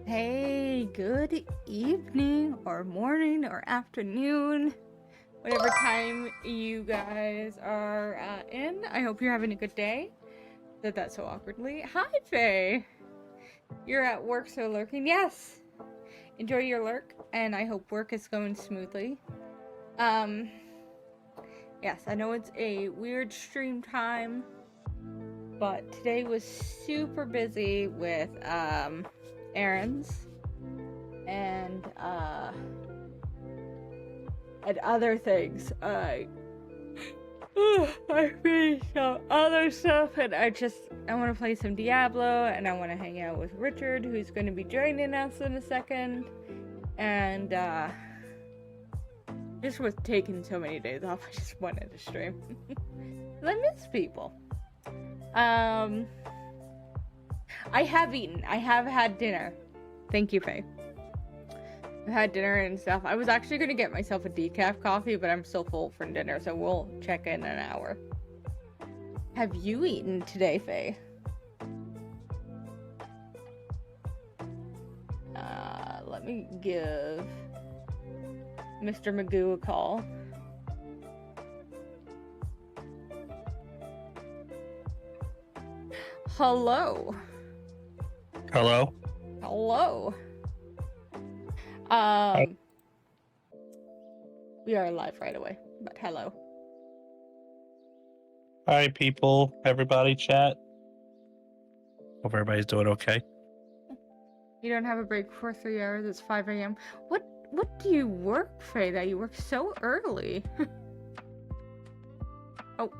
Hey, good evening or morning or afternoon, whatever time you guys are in. I hope you're having a good day. Said that so awkwardly. Hi, Faye. You're at work, so lurking. Yes. Enjoy your lurk, and I hope work is going smoothly. Yes, I know it's a weird stream time, but today was super busy with errands and other things. I finished some other stuff, and I want to play some Diablo, and I want to hang out with Richard, who's going to be joining us in a second, and just with taking so many days off, I just wanted to stream. I miss people. I have eaten. I have had dinner. Thank you, Faye. I've had dinner and stuff. I was actually going to get myself a decaf coffee, but I'm still full from dinner, so we'll check in an hour. Have you eaten today, Faye? Let me give Mr. Magoo a call. Hello. Hello. Hello. We are live right away, but hello. Hi, people. Everybody, chat. Hope everybody's doing okay. You don't have a break for 3 hours. It's 5 a.m. What do you work, Faye, that you work so early? Oh.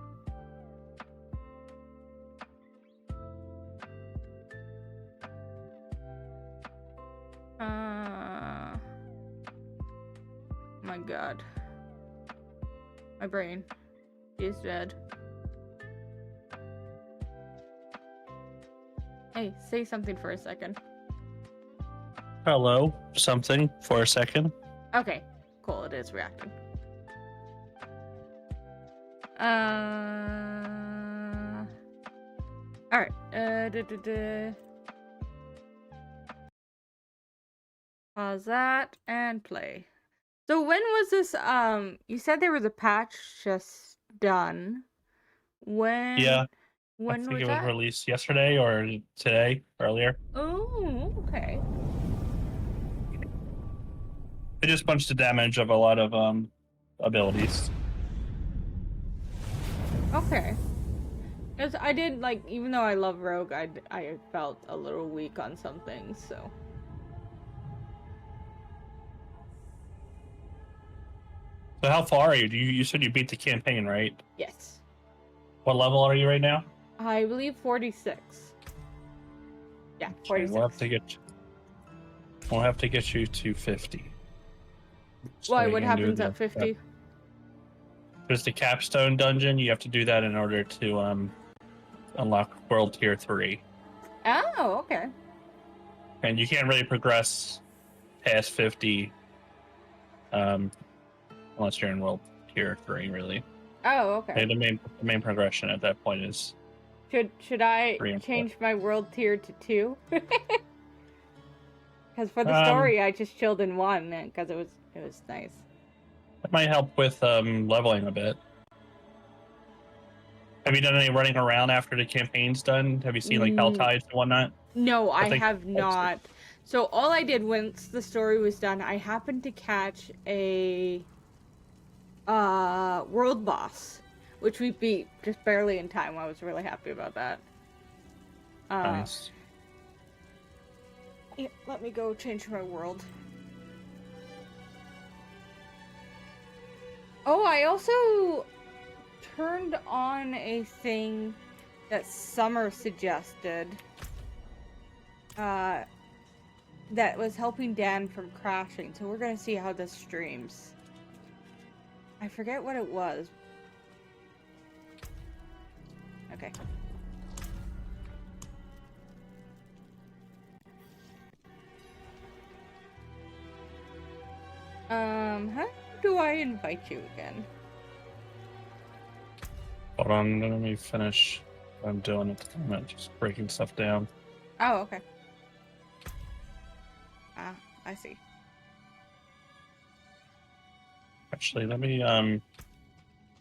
My god. My brain is dead. Hey, say something for a second. Hello. Something for a second. Okay, cool. It is reacting. Alright. Pause that and play. So when was this, you said there was a patch just done. When? Yeah. When I think was it was that? released yesterday or today, earlier. Oh, okay. It just punched the damage of a lot of abilities. Okay. Because I did, like, even though I love Rogue, I felt a little weak on some things, so. So how far are you? You said you beat the campaign, right? Yes. What level are you right now? I believe 46. Yeah, 46. Okay, we'll have to get you to 50. Why? What happens at 50? There's the capstone dungeon. You have to do that in order to unlock World Tier 3. Oh, okay. And you can't really progress past 50 unless you're in World Tier 3, really. Oh, okay. And the main progression at that point is... Should I change my world tier to 2? Because for the story, I just chilled in 1, because it was nice. That might help with leveling a bit. Have you done any running around after the campaign's done? Have you seen like Helltides and whatnot? No, I have not. So all I did once the story was done, I happened to catch a world boss, which we beat just barely in time. I was really happy about that. Nice. Yeah, let me go change my world. Oh, I also turned on a thing that Summer suggested that was helping Dan from crashing, so we're gonna see how this streams. I forget what it was. Okay. How do I invite you again? Hold on, let me finish what I'm doing at the moment, just breaking stuff down. Oh, okay. Ah, I see. Actually, let me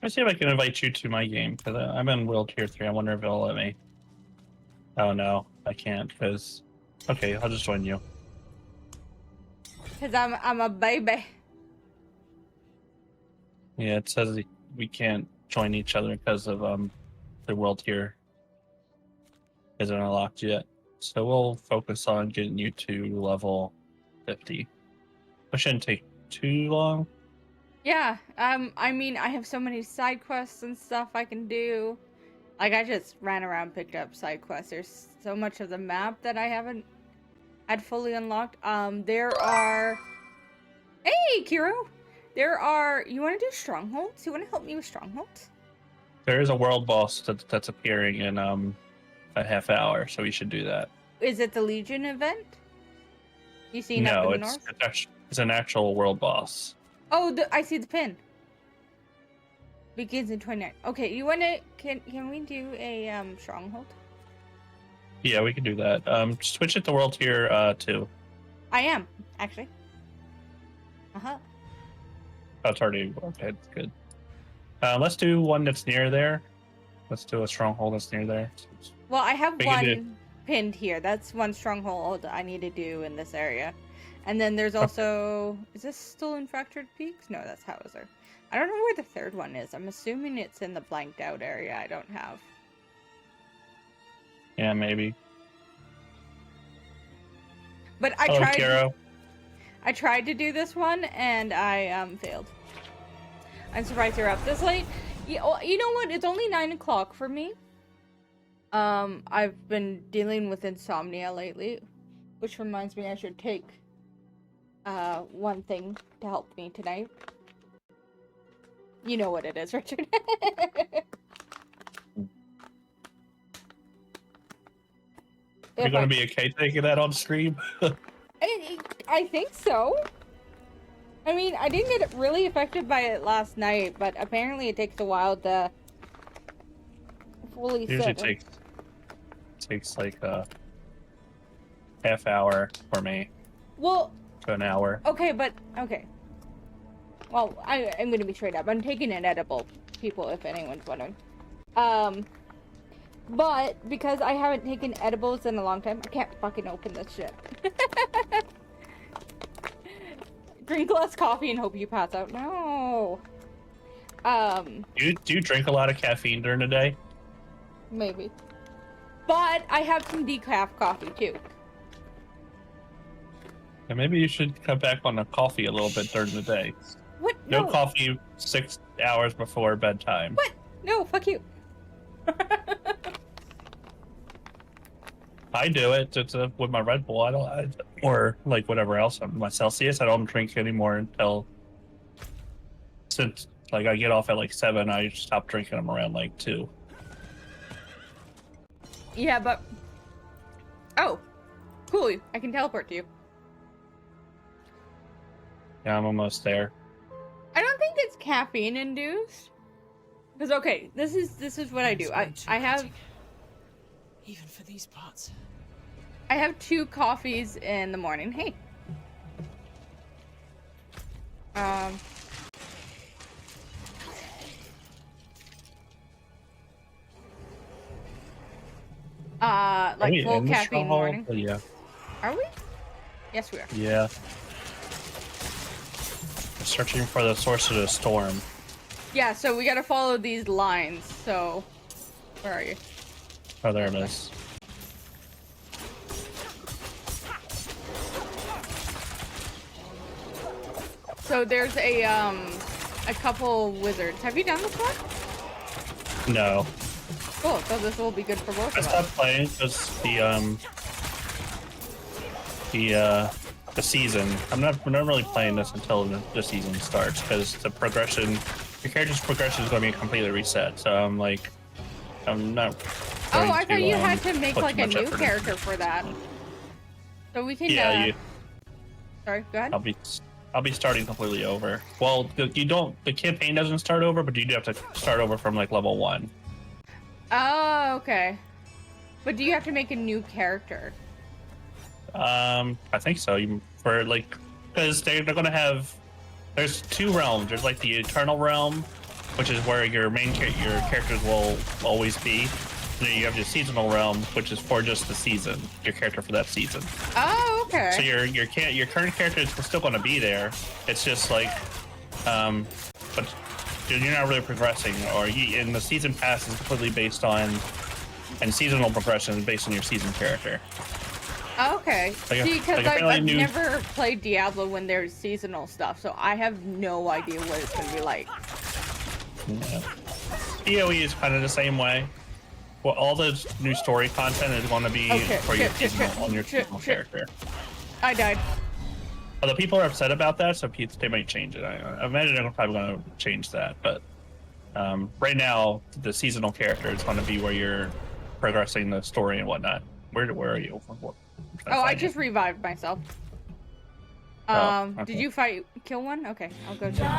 see if I can invite you to my game because I'm in World Tier 3. I wonder if it'll let me. Oh no, I can't because. Okay, I'll just join you. Cause I'm a baby. Yeah, it says we can't join each other because of the World Tier isn't unlocked yet. So we'll focus on getting you to level 50. It shouldn't take too long. Yeah. I mean, I have so many side quests and stuff I can do. Like, I just ran around, picked up side quests. There's so much of the map that I haven't had fully unlocked. There are... Hey, Kiro! There are... You want to do strongholds? You want to help me with strongholds? There is a world boss that's appearing in a half hour, so we should do that. Is it the Legion event? You seen up No, in the north? it's an actual world boss. Oh, I see the pin. Begins in 29. Okay, you wanna... Can we do a, stronghold? Yeah, we can do that. Switch it to World Tier 2. I am, actually. Uh-huh. Oh, it's already... Okay, that's good. Let's do one that's near there. Let's do a stronghold that's near there. Well, I have We can do- one pinned here. That's one stronghold I need to do in this area. And then there's also... Is this still in Fractured Peaks? No, that's Hauser. I don't know where the third one is. I'm assuming it's in the blanked out area I don't have. Yeah, maybe. But I Hello, tried... Kiro. I tried to do this one, and I, failed. I'm surprised you're up this late. Yeah, well, you know what? It's only 9 o'clock for me. I've been dealing with insomnia lately, which reminds me I should take, one thing to help me tonight. You know what it is, Richard. You're going to be okay taking that on stream? I think so. I mean, I didn't get really affected by it last night, but apparently it takes a while to fully Usually settle. takes like a half hour for me. Well, To an hour. okay, but okay. Well, I'm gonna be straight up. I'm taking an edible, people, if anyone's wondering. But because I haven't taken edibles in a long time, I can't fucking open this shit. Drink less coffee and hope you pass out. No. Do you drink a lot of caffeine during the day? Maybe. But I have some decaf coffee too. And maybe you should cut back on the coffee a little bit during the day. What? No No. coffee 6 hours before bedtime. What? No, fuck you. I do it. It's with my Red Bull. Or like whatever else. My Celsius. I don't drink anymore until since like I get off at like 7. I stop drinking them around like 2. Yeah, but... Oh. Cool. I can teleport to you. Yeah, I'm almost there. I don't think it's caffeine induced. Because okay, this is what I do. I have even for these parts. I have 2 coffees in the morning. Hey. Like we full in the caffeine stronghold? morning. Yeah. Are we? Yes, we are. Yeah. Searching for the source of the storm. Yeah, so we gotta follow these lines. So, where are you? Oh, there it is. So there's a couple wizards. Have you done this one? No. Cool. So this will be good for both I of us. stopped playing because the season. I'm not really playing this until the season starts because the progression, your character's progression is going to be completely reset. So I'm like, I'm not. Oh, going I thought you had to make put like too a much new effort character into it. for that. So we can. Yeah, Sorry, go ahead. I'll be starting completely over. Well, the campaign doesn't start over, but you do have to start over from like level 1. Oh, okay. But do you have to make a new character? I think so. For like, because they're gonna have. There's two realms. There's like the eternal realm, which is where your characters will always be. And then you have the seasonal realm, which is for just the season. Your character for that season. Oh, okay. So your current character is still going to be there. It's just like, but you're not really progressing. And the season pass is completely based on, and seasonal progression is based on your season character. Okay. Like See, because like I've never played Diablo when there's seasonal stuff, so I have no idea what it's gonna be like. Yeah. PoE is kind of the same way. Well, all the new story content is going to be for your seasonal character. I died. Although people are upset about that, so they might change it. I imagine they're probably going to change that, but right now the seasonal character is going to be where you're progressing the story and whatnot. Where are you? I just revived myself. Okay. Did you kill one? Okay, I'll go check.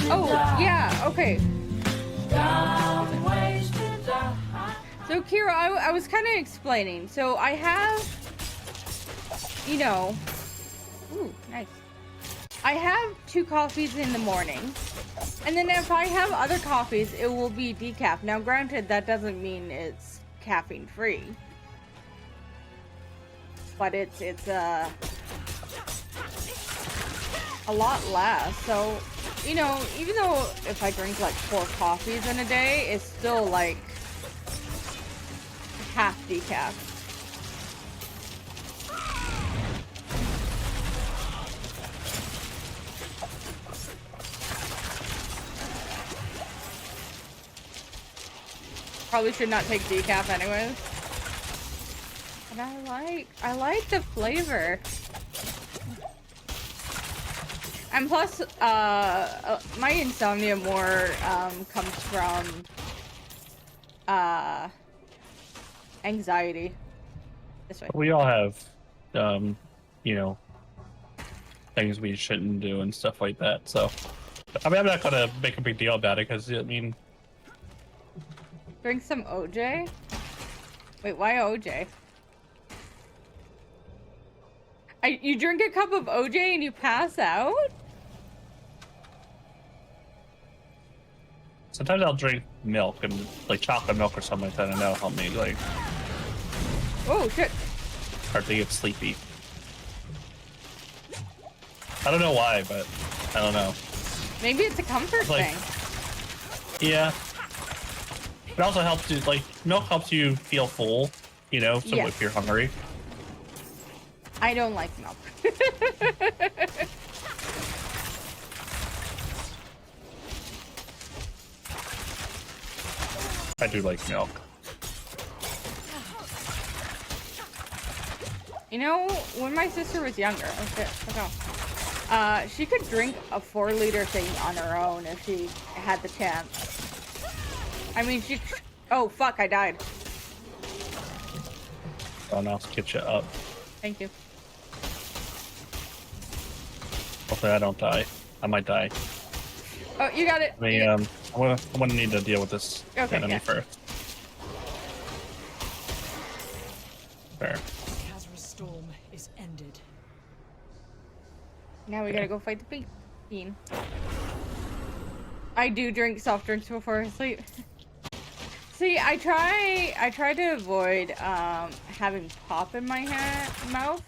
Oh, yeah, okay. So, Kira, I was kind of explaining. So, I have, ooh, nice. I have 2 coffees in the morning. And then if I have other coffees, it will be decaf. Now, granted, that doesn't mean it's caffeine free. But it's a lot less. So, even though if I drink like 4 coffees in a day, it's still like half decaf. Probably should not take decaf anyways. But I like the flavor. And plus, my insomnia more comes from anxiety. This way. We all have, things we shouldn't do and stuff like that. So, I mean, I'm not gonna make a big deal about it because Drink some OJ? Wait, why OJ? You drink a cup of OJ and you pass out? sometimes I'll drink milk and like chocolate milk or something like that, and that'll help me like Oh shit. start to get sleepy. I don't know why, but I don't know. Maybe it's a comfort Like- thing. Yeah. It also helps you, like, milk helps you feel full, so Yeah. if you're hungry. I don't like milk. I do like milk. When my sister was younger, she could drink a 4-liter thing on her own if she had the chance. I mean, oh fuck, I died. Someone else get you up. Thank you. Hopefully I don't die. I might die. Oh, you got it. I mean, I'm gonna need to deal with this Okay, enemy yeah. first. Fair. Kazra's storm is ended. Now we gotta go fight the fiend. I do drink soft drinks before I sleep. See, I try to avoid having pop in my mouth.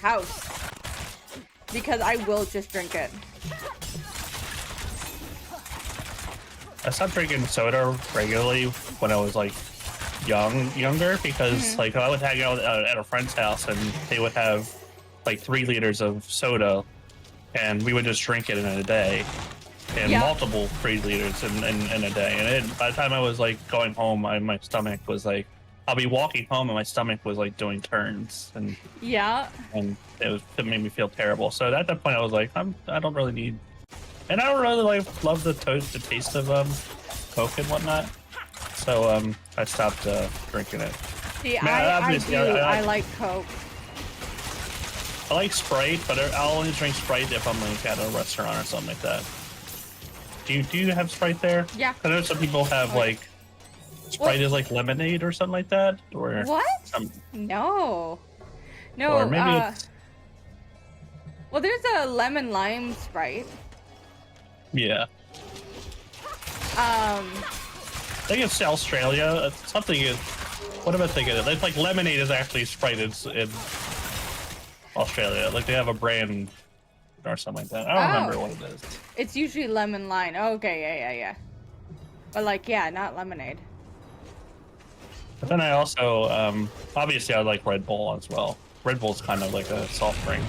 House. Because I will just drink it. I stopped drinking soda regularly when I was like younger because like I would hang out at a friend's house and they would have like 3 liters of soda and we would just drink it in a day. And multiple 3 liters in a day. And by the time I was like going home, my stomach was like, I'll be walking home and my stomach was like doing turns. And and it made me feel terrible. So at that point I was like, I don't really need, and I don't really like love the taste of Coke and whatnot. So I stopped drinking it. See, I like Coke. I like Sprite, but I'll only drink Sprite if I'm like at a restaurant or something like that. Do you have Sprite there? Yeah. I know some people have like Sprite is like lemonade or something like that, or What? some, No. No, or maybe it's well, there's a lemon lime Sprite. yeah. I think it's Australia. It's something is. What am I thinking of? It's like lemonade is actually Sprite in Australia. Like they have a brand or something like that. I don't remember what it is. It's usually lemon lime. Okay, yeah. But like, yeah, not lemonade. But then I also, obviously I like Red Bull as well. Red Bull's kind of like a soft drink.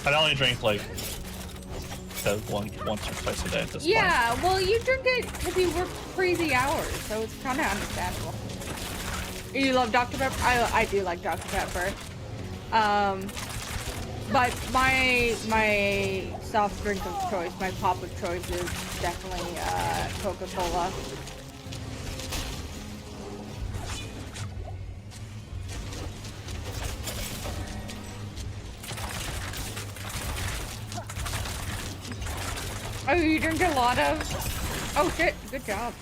I only drink like once or twice a day at this point. Yeah, well, you drink it because you work crazy hours, so it's kind of understandable. You love Dr. Pepper? I do like Dr. Pepper. But my soft drink of choice, my pop of choice is definitely Coca-Cola. Oh, you drink a lot of... Oh shit, good job.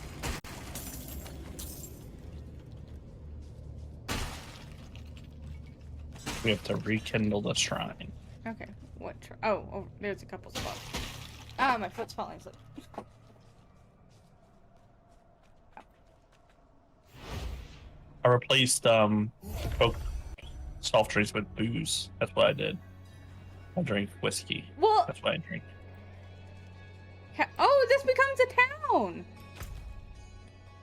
We have to rekindle the shrine. Okay, what? Oh, there's a couple spots. Ah, my foot's falling asleep. I replaced Coke soft drinks with booze. That's what I did. I drink whiskey. Well, That's what I drink. oh, this becomes a town.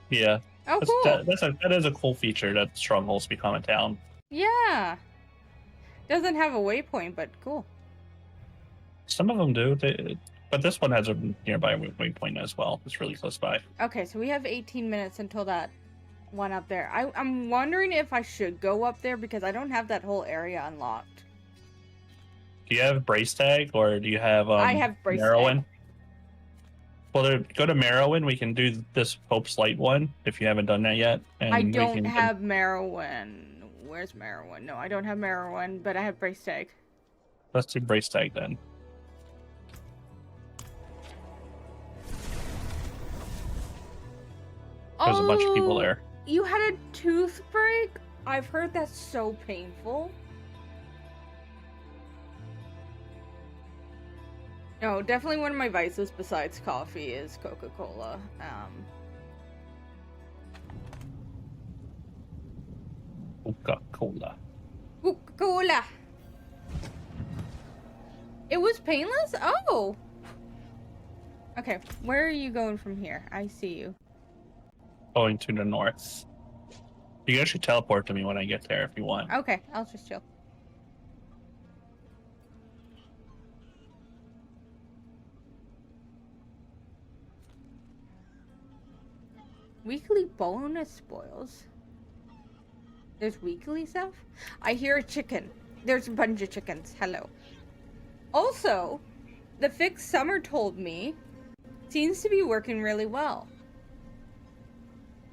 Yeah. Oh, cool. That is a cool feature that strongholds become a town. Yeah. Doesn't have a waypoint, but cool. Some of them do, but this one has a nearby waypoint as well. It's really close by. Okay, so we have 18 minutes until that one up there. I'm wondering if I should go up there because I don't have that whole area unlocked. Do you have Brace Tag or do you have I have Brace Merowin? Tag. Well, go to Merowin. We can do this Pope's Light one if you haven't done that yet. And I don't have Merowin. Where's Merowin? No, I don't have Merowin, but I have Brace Tag. Let's do Brace Tag then. There's a bunch of people there. You had a tooth break? I've heard that's so painful. No, definitely one of my vices besides coffee is Coca-Cola. Coca-Cola. Coca-Cola. It was painless? Oh! Okay, where are you going from here? I see you. Going to the north. You can actually teleport to me when I get there if you want. Okay, I'll just chill. Weekly bonus spoils. There's weekly stuff? I hear a chicken. There's a bunch of chickens. Hello. Also, the fix Summer told me seems to be working really well.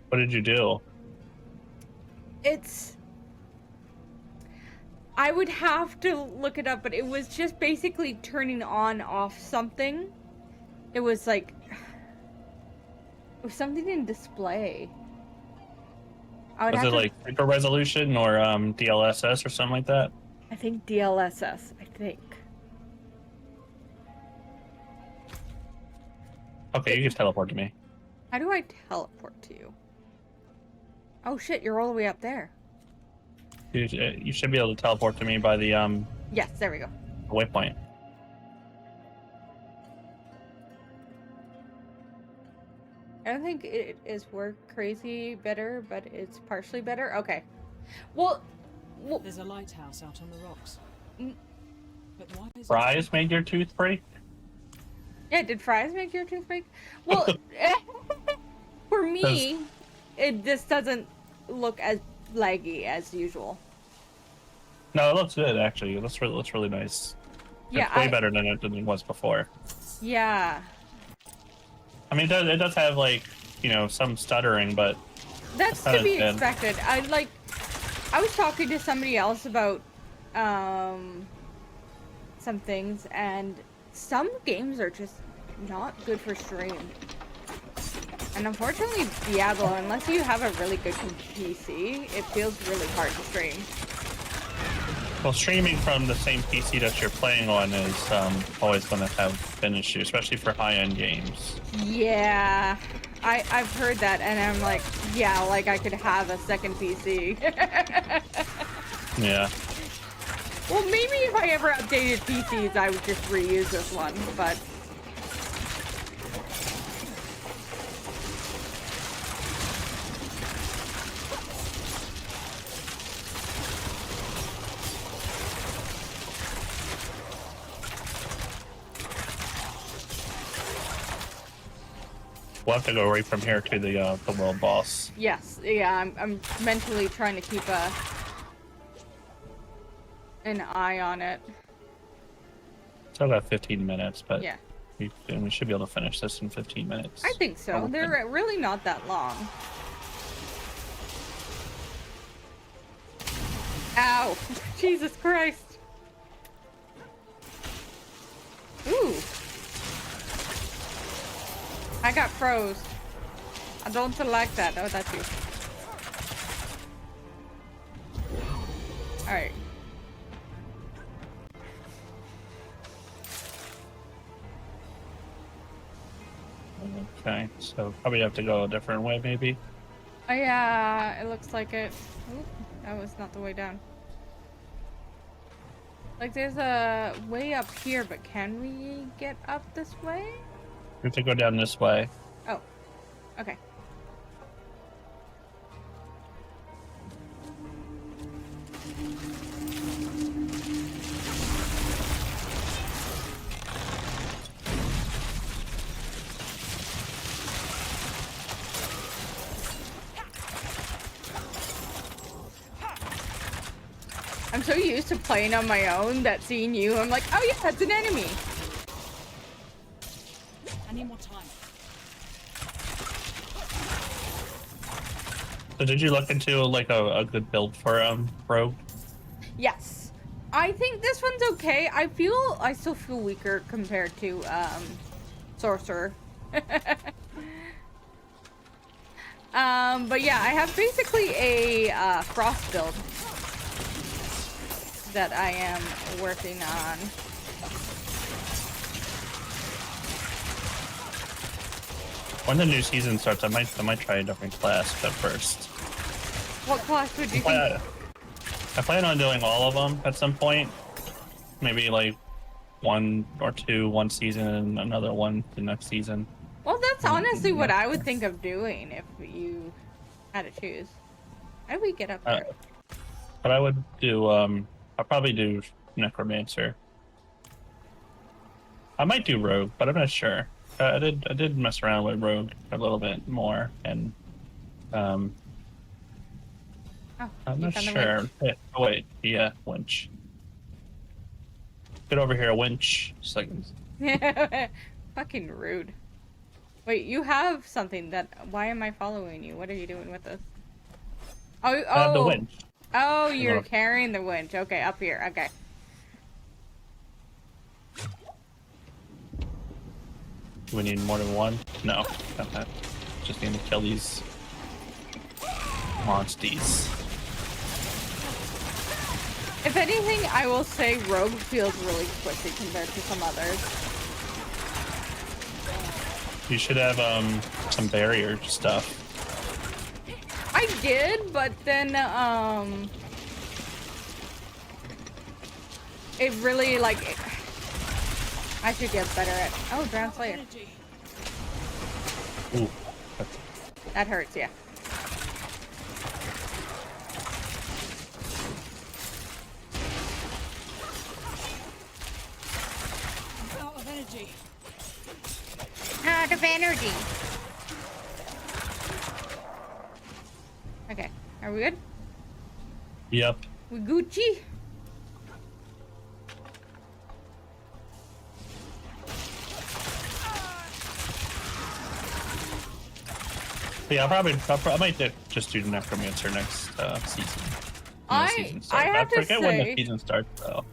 What did you do? I would have to look it up, but it was just basically turning on off something. It was like... It was something in display. Was it like hyper resolution or DLSS or something like that? I think DLSS, I think. Okay, you can teleport to me. How do I teleport to you? Oh shit, you're all the way up there. You should be able to teleport to me by the Yes, there we go. waypoint. I don't think it is work crazy better, but it's partially better. Okay. Well, There's a lighthouse out on the rocks. But why is Fries made your tooth break? yeah, did fries make your tooth break? Well, for me, this doesn't look as laggy as usual. No, it looks good actually. It looks really nice. Yeah, it's way better than it was before. Yeah. I mean, it does have like, some stuttering, but That's to be expected. I was talking to somebody else about some things, and some games are just not good for stream. And unfortunately, Diablo, unless you have a really good PC, it feels really hard to stream. Well, streaming from the same PC that you're playing on is always going to have an issue, especially for high-end games. Yeah, I've heard that, and I'm like, yeah, like I could have a second PC. Yeah. Well, maybe if I ever updated PCs, I would just reuse this one, but... We'll have to go right from here to the world boss. Yes, yeah, I'm mentally trying to keep an eye on it. Still got 15 minutes, but yeah, we should be able to finish this in 15 minutes. I think so. Probably. They're really not that long. Ow! Jesus Christ! Ooh! I got froze. I don't like that. Oh, that's you. Alright. Okay, so probably have to go a different way, maybe. Oh yeah, it looks like it. Oop, that was not the way down. Like there's a way up here, but can we get up this way? We have to go down this way. Oh, okay. I'm so used to playing on my own that seeing you, I'm like, oh yeah, it's an enemy. I need more time. So did you look into like a good build for Rogue? Yes. I think this one's okay. I still feel weaker compared to Sorcerer. But yeah, I have basically a Frost build that I am working on. When the new season starts, I might try a different class at first. What class would you think? I plan on doing all of them at some point. Maybe like one or two one season and another one the next season. Well, that's honestly what I would think of doing if you had to choose. How do we get up there? But I would do, I'll probably do Necromancer. I might do Rogue, but I'm not sure. I did mess around with Rogue a little bit more, and Oh, I'm you not found the sure. Oh wait, yeah, winch. Get over here, winch. Seconds. winch. Fucking rude. Wait, you have something that... Why am I following you? What are you doing with this? Oh, I have the winch. Oh, you're carrying the winch. Okay, up here. Okay. Do we need more than one? No, not that. Just need to kill these monsters. If anything, I will say Rogue feels really quick compared to some others. You should have some barrier stuff. I did, but then it really like I should get better at. Oh, Drown Slayer. Ooh. That hurts, yeah. I'm out of energy. Out of energy. Okay, are we good? Yep. We Gucci? Yeah, I might just do Necromancer next season. I have to forget when the say- season starts though.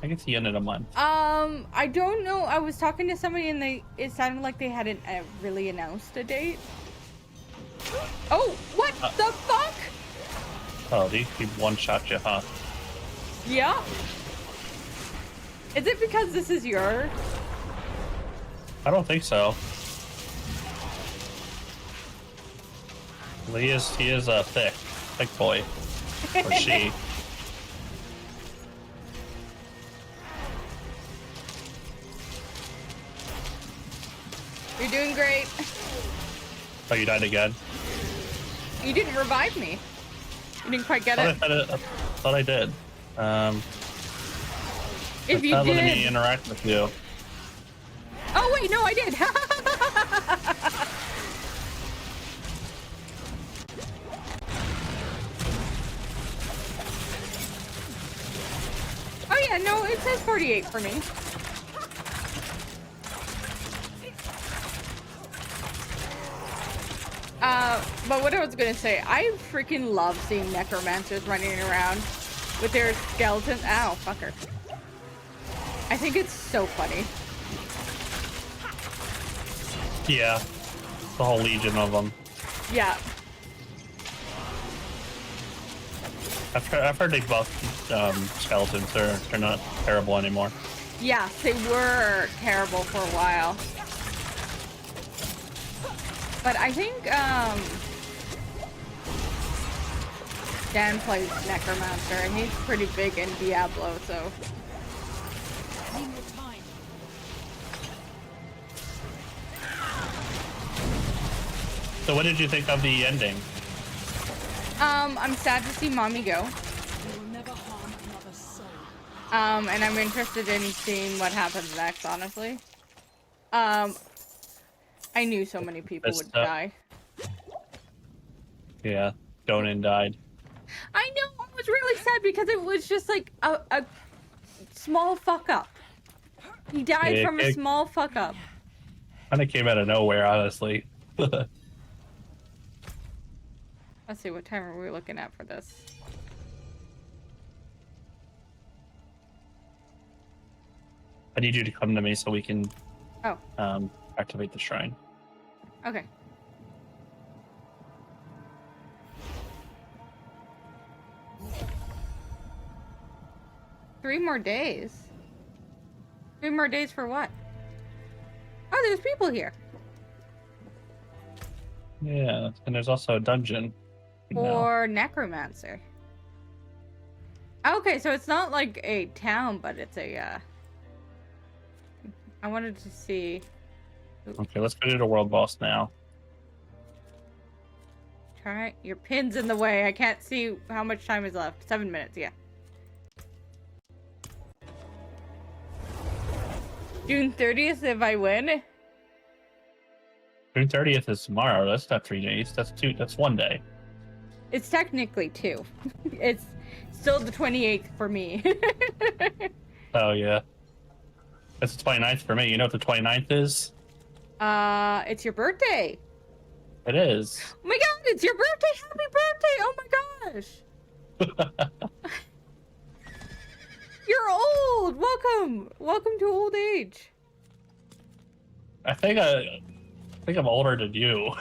I guess the end of the month. I don't know. I was talking to somebody and it sounded like they hadn't really announced a date. Oh, what the fuck? Oh, he one-shot you, huh? Yeah. Is it because this is your? I don't think so. He is a thick boy. Or she. You're doing great. Oh, you died again? You didn't revive me. You didn't quite get it. I thought I did. If you not did. letting me interact with you. Oh wait, no, I did. Oh yeah, no, it says 48 for me. But what I was gonna say, I freaking love seeing necromancers running around with their skeletons. Ow, fucker. I think it's so funny. Yeah. The whole legion of them. Yeah. I've heard they buffed skeletons. They're not terrible anymore. Yeah, they were terrible for a while. But I think, Dan plays Necromancer, and he's pretty big in Diablo, so... So what did you think of the ending? I'm sad to see Mommy go. And I'm interested in seeing what happens next, honestly. I knew so many people would die. Yeah, Donan died. I know, I was really sad because it was just like a small fuck up. He died from a small fuck up. Kind of came out of nowhere, honestly. Let's see, what time are we looking at for this? I need you to come to me so we can activate the shrine. Okay. Three more days? 3 more days for what? Oh, there's people here. Yeah, and there's also a dungeon. For Necromancer. Okay, so it's not like a town, but it's a, I wanted to see... Okay, let's go to the world boss now. Try. Your pin's in the way. I can't see how much time is left. 7 minutes, yeah. June 30th if I win. June 30th is tomorrow. That's not 3 days. That's 1 day. It's technically 2. It's still the 28th for me. Oh, yeah. That's the 29th for me. You know what the 29th is? It's your birthday. It is. Oh my god, it's your birthday! Happy birthday! Oh my gosh! You're old! Welcome to old age. I think I'm older than you.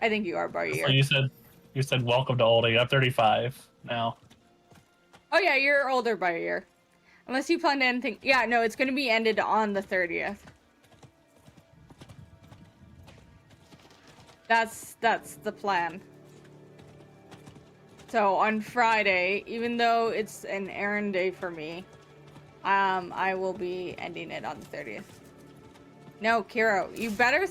I think you are by a year. So you said welcome to old age. I'm 35 now. Oh yeah, you're older by a year. Unless you planned anything. Yeah, no, it's gonna be ended on the 30th. That's the plan. So on Friday, even though it's an errand day for me, I will be ending it on the 30th. No, Kiro, you better...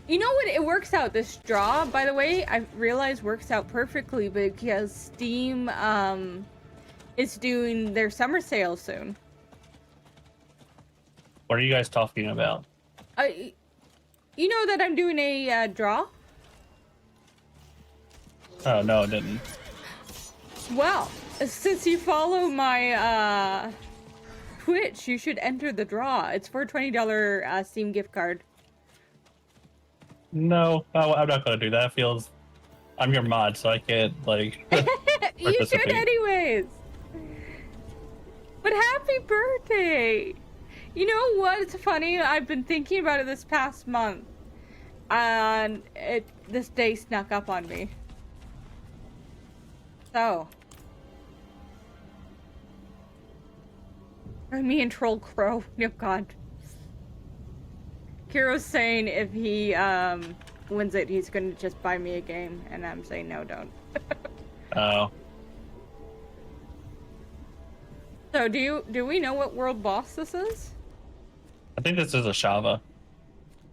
You know what? It works out. This draw, by the way, I realize works out perfectly because Steam, is doing their summer sale soon. What are you guys talking about? You know that I'm doing a draw? Oh, no, it didn't. Well, since you follow my Twitch, you should enter the draw. It's for a $20 Steam gift card. No, I'm not going to do that. I'm your mod, so I can't, like... You should anyways. But happy birthday! You know what's funny? I've been thinking about it this past month. And this day snuck up on me. So. Me and Troll Crow. Oh god. Kiro's saying if he wins it, he's gonna just buy me a game. And I'm saying no, don't. Oh. So do we know what world boss this is? I think this is a Shava.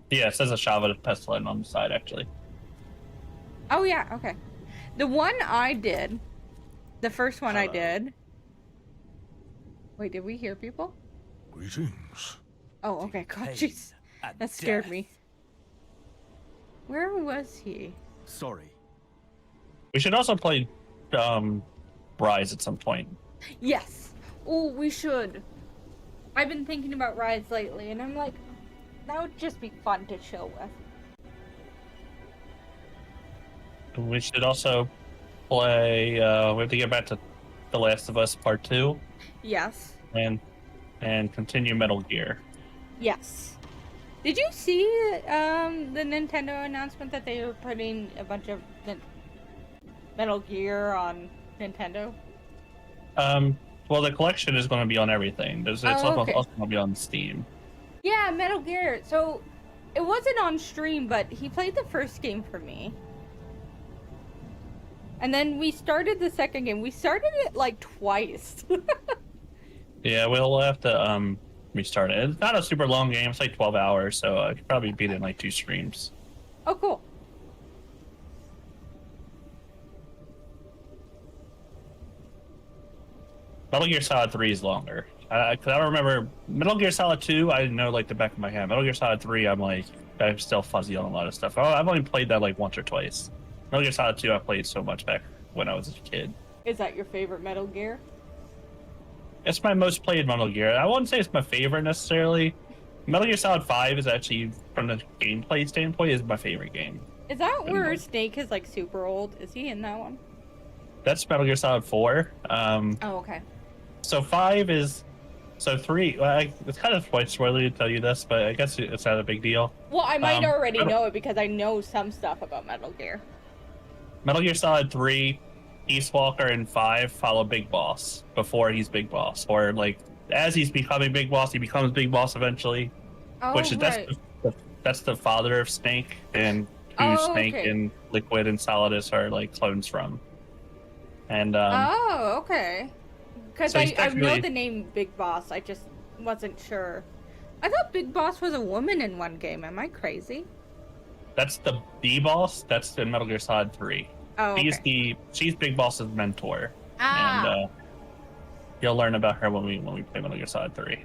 Yeah, it says a Shava pestilent on the side, actually. Oh yeah, okay. The one I did, the first one I did. Wait, did we hear people? Greetings. Oh, okay. God, jeez, that scared me. Where was he? Sorry. We should also play Rise at some point. Yes. Oh, we should. I've been thinking about Rise lately, and I'm like, that would just be fun to chill with. We should also play. We have to get back to The Last of Us Part 2. Yes. And continue Metal Gear. Yes. Did you see the Nintendo announcement that they were putting a bunch of Metal Gear on Nintendo? Well, the collection is going to be on everything. It's also okay. going to be on Steam. Yeah, Metal Gear. So, it wasn't on stream, but he played the first game for me. And then we started the second game. We started it like twice. Yeah, we'll have to restart it. It's not a super long game. It's like 12 hours, so I could probably beat it in like 2 streams. Oh, cool. Metal Gear Solid 3 is longer. Cause I don't remember Metal Gear Solid 2. I know like the back of my hand. Metal Gear Solid 3, I'm still fuzzy on a lot of stuff. I've only played that like once or twice. Metal Gear Solid 2, I played so much back when I was a kid. Is that your favorite Metal Gear? It's my most played Metal Gear. I wouldn't say it's my favorite necessarily. Metal Gear Solid 5 is actually, from the gameplay standpoint, is my favorite game. Is that where Snake is like super old? Is he in that one? That's Metal Gear Solid 4. Oh, okay. So 5 is... So 3... it's kind of quite spoilery to tell you this, but I guess it's not a big deal. Well, I might already know it because I know some stuff about Metal Gear. Metal Gear Solid 3, Peace Walker, and 5 follow Big Boss before he's Big Boss. Or, like, as he's becoming Big Boss, he becomes Big Boss eventually. Oh, which is right. that's the father of Snake, and who Snake and Liquid and Solidus are, like, clones from. And, oh, okay. Because so I know the name Big Boss, I just wasn't sure. I thought Big Boss was a woman in one game. Am I crazy? That's the B-Boss. That's in Metal Gear Solid 3. Oh, okay. She's Big Boss's mentor. Ah. And you'll learn about her when we play Metal Gear Solid 3.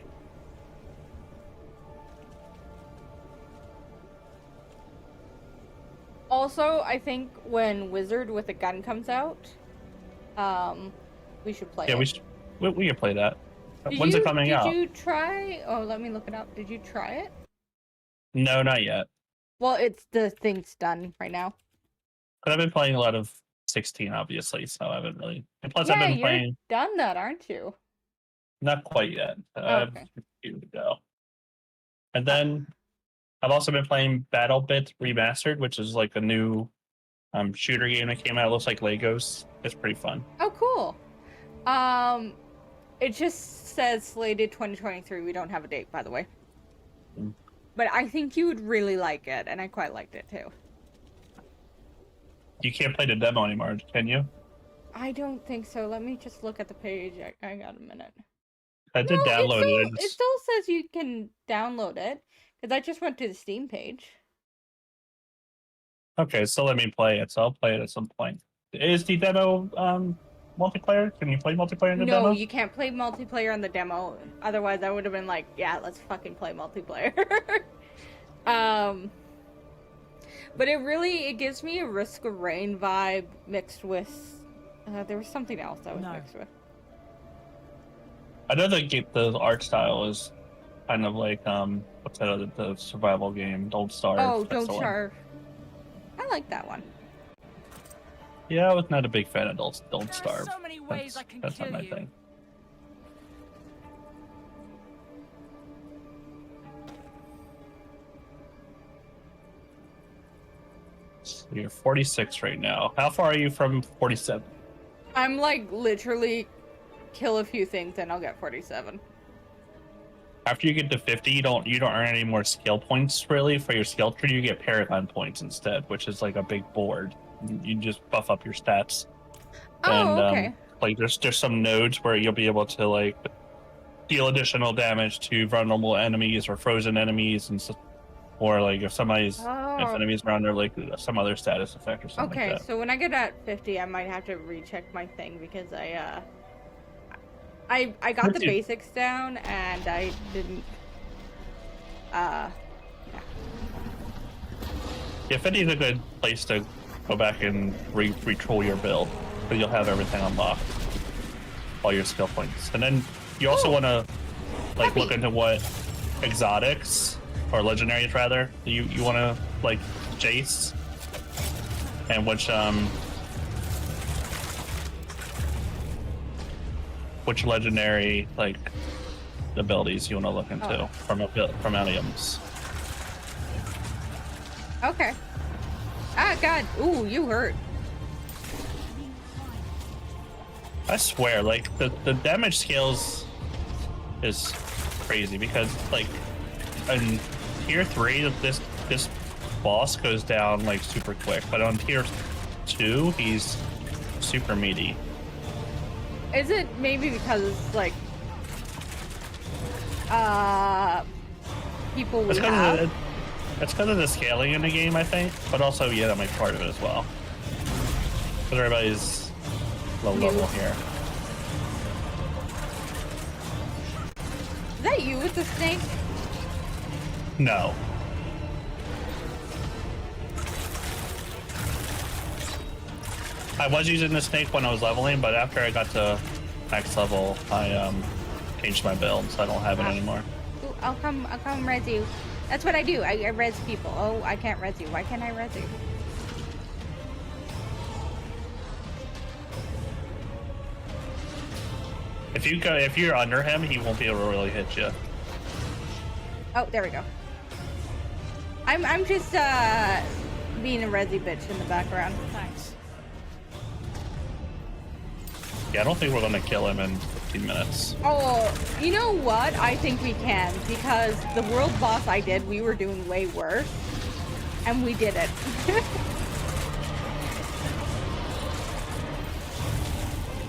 Also, I think when Wizard with a Gun comes out, we should play it. Yeah, we can play that. When's it coming out? Did you try... Oh, let me look it up. Did you try it? No, not yet. Well, the thing's done right now. But I've been playing a lot of 16, obviously, so I haven't really... And plus, I've been playing... you're done that, aren't you? Not quite yet. I have a few to go. And then I've also been playing BattleBit Remastered, which is like a new shooter game that came out. It looks like Legos. It's pretty fun. Oh, cool. It just says slated 2023. We don't have a date, by the way. But I think you would really like it, and I quite liked it too. You can't play the demo anymore, can you? I don't think so. Let me just look at the page. I got a minute. I did download it. It still says you can download it, because I just went to the Steam page. Okay, so let me play it. So I'll play it at some point. Is the demo multiplayer? Can you play multiplayer in the demo? No, you can't play multiplayer in the demo. Otherwise, I would have been like, yeah, let's fucking play multiplayer. But it gives me a Risk of Rain vibe mixed with... there was something else I was mixed with. I know the art style is kind of like, what's that other, the survival game, Don't Starve. Oh, Don't Starve. I like that one. Yeah, I was not a big fan of Don't Starve. So many ways I can that's kill not my you. thing. So you're 46 right now. How far are you from 47? I'm like literally kill a few things and I'll get 47. After you get to 50, you don't earn any more skill points really for your skill tree. You get paragon points instead, which is like a big board. You just buff up your stats. Oh, And okay. like there's some nodes where you'll be able to like deal additional damage to vulnerable enemies or frozen enemies, and or like if enemies around there, like some other status effect or something Okay, like that. so when I get at 50, I might have to recheck my thing because I got the basics down and I didn't. Yeah. Yeah, 50 is a good place to go back and retool your build, because you'll have everything unlocked, all your skill points, and then you also want to like look into what exotics or legendaries rather you want to like Jace, and which legendary like abilities you want to look into from items. Okay. Ah, God. Ooh, you hurt. I swear, like the damage scales is crazy, because like in tier 3 this boss goes down like super quick, but on tier 2 he's super meaty. Is it maybe because it's like people we have? It's because of the scaling in the game, I think, but also yeah, that might be part of it as well. Because everybody's low level here. Is that you with the snake? No. I was using the snake when I was leveling, but after I got to max level, I changed my build, so I don't have it anymore. Ooh, I'll come res you. That's what I do. I res people. Oh, I can't res you. Why can't I res you? If you're under him, he won't be able to really hit you. Oh, there we go. I'm just being a resi bitch in the background. Thanks. Yeah, I don't think we're gonna kill him in 15 minutes. Oh, you know what? I think we can, because the world boss I did, we were doing way worse, and we did it.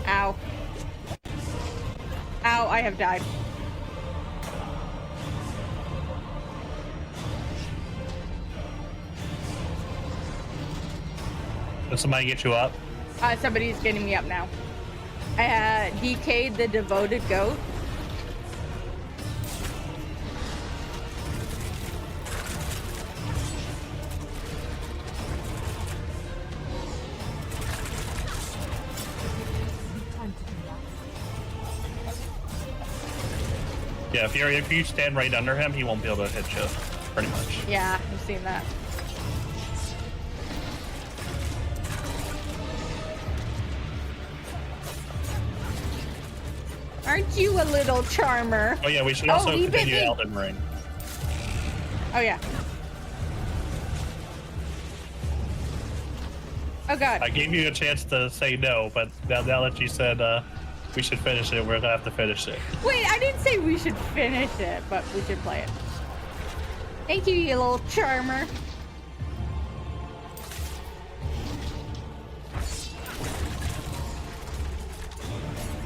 Ow. Ow, I have died. Did somebody get you up? Somebody's getting me up now. I DK'd the devoted goat. Yeah, if you stand right under him, he won't be able to hit you, pretty much. Yeah, I've seen that. Aren't you a little charmer? Oh yeah, we should also continue Elden Ring. Oh yeah. Oh god. I gave you a chance to say no, but now that you said we should finish it, we're gonna have to finish it. Wait, I didn't say we should finish it, but we should play it. Thank you, you little charmer.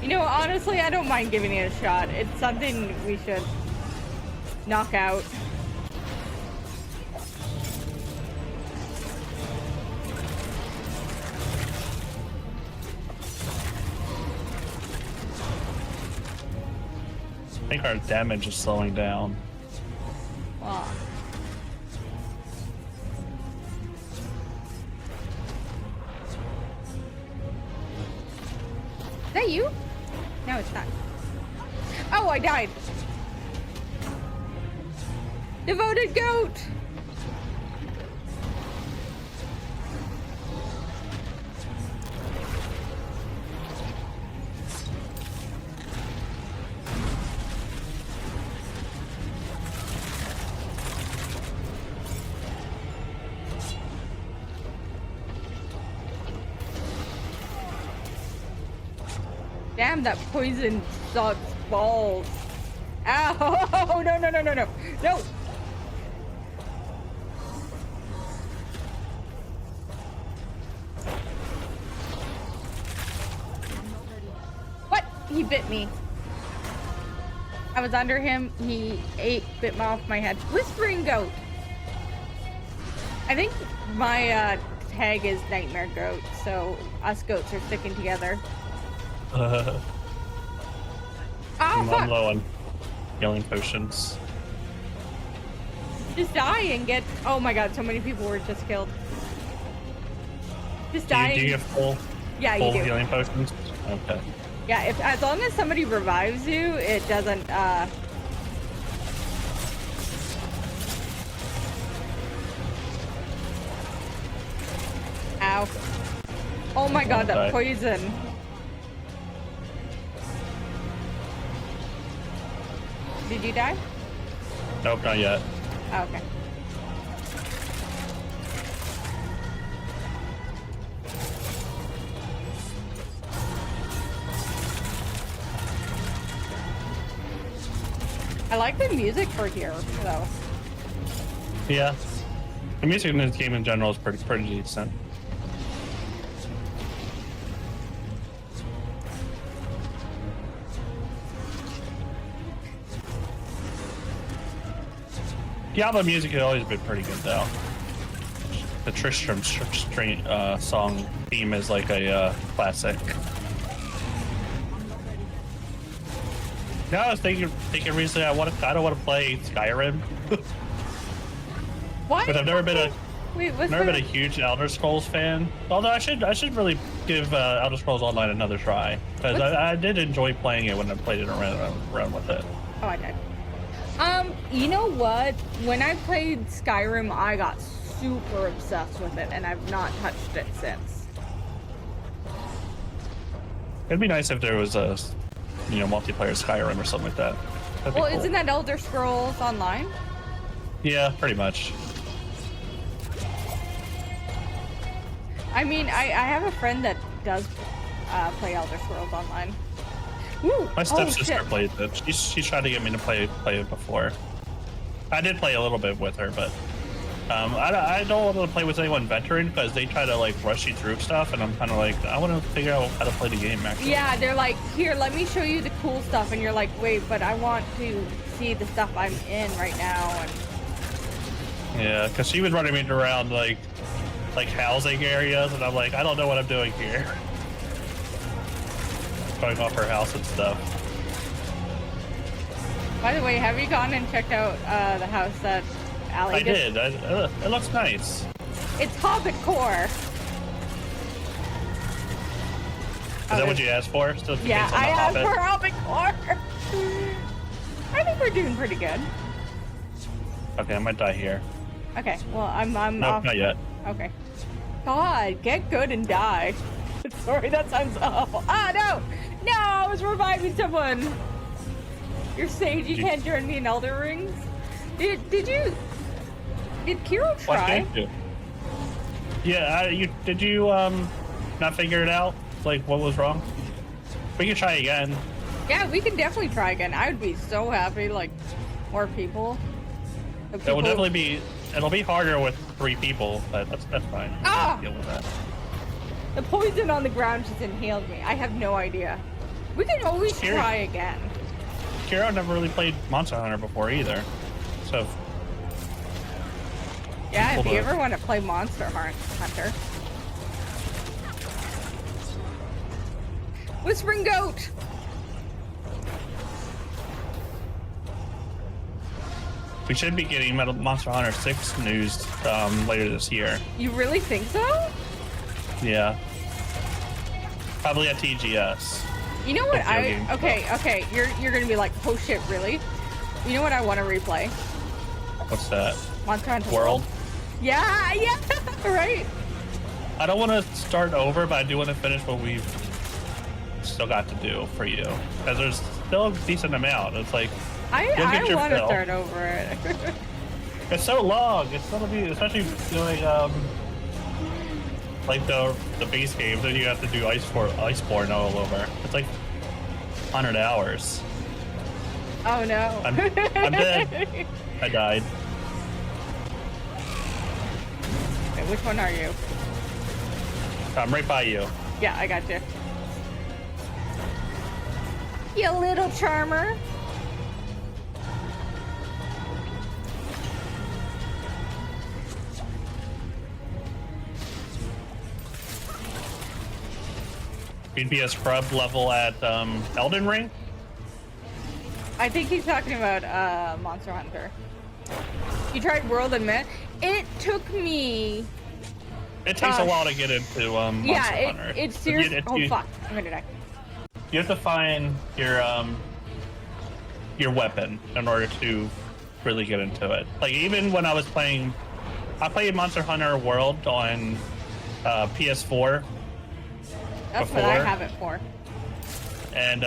You know, honestly, I don't mind giving it a shot. It's something we should knock out. I think our damage is slowing down. Wow. Is that you? No, it's not. Oh, I died. Devoted goat. Damn, that poison sucks balls. Ow! No, no, no, no, no. No! What? He bit me. I was under him. He bit me off my head. Whispering goat. I think my tag is nightmare goat, so us goats are sticking together. Oh, I'm fuck! low on healing potions. Just die and get. Oh my god, so many people were just killed. Just die. Do you get full? Yeah, full you do. healing potions? Okay. Yeah, if as long as somebody revives you, it doesn't. Ow! Oh my god, that die. poison. Did you die? Nope, not yet. Oh, okay. I like the music for here, though. Yeah. The music in this game in general is pretty decent. Diablo music has always been pretty good, though. The Tristram song theme is like a classic. No, I was thinking recently I don't want to play Skyrim. Why? But I've never been a Wait, what's never the... been a huge Elder Scrolls fan. Although I should really give Elder Scrolls Online another try, because I did enjoy playing it when I played it around with it. Oh, I died. You know what? When I played Skyrim, I got super obsessed with it, and I've not touched it since. It'd be nice if there was a, multiplayer Skyrim or something like that. That'd be Well, cool. isn't that Elder Scrolls Online? Yeah, pretty much. I mean, I have a friend that does play Elder Scrolls Online. Woo! My stepsister shit. played it. She tried to get me to play it before. I did play a little bit with her, but I don't want to play with anyone veteran because they try to like rush you through stuff, and I'm kind of like, I want to figure out how to play the game. Actually. Yeah, they're like, here, let me show you the cool stuff, and you're like, wait, but I want to see the stuff I'm in right now. And Yeah, because she was running me around like housing areas, and I'm like, I don't know what I'm doing here. Going off her house and stuff. by the way, have you gone and checked out the house that Allie I did. It looks nice. It's Hobbit core. Is that what you asked for? Still Yeah, depends on I the asked Hobbit? for Hobbit core. I think we're doing pretty good. Okay, I might die here. Okay, well, I'm No, off. not yet. Okay. God, get good and die. Sorry, that sounds awful. Ah, no! No, I was reviving someone. You're sage, you can't join me in Elder Rings. Did Kiro What try? did you? Yeah, did you not figure it out? Like what was wrong? We can try again. Yeah, we can definitely try again. I would be so happy, like, more people. It will definitely be. It'll be harder with 3 people, but that's fine. Ah! Deal with that. The poison on the ground just inhaled me. I have no idea. We can always Scary. try again. Kiro never really played Monster Hunter before either, so Yeah, if Hold you on. ever want to play Monster Hunter. Whispering Goat! we should be getting Monster Hunter 6 news later this year. You really think so? Yeah, probably at TGS. You know what Video game. okay, you're gonna be like, oh shit, really? You know what I want to replay? What's that? Monster Hunter World? Yeah, right? I don't want to start over, but I do want to finish what we've still got to do for you, because there's still a decent amount. It's like I get your want to fill. start over it. It's so long. It's gonna be, especially doing like the base games, then you have to do Iceborne all over. It's like 100 hours. Oh no. I'm dead. I died. Okay, which one are you? I'm right by you. Yeah, I got you. You little charmer. You'd be a scrub level at Elden Ring? I think he's talking about Monster Hunter. You tried World and Myth? It took me... It takes a while to get into Monster Hunter. It's seriously... Oh, fuck. I'm gonna die. You have to find your weapon in order to really get into it. Like, even when I was playing... I played Monster Hunter World on PS4. That's what I have it for. And,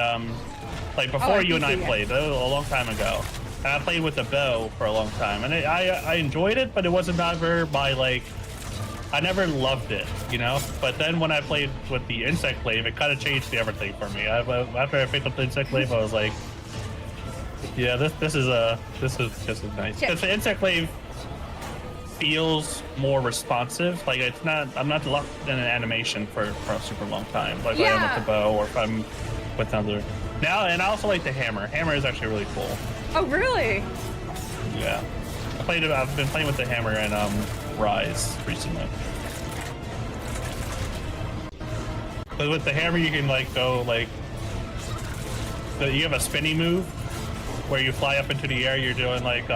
like, before you and I PC, played, a long time ago. And I played with the bow for a long time. And I enjoyed it, but it wasn't ever my, like... I never loved it, you know? But then when I played with the insect glaive, it kind of changed everything for me. After I picked up the insect glaive, I was like... Yeah, this is just nice. Because the insect glaive feels more responsive. Like, it's not... I'm not locked in an animation for a super long time. Like, I am with the bow, or if I'm with another... Now, and I also like the hammer. Hammer is actually really cool. Oh, really? Yeah. I've been playing with the hammer and Rise recently. But with the hammer, you can like go like... You have a spinny move where you fly up into the air. You're doing like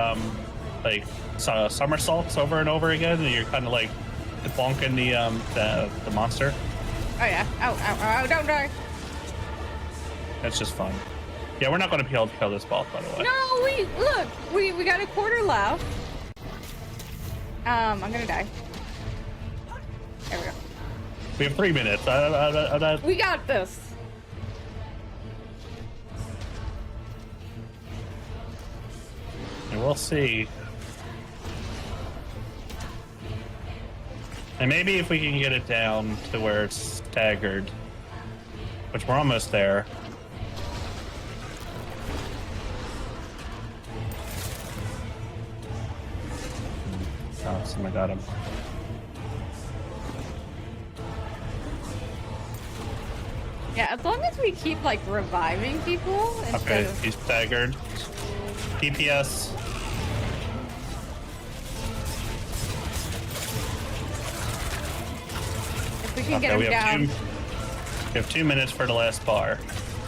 somersaults over and over again, and you're kind of like bonking the monster. Oh yeah. Oh, don't die. That's just fun. Yeah, we're not going to be able to kill this boss, by the way. No, we got a quarter left. I'm gonna die. There we go. We have 3 minutes. We got this. And we'll see. And maybe if we can get it down to where it's staggered, which we're almost there. Oh, someone got him. Yeah, as long as we keep like reviving people instead Okay, of... he's staggered. DPS. If we can get him down. We have 2 minutes for the last bar.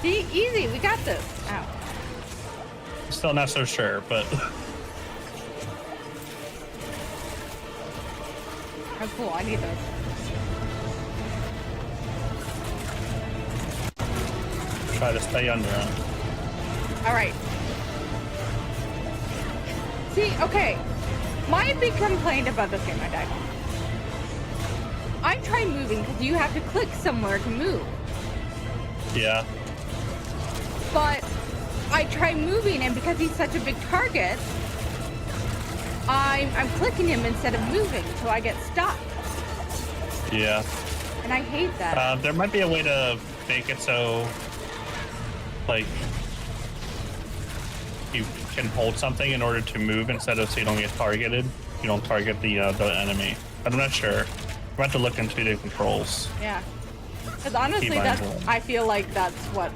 See, easy, we got this. Ow. Still not so sure, but... Oh, cool, I need those. Try to stay under him. Alright. See, okay. My big complaint about this game, I died. I try moving because you have to click somewhere to move. Yeah. But I try moving, and because he's such a big target, I'm clicking him instead of moving, so I get stuck. Yeah. And I hate that. There might be a way to make it so, like, you can hold something in order to move instead of so you don't get targeted. You don't target the enemy. I'm not sure. We're about to look into the controls. Yeah. Because honestly, I feel like that's what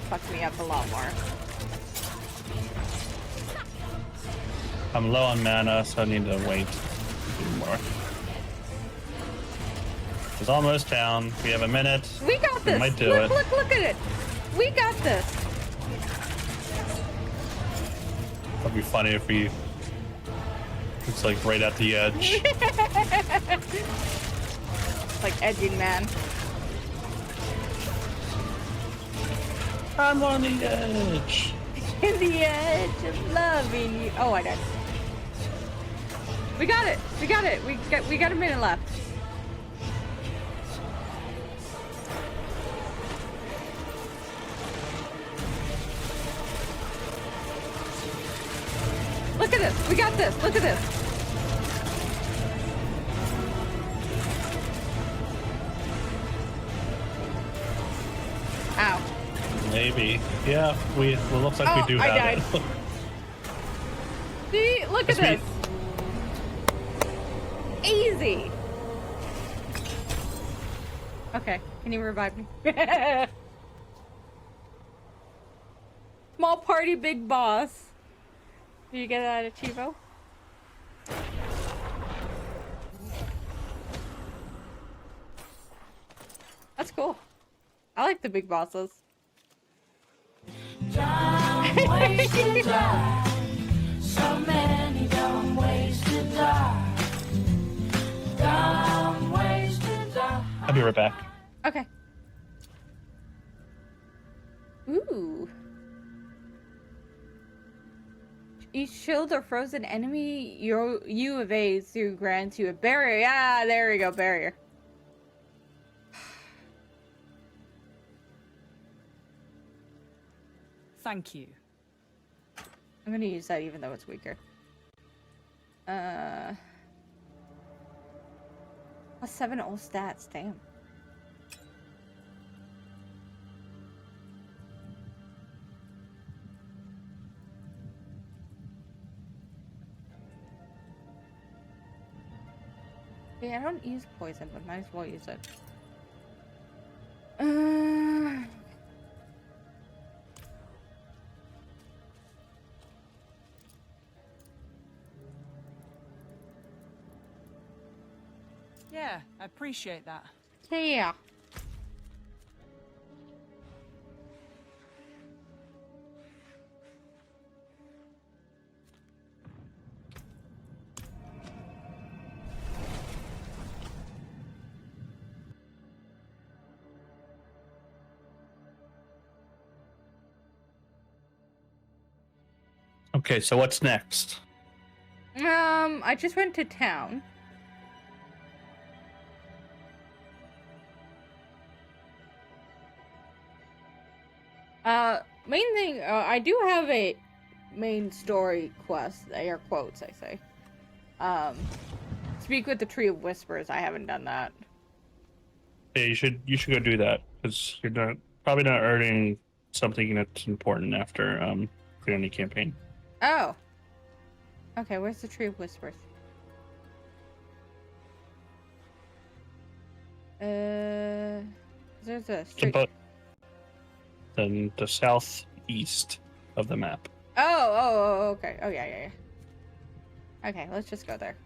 fucked me up a lot more. I'm low on mana, so I need to wait to do more. It's almost down. We have a minute. We got this. We might do it. Look at it. We got this. That'd be funny if we... It's like right at the edge. Like edging man. I'm on the edge. In the edge of loving you. Oh, I died. We got it. We got it. We got a minute left. Look at this. We got this. Look at this. Ow. Yeah, maybe. Yeah, it looks like Oh, we do I have died. it. See, look at It's me. this. Easy. Okay, can you revive me? Small party, big boss. Did you get that at Chivo? That's cool. I like the big bosses. Dumb ways to die. So many dumb ways to die. Dumb ways to die. I'll be right back. Okay. Ooh. Each shield or frozen enemy you evade through grants you a barrier. Yeah, there we go, barrier. Thank you. I'm gonna use that even though it's weaker. +7 all stats, damn. Yeah, I don't use poison, but might as well use it. Yeah, I appreciate that. Yeah. Okay, so what's next? I just went to town. Main thing, I do have a main story quest, air quotes, I say. Speak with the Tree of Whispers. I haven't done that. Yeah, you should go do that because you're probably not earning something that's important after clearing the campaign. Oh. Okay, where's the Tree of Whispers? There's a street. Then the southeast of the map. Oh, okay. Oh, yeah. Okay, let's just go there.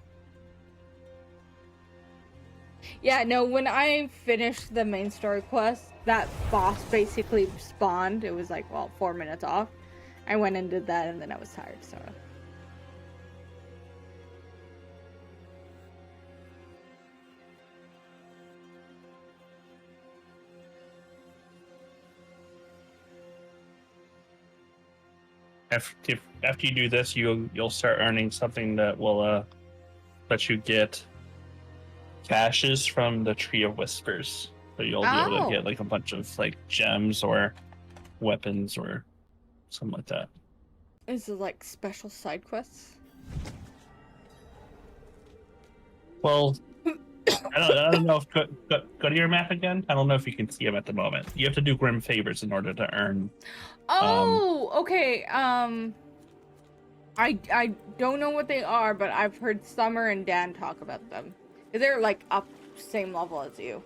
Yeah, no, when I finished the main story quest, that boss basically spawned. It was like, well, 4 minutes off. I went and did that, and then I was tired, so... After you do this, you'll start earning something that will let you get caches from the Tree of Whispers. So you'll be able to get like a bunch of like gems or weapons or something like that. Is it like special side quests? Well, I don't know if go to your map again. I don't know if you can see them at the moment. You have to do Grim Favors in order to earn. Oh, okay. I don't know what they are, but I've heard Summer and Dan talk about them. They're like up same level as you.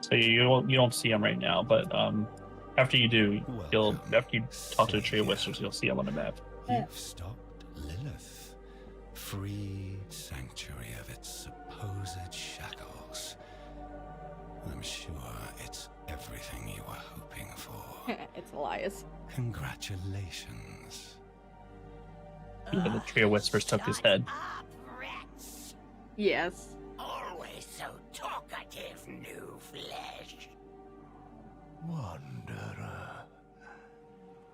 So you don't see them right now, but after you do, after you talk to the Tree of Whispers, you'll see them on the map. You've stopped Lilith, free sanctuary of its supposed shackles. I'm sure it's everything you were hoping for. It's Elias. Congratulations. Even the Tree of Whispers took his head. Up, rats. Yes. Always so talkative, new flesh. Wanderer,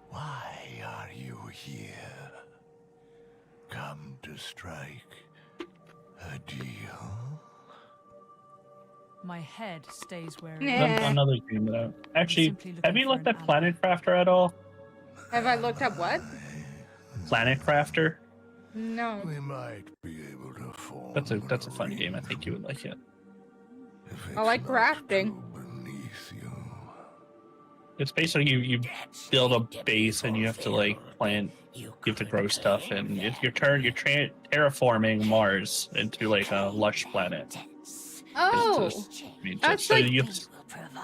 why are you here? Come to strike a deal? My head stays where it Yeah. is. Another game that actually, Simply looking have you for looked an at Planet Crafter at all? Have I looked up what? Planet Crafter? No. We might be able to form. That's a fun game. I think you would like it. I like crafting. Beneath you. It's basically you build a base and you have to like plant. You have to grow stuff, and it's your turn. You're terraforming Mars into like a lush planet. Oh, that's So like. you Go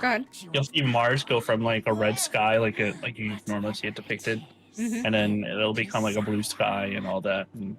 ahead. you'll see Mars go from like a red sky, like you normally see it depicted, Mm-hmm. and then it'll become like a blue sky and all that, and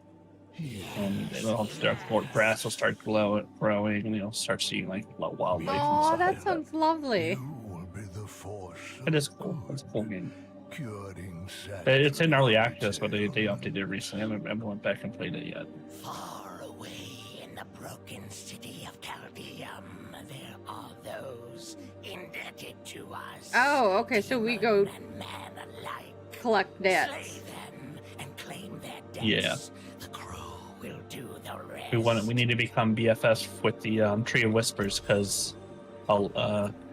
it'll start more grass will start growing, and you'll start seeing like wildlife and Oh, stuff that like sounds lovely. You will be the force that. It is cool. It's a cool game. curing It's in early access, but they updated it recently. I haven't went back and played it yet. Far away in the broken city of Caldeum, there are those indebted to us. Oh, okay, so we go Demon and man alike. collect debts. Slay them and claim their debts. Yeah. The crow will do the rest. We need to become BFS with the Tree of Whispers because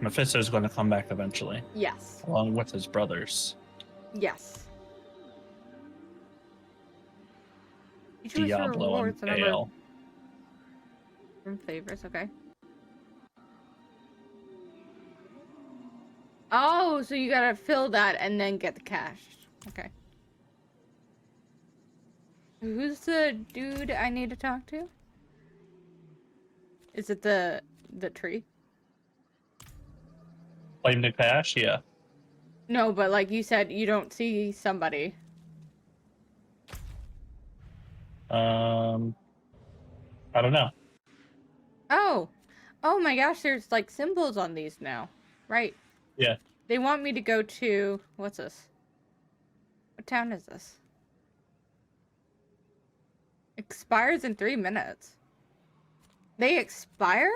Mephisto is going to come back eventually, Yes. along with his brothers. Yes. You choose your Diablo and rewards, remember, Bale. from favorites, okay. Oh, so you gotta fill that and then get the cash. Okay. Who's the dude I need to talk to? Is it the tree? Claim the cash, yeah. No, but like you said, you don't see somebody. I don't know. Oh. Oh my gosh, there's like symbols on these now. Right. Yeah. They want me to go to... What's this? What town is this? Expires in 3 minutes. They expire?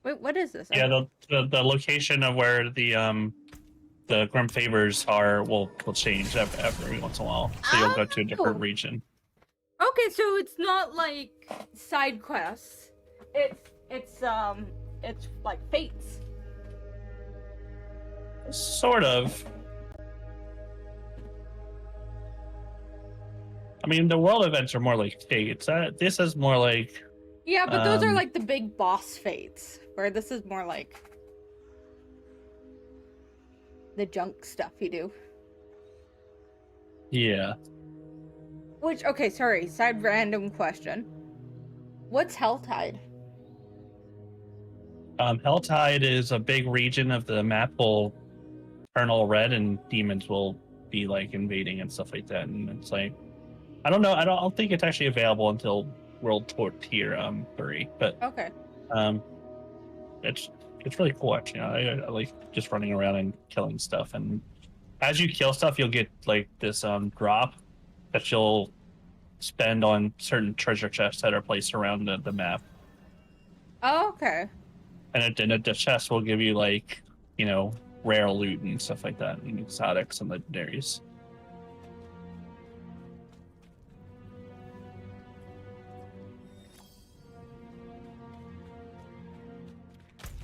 Wait, what is this? Yeah, the location of where the Grim Favors are will change every once in a while. So you'll go to a different region. Okay, so it's not like side quests. It's like fates. Sort of. I mean, the world events are more like fates. This is more like... Yeah, but those are like the big boss fates, where this is more like the junk stuff you do. Yeah. Which, okay, sorry, side random question. What's Helltide? Helltide is a big region of the map will turn all red and demons will be like invading and stuff like that. And it's like, I don't know. I don't think it's actually available until World Tour Tier 3. But Okay. It's really cool actually. I like just running around and killing stuff. And as you kill stuff, you'll get like this drop that you'll spend on certain treasure chests that are placed around the map. Oh, okay. And the chest will give you like, you know, rare loot and stuff like that, and exotics and legendaries.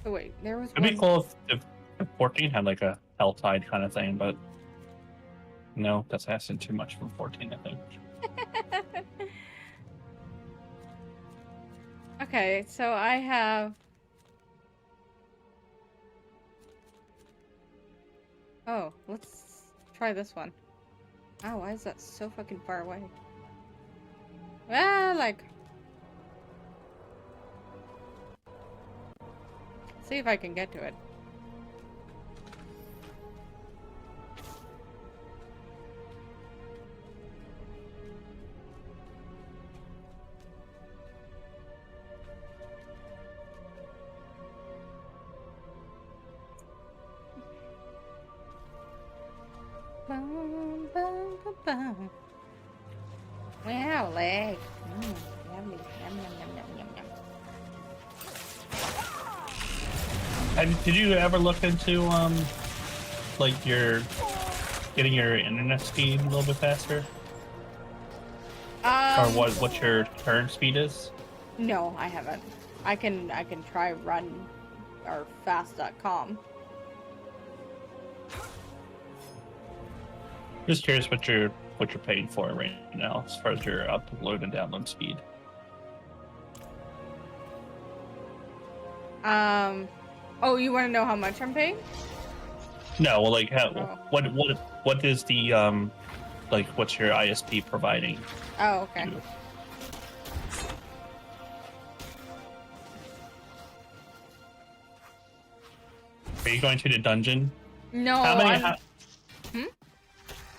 Oh wait, there was It'd be cool if 14 had like a Helltide kind of thing, but no, that's asking too much from 14, I think. Okay, so I have... Oh, let's try this one. Oh, why is that so fucking far away? Ah, like... See if I can get to it. Bum, bum, bum, bum. Wow, leg. Yummy. Yum, yum, yum, yum, yum, yum. And did you ever look into like your getting your internet speed a little bit faster, or what your current speed is? No, I haven't. I can try run or fast.com. Just curious what you're paying for right now as far as your upload and download speed. Oh, you want to know how much I'm paying? No, well, like how? Oh. What is the like? What's your ISP providing? Oh, okay. you? Are you going to the dungeon? No, How many? Hmm?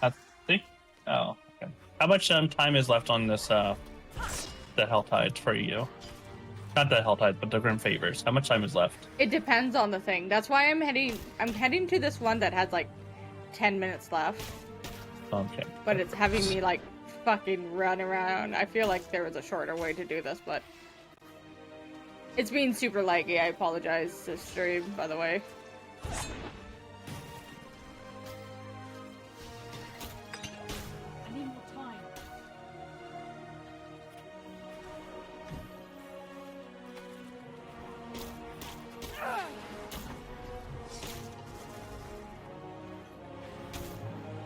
I think. Oh, okay. How much time is left on this the hell tide for you? Not the hell tide, but the grim favors. How much time is left? It depends on the thing. That's why I'm heading to this one that has like 10 minutes left. Okay. But it's having me like fucking run around. I feel like there was a shorter way to do this, but it's being super laggy. I apologize to stream, by the way. I need more time.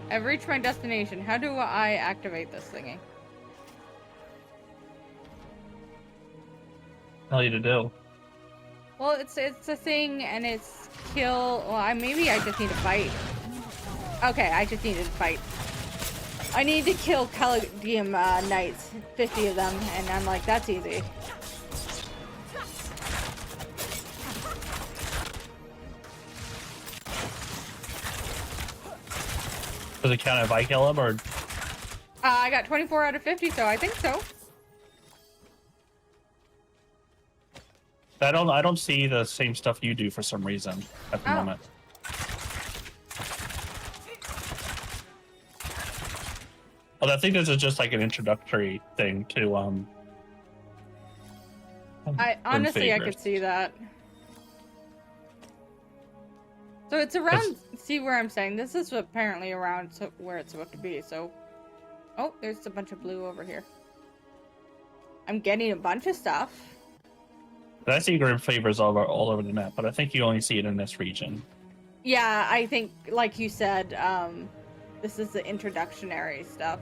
I've reached my destination. How do I activate this thingy? Tell you to do. Well, it's a thing, and it's kill. Well, maybe I just need to fight. Okay, I just needed to fight. I need to kill Caladium Knights, 50 of them, and I'm like, that's easy. Does it count if I kill him, or I got 24 out of 50, so I think so. I don't see the same stuff you do for some reason at the Oh. moment. Well, I think this is just like an introductory thing to Honestly, I favors. could see that. So it's around. See where I'm saying? This is apparently around where it's supposed to be. So, oh, there's a bunch of blue over here. I'm getting a bunch of stuff. I see grim favors all over the map, but I think you only see it in this region. Yeah, I think, like you said, this is the introductionary stuff.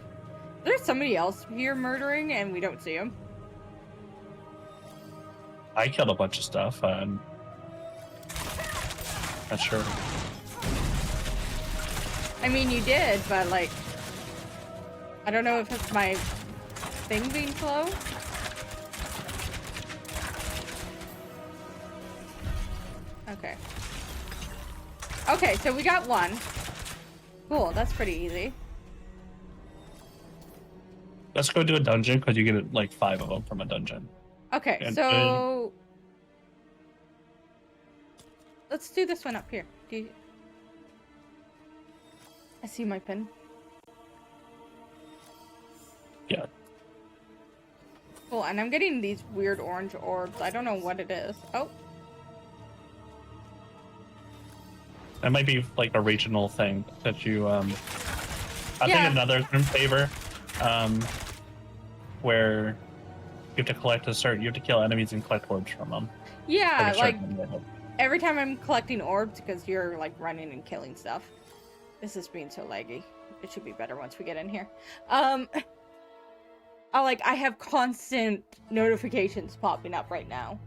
There's somebody else here murdering, and we don't see him. I killed a bunch of stuff. Not sure. I mean, you did, but like, I don't know if it's my thing being slow. Okay. Okay, so we got one. Cool, that's pretty easy. Let's go do a dungeon because you get like 5 of them from a dungeon. Okay, And- so let's do this one up here. I see my pin. Yeah. Cool, and I'm getting these weird orange orbs. I don't know what it is. Oh, That might be like a regional thing that you I Yeah. think another grim favor where you have to collect you have to kill enemies and collect orbs from them. yeah, like Like every time I'm collecting orbs because you're like running and killing stuff. This is being so laggy. It should be better once we get in here. I have constant notifications popping up right now.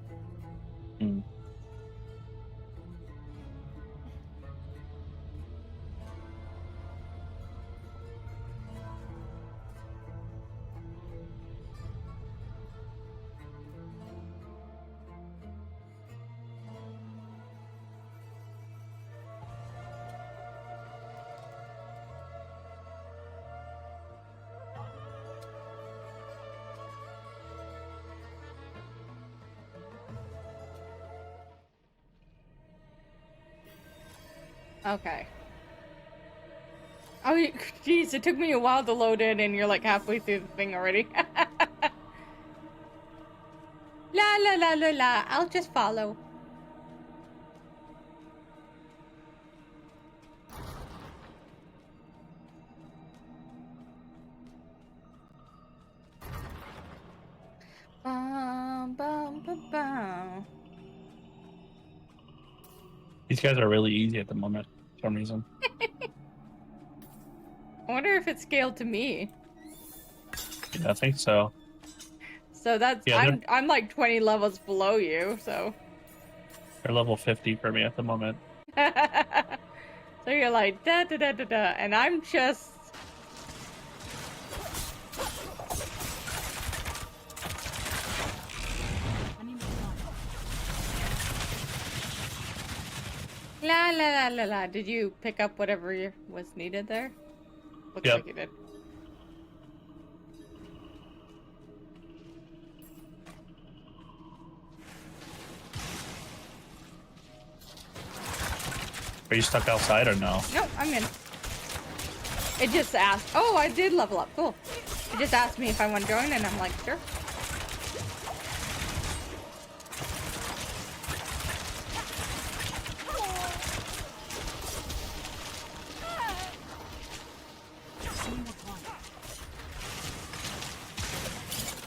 Okay. Oh, jeez, it took me a while to load in, and you're like halfway through the thing already. La la la la la, I'll just follow. Bum, bum, bum, bum. These guys are really easy at the moment for some reason. I wonder if it's scaled to me. Yeah, I think so. So that's Yeah, I'm like 20 levels below you, so They're level 50 for me at the moment. So you're like da da da da da, and I'm just. La la la la la. Did you pick up whatever was needed there? Looks Yep. like you did. Are you stuck outside or no? Nope, I'm in. It just asked. Oh, I did level up. Cool. It just asked me if I want to join, and I'm like, sure.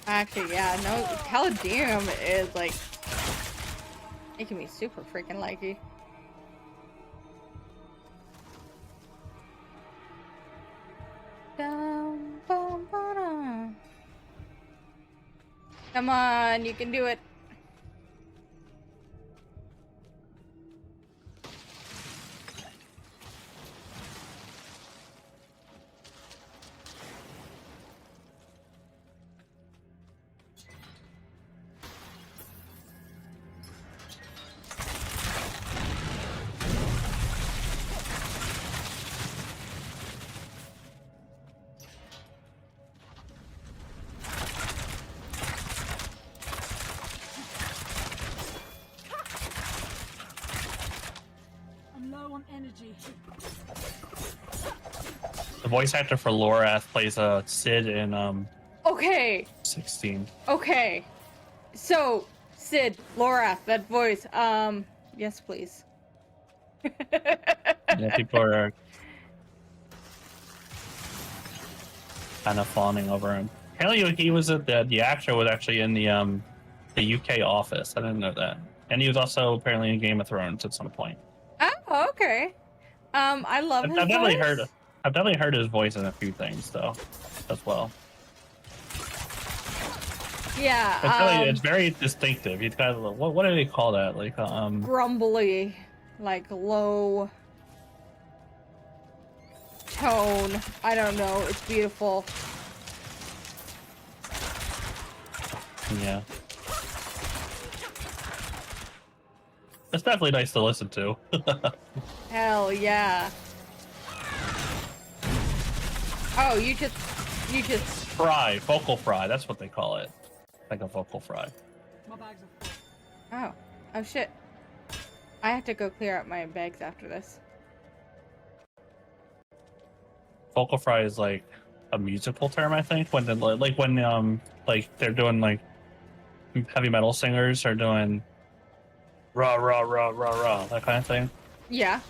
Actually, yeah, no, Caldeum is like making me super freaking likey. Come on, you can do it. I'm low on energy. The voice actor for Lorath plays Sid in Okay, 16. okay. So, Sid, Lorath, that voice. Yes, please. Yeah, people are kind of fawning over him. Apparently, he was the actor was actually in the UK office. I didn't know that, and he was also apparently in Game of Thrones at some point. Oh, okay. I love his I've definitely voice. I've definitely heard his voice in a few things though, as well. Yeah. It's very distinctive. He's got what do they call that? Like Grumbly, like low tone. I don't know. It's beautiful. yeah. It's definitely nice to listen to. Hell yeah. Oh, you just vocal fry. That's what they call it. Like a vocal fry. My bags are full. Oh shit. I have to go clear out my bags after this. Vocal fry is like a musical term, I think. When they're doing like heavy metal singers are doing rah rah rah rah rah, that kind of thing. Yeah.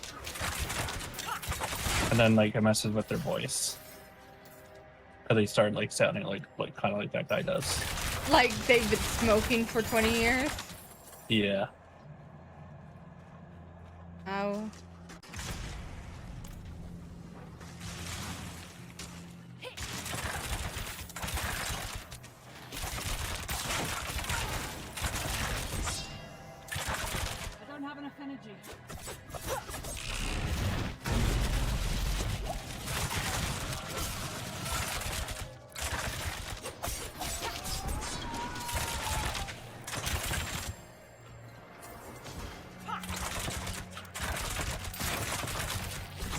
And then like it messes with their voice. Cause they start like sounding like kind of like that guy does. Like they've been smoking for 20 years. Yeah. Oh. I don't have enough energy.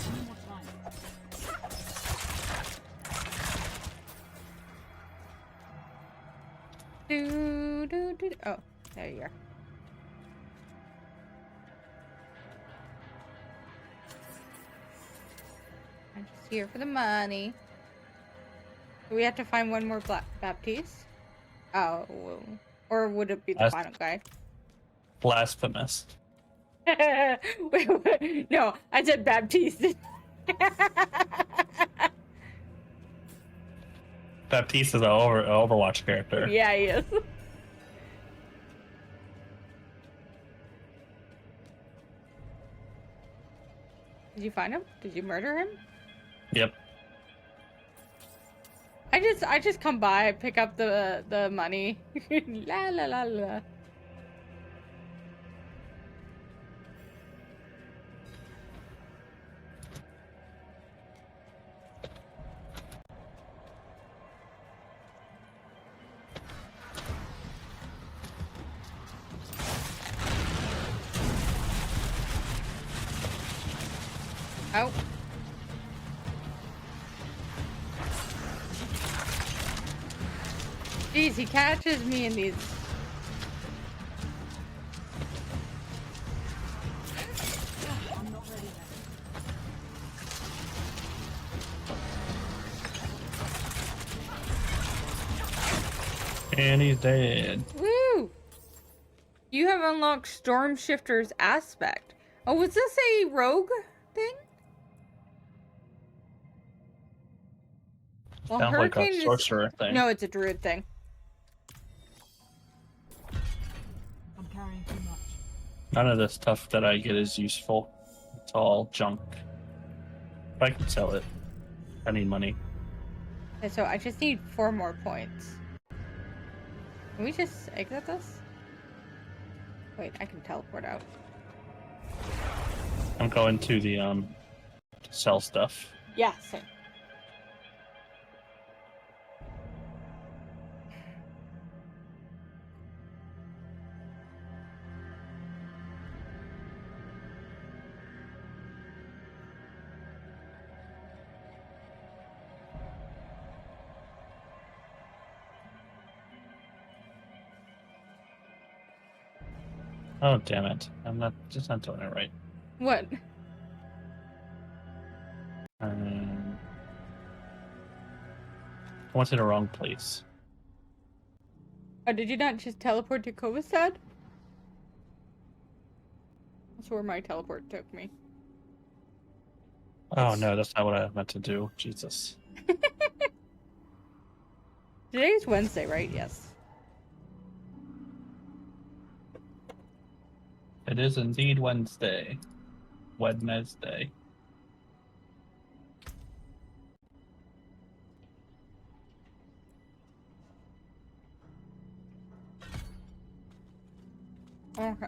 One more time. Oh, there you are. I'm just here for the money. Do we have to find one more Baptiste? Oh, or would it be the final guy? Blasphemous. wait, no, I said Baptiste. Baptiste is an Overwatch character. Yeah, he is. Did you find him? Did you murder him? Yep. I just come by, pick up the money. La la la la. Oh. Jeez, he catches me in these. I'm not ready yet. And he's dead. Woo! You have unlocked Storm Shifter's aspect. Oh, was this a rogue thing? Well, Sounds like a Hurricane sorcerer thing. No, it's a druid thing. I'm carrying too much. None of the stuff that I get is useful. It's all junk. But I can sell it. I need money. Okay, so I just need 4 more points. Can we just exit this? Wait, I can teleport out. I'm going to the sell stuff. Yeah, same. Oh damn it! I'm not doing it right. What? I went to the wrong place. Oh, did you not just teleport to Kovastad? That's where my teleport took me. Oh no, that's not what I meant to do. Jesus. Today's Wednesday, right? Yes. It is indeed Wednesday. Wednesday. Okay.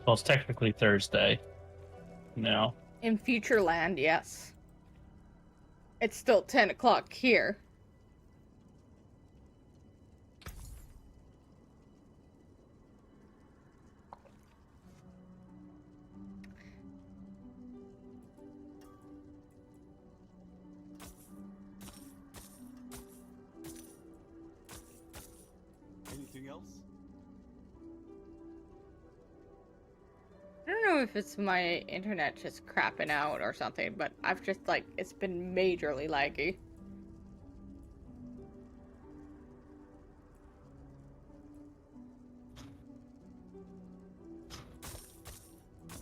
Well, it's technically Thursday. No. In Future Land, yes. It's still 10 o'clock here. Anything else? I don't know if it's my internet just crapping out or something, but I've just, like, it's been majorly laggy.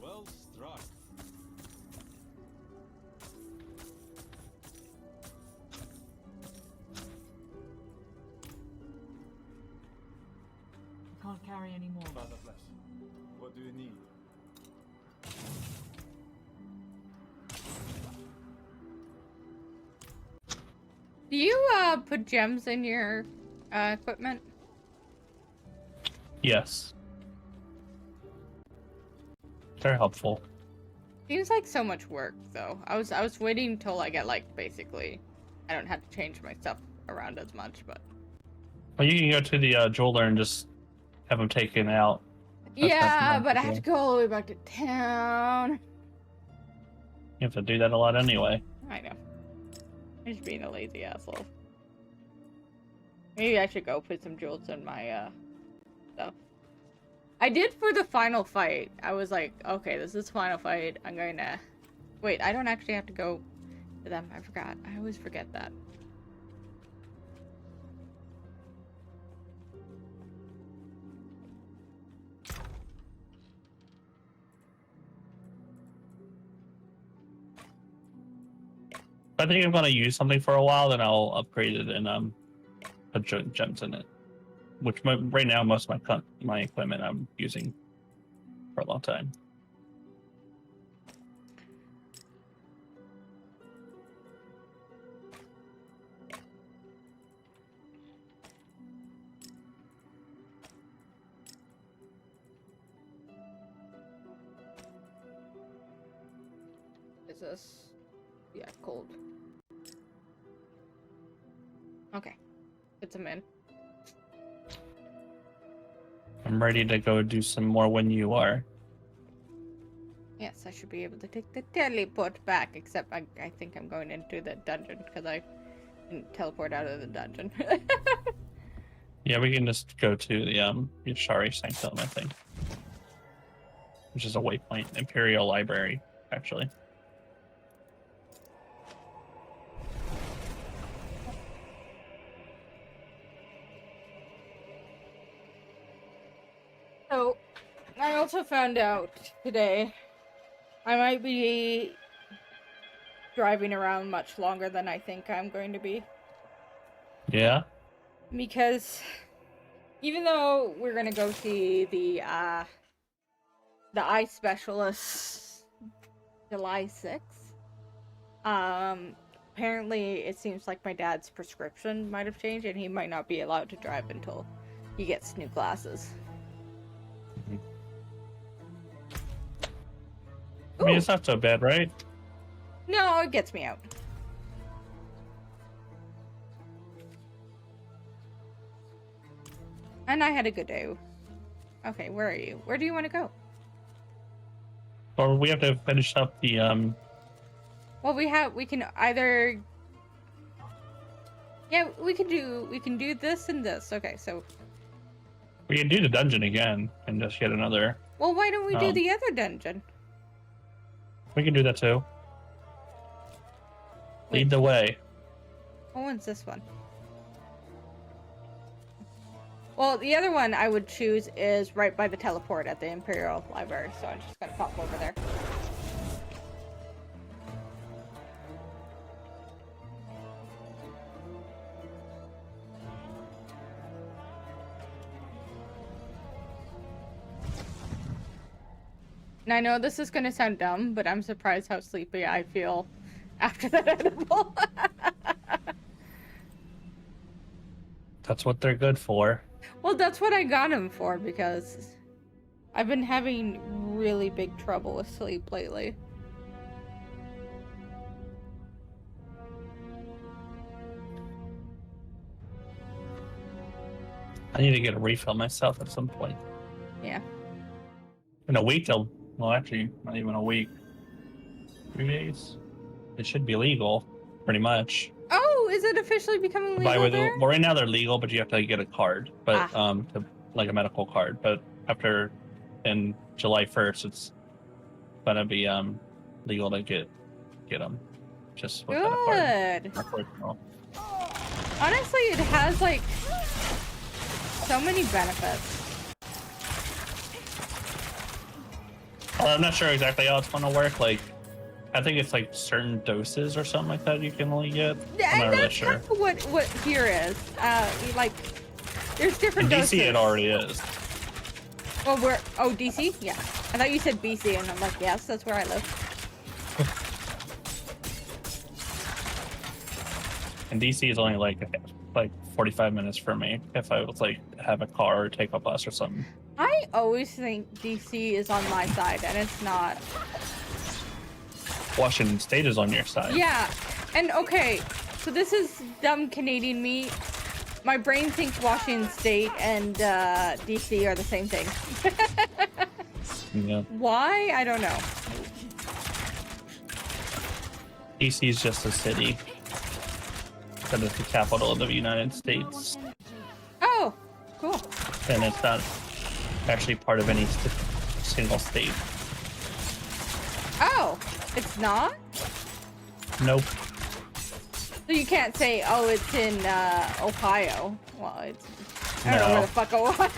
Well struck. I can't carry any more. Father Flesh, what do you need? Do you, put gems in your, equipment? Yes. They're helpful. Seems like so much work, though. I was waiting until I get, like, basically, I don't have to change my stuff around as much, but... Well, you can go to the jeweler and just have them taken out. That's yeah, not but I have cool. to go all the way back to town. You have to do that a lot anyway. I know. I'm just being a lazy asshole. Maybe I should go put some jewels in my, stuff. I did for the final fight. I was like, okay, this is final fight. I'm going to... Wait, I don't actually have to go to them. I forgot. I always forget that. I think I'm gonna use something for a while, then I'll upgrade it and put gems in it. Which right now most of my equipment I'm using for a long time. this? Yeah, cold. Okay. It's a min. I'm ready to go do some more when you are. Yes, I should be able to take the teleport back, except I think I'm going into the dungeon because I didn't teleport out of the dungeon. Yeah, we can just go to the Yashari Sanctum, I think. Which is a waypoint. Imperial Library, actually. So, I also found out today I might be driving around much longer than I think I'm going to be. Yeah? Because even though we're gonna go see the eye specialist July 6th, apparently it seems like my dad's prescription might have changed and he might not be allowed to drive until he gets new glasses. I mean, it's not so bad, right? No, it gets me out. And I had a good day. Okay, where are you? Where do you want to go? Or we have to finish up the Well, we can either... Yeah, we can do this and this. Okay, so... we can do the dungeon again and just get another. Well, why don't we do the other dungeon? We can do that too. Wait. Lead the way. What one's this one? Well, the other one I would choose is right by the teleport at the Imperial Library, so I'm just gonna pop over there. And I know this is gonna sound dumb, but I'm surprised how sleepy I feel after that edible. That's what they're good for. Well, that's what I got him for, because I've been having really big trouble with sleep lately. I need to get a refill myself at some point. Yeah. In a week, well, actually, not even a week. 3 days. It should be legal, pretty much. Oh, is it officially becoming legal there? Well, right now they're legal, but you have to get a card, but like a medical card. But after in July 1st, it's gonna be legal to get them just without a card. Good. Honestly, it has like so many benefits. Well, I'm not sure exactly how it's gonna work. Like, I think it's like certain doses or something like that you can only get. I'm not really sure. What here is. Like, there's different In doses. DC, it already is. Well, DC? Yeah. I thought you said BC, and I'm like, yes, that's where I live. And DC is only like 45 minutes for me if I was like have a car or take a bus or something. I always think DC is on my side, and it's not. Washington State is on your side. Yeah, and okay, so this is dumb Canadian me. My brain thinks Washington State and DC are the same thing. Yeah. Why? I don't know. DC is just a city. That is the capital of the United States. Oh, cool. And it's not actually part of any single state. Oh, it's not? Nope. So you can't say, oh, it's in Ohio. Well, it's... I don't know where the fuck Ohio is.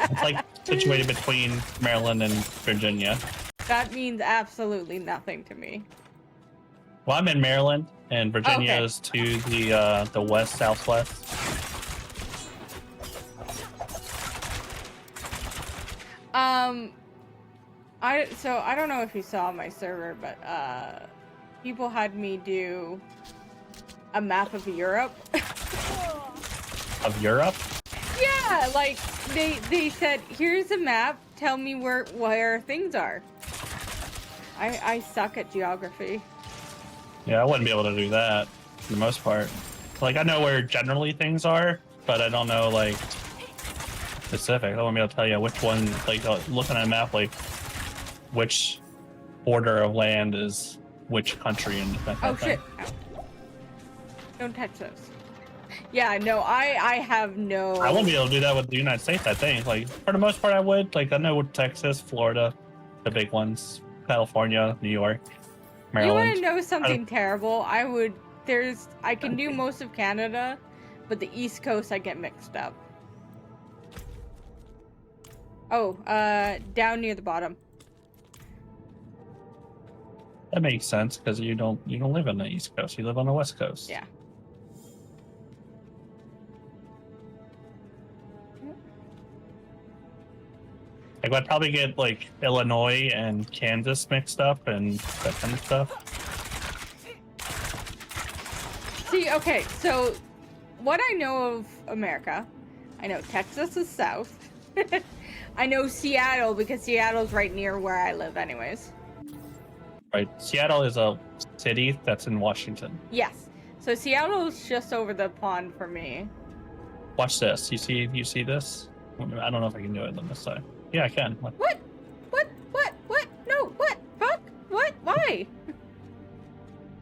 It's like situated between Maryland and Virginia. That means absolutely nothing to me. Well, I'm in Maryland, and Virginia is to the west, southwest. I don't know if you saw my server, but people had me do a map of Europe. Of Europe? Yeah, like they said, here's a map. Tell me where things are. I suck at geography. Yeah, I wouldn't be able to do that for the most part. Like, I know where generally things are, but I don't know, like, specific. I won't be able to tell you which one, like, looking at a map, like, which border of land is which country and that kind Oh of thing. shit. Ow. Don't touch those. Yeah, no, I have no... I won't be able to do that with the United States, I think. Like, for the most part, I would. Like, I know with Texas, Florida, the big ones, California, New York, Maryland. You want to know something terrible? I can do most of Canada, but the East Coast I get mixed up. Oh, down near the bottom. That makes sense because you don't live on the East Coast. You live on the West Coast. Yeah. Like, I'd probably get like Illinois and Kansas mixed up and that kind of stuff. See, okay, so what I know of America, I know Texas is south. I know Seattle because Seattle's right near where I live anyways. Right. Seattle is a city that's in Washington. Yes. So Seattle's just over the pond for me. Watch this. You see this? I don't know if I can do it on this side. Yeah, I can. What? What? No, what? Fuck? What? Why?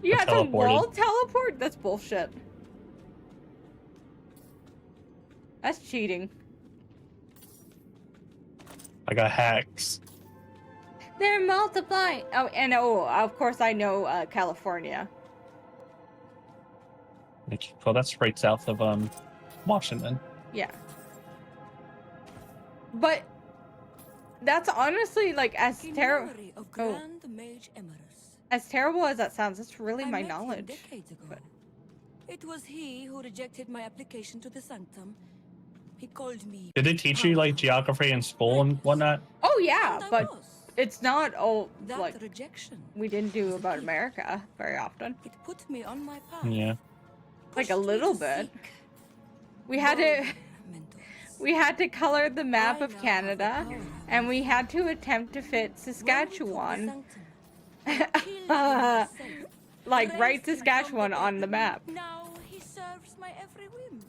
You got some wall teleport? That's bullshit. That's cheating. I got hacks. They're multiplying. Oh, and of course I know California. Well, that's right south of Washington. Yeah. But that's honestly like as terrible. Oh. As terrible as that sounds, that's really my knowledge. Decades ago. But... It was he who rejected my application to the sanctum. He called me. Did they teach you like geography in school and whatnot? Oh yeah, but it's not all that like rejection. we didn't do about America very often. It put me on my path. Yeah. Like a little bit. We had to color the map of Canada, and we had to attempt to fit Saskatchewan, like right Saskatchewan on the map. Now he serves my every whim.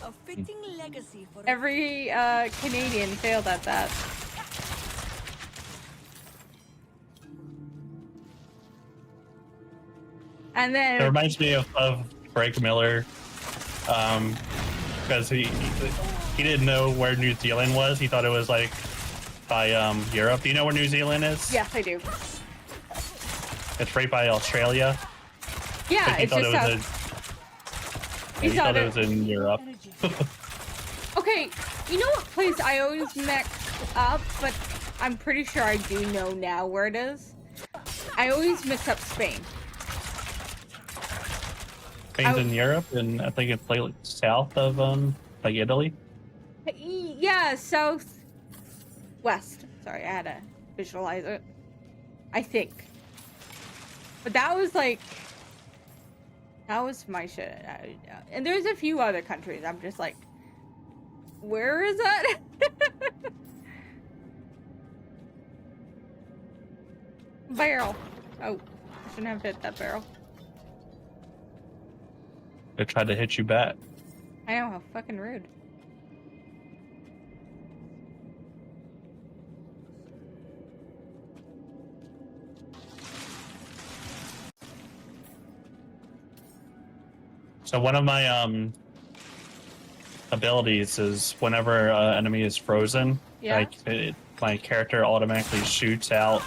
A fitting legacy for Every Canadian failed at that. And then It reminds me of Greg Miller, because he didn't know where New Zealand was. He thought it was like by Europe. Do you know where New Zealand is? yes, I do. It's right by Australia. Yeah, But he it's thought just it how... was He he thought thought it was in Europe. Okay, you know what place I always mix up, but I'm pretty sure I do know now where it is? I always mix up Spain. Spain's in Europe, and I think it's like south of like Italy. Yeah, south west. Sorry, I had to visualize it. I think. But that was like... That was my shit. And there's a few other countries. I'm just like... Where is that? Barrel. Oh, I shouldn't have hit that barrel. They tried to hit you back. I know, how fucking rude. So one of my abilities is whenever an enemy is frozen, Yeah. my character automatically shoots out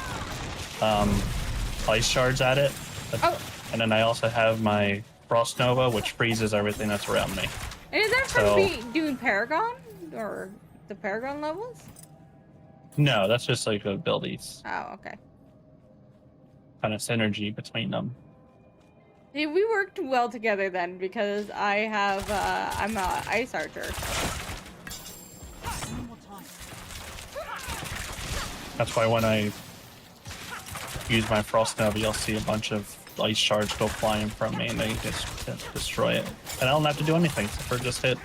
ice shards at it. Oh. And then I also have my Frost Nova, which freezes everything that's around me. And is that from doing Paragon? Or the Paragon levels? No, that's just like abilities. Oh, okay. Kind of synergy between them. Yeah, we worked well together then because I have, I'm a ice archer. One more time. That's why when I use my Frost Nova, you'll see a bunch of ice shards go flying from me and they just destroy it. And I don't have to do anything except for just hit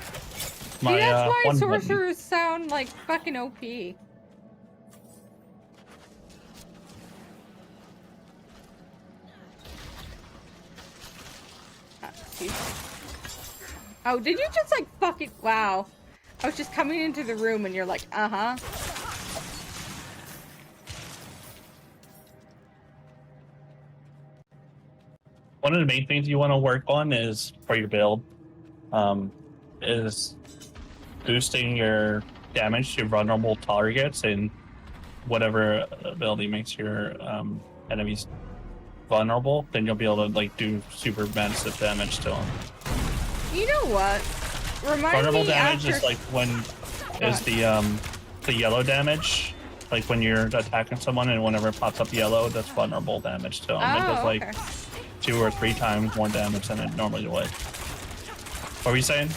my See, that's why one sorcerers sound like fucking OP. you. Oh, did you just like fucking... Wow. I was just coming into the room and you're like, uh-huh. One of the main things you want to work on is for your build, is boosting your damage to vulnerable targets, and whatever ability makes your enemies vulnerable, then you'll be able to like do super massive damage to them. You know what? Remind Vulnerable me damage after... is like when is the yellow damage, like when you're attacking someone and whenever it pops up yellow, that's vulnerable damage to them. It does Oh, like okay. 2 or 3 times more damage than it normally would. What were you saying?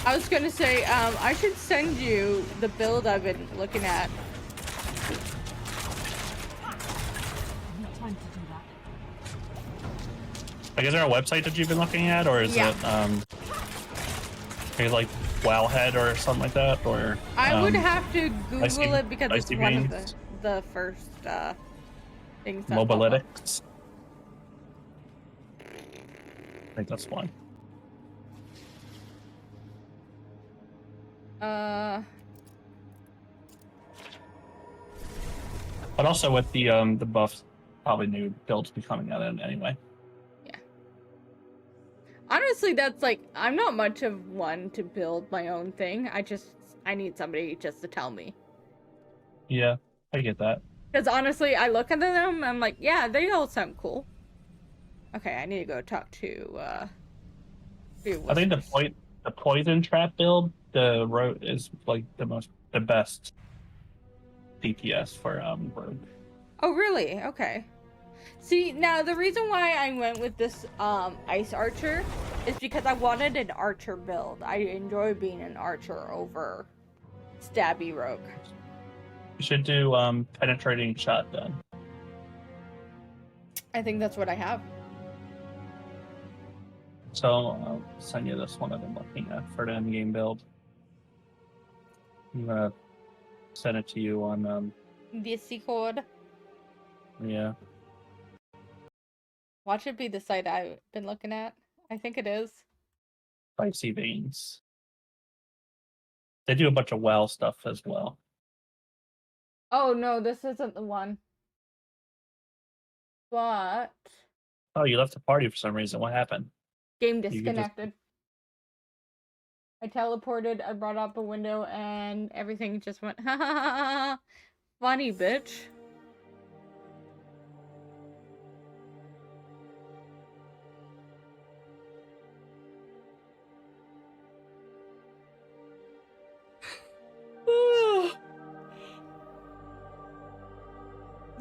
I was gonna say, I should send you the build I've been looking at. Time to do that. Like, is there a website that you've been looking at, or is it maybe like Wowhead or something like that, or I would have to Google it because it's one of ICBs? the first things that pop up. Mobalytics? I think that's one. But also with the buffs, probably new builds be coming out anyway. Yeah. Honestly, that's like, I'm not much of one to build my own thing. I need somebody just to tell me. Yeah, I get that. Because honestly, I look at them, I'm like, yeah, they all sound cool. Okay, I need to go talk to I think the poison trap build, the road is like the best DPS for rogue. Oh, really? Okay. See, now the reason why I went with this ice archer is because I wanted an archer build. I enjoy being an archer over stabby rogue. You should do penetrating shotgun. I think that's what I have. So I'll send you this one I've been looking at for the end game build. I'm gonna send it to you on Discord. yeah. Watch it be the site I've been looking at. I think it is. Spicy veins. They do a bunch of WoW stuff as well. Oh no, this isn't the one. But Oh, you left the party for some reason. What happened? game You could just- disconnected. I teleported, I brought up a window, and everything just went, ha ha ha ha. Funny, bitch.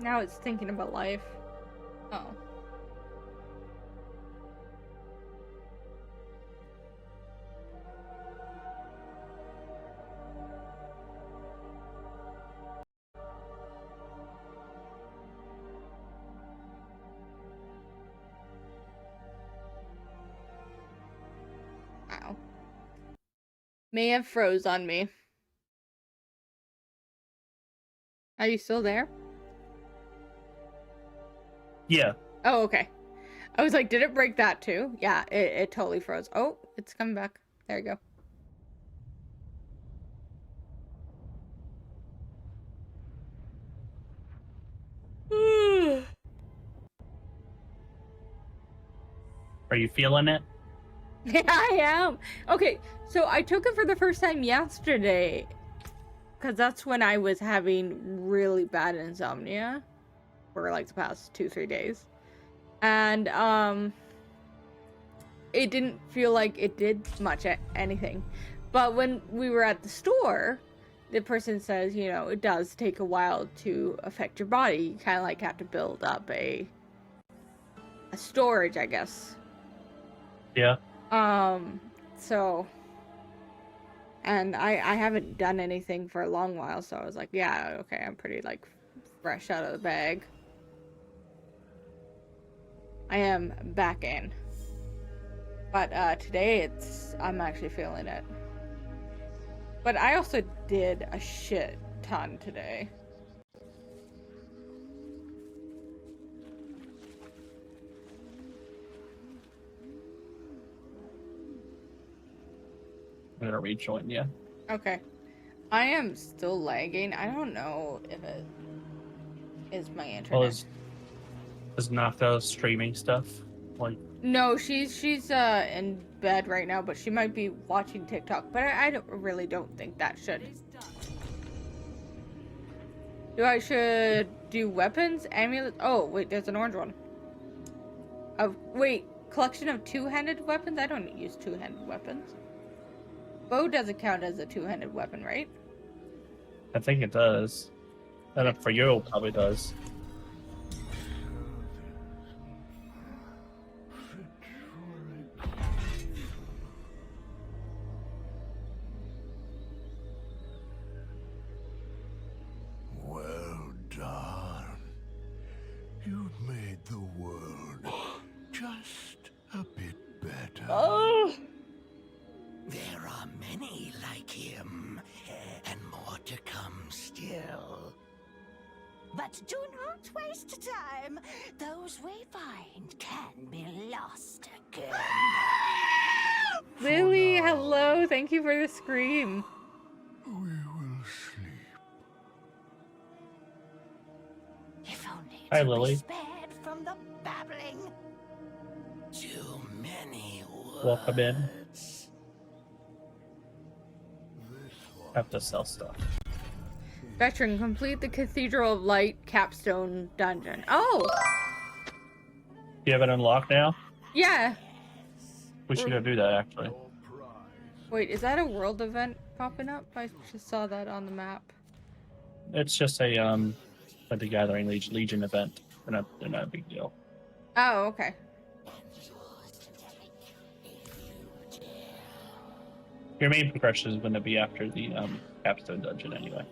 Now it's thinking about life. Oh. Wow. May have froze on me. Are you still there? Yeah. Oh, okay. I was like, did it break that too? Yeah, it totally froze. Oh, it's coming back. There you go. Are you feeling it? Yeah, I am. Okay, so I took it for the first time yesterday. Because that's when I was having really bad insomnia. For like the past 2-3 days. And, it didn't feel like it did much anything. But when we were at the store, the person says, you know, it does take a while to affect your body. You kind of like have to build up a storage, I guess. Yeah. So, and I haven't done anything for a long while, so I was like, yeah, okay, I'm pretty like fresh out of the bag. I am back in. But today I'm actually feeling it. But I also did a shit ton today. I'm gonna rejoin you. Okay. I am still lagging. I don't know if it is my internet. Well, is Naka streaming stuff? Like, No, she's in bed right now, but she might be watching TikTok. But I really don't think that should. I should do weapons, amulets? Oh wait, there's an orange one. Wait, collection of two-handed weapons? I don't use two-handed weapons. Bow doesn't count as a two-handed weapon, right? I think it does. And for you, it probably does. Well done. You've made the world just a bit better. Oh! There are many like him, and more to come still. But do not waste time. Those we find can be lost again. Lily, hello. Thank you for the scream. We will sleep. If only Hi, to Lily. be spared from the babbling. Too many words. Welcome in. Have to sell stuff. Veteran, complete the Cathedral of Light capstone dungeon. Oh! You have it unlocked now? Yeah. We should go do that, actually. Wait, is that a world event popping up? I just saw that on the map. It's just a the Gathering Legion event. They're not a big deal. Oh, okay. Your main progression is going to be after the capstone dungeon, anyway.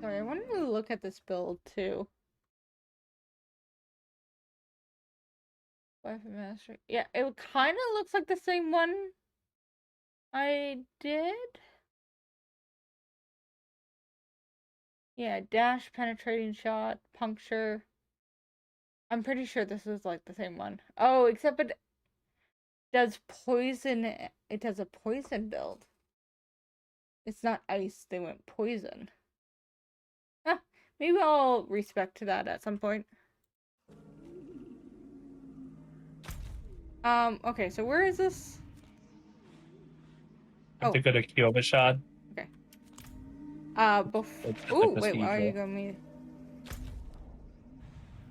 Sorry, I wanted to look at this build too. Weapon mastery. Yeah, it kind of looks like the same one I did. Yeah, dash, penetrating shot, puncture. I'm pretty sure this is like the same one. Oh, except it does poison. It does a poison build. It's not ice. They went poison. Huh. Maybe I'll respect that at some point. Okay, so where is this? I have to go to Kyovashad. Okay. It's Ooh, the wait, why are you cathedral. going me?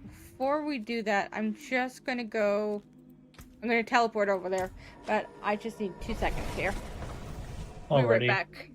Before we do that, I'm just gonna go. I'm gonna teleport over there, but I just need 2 seconds here. I'll be right Already. back.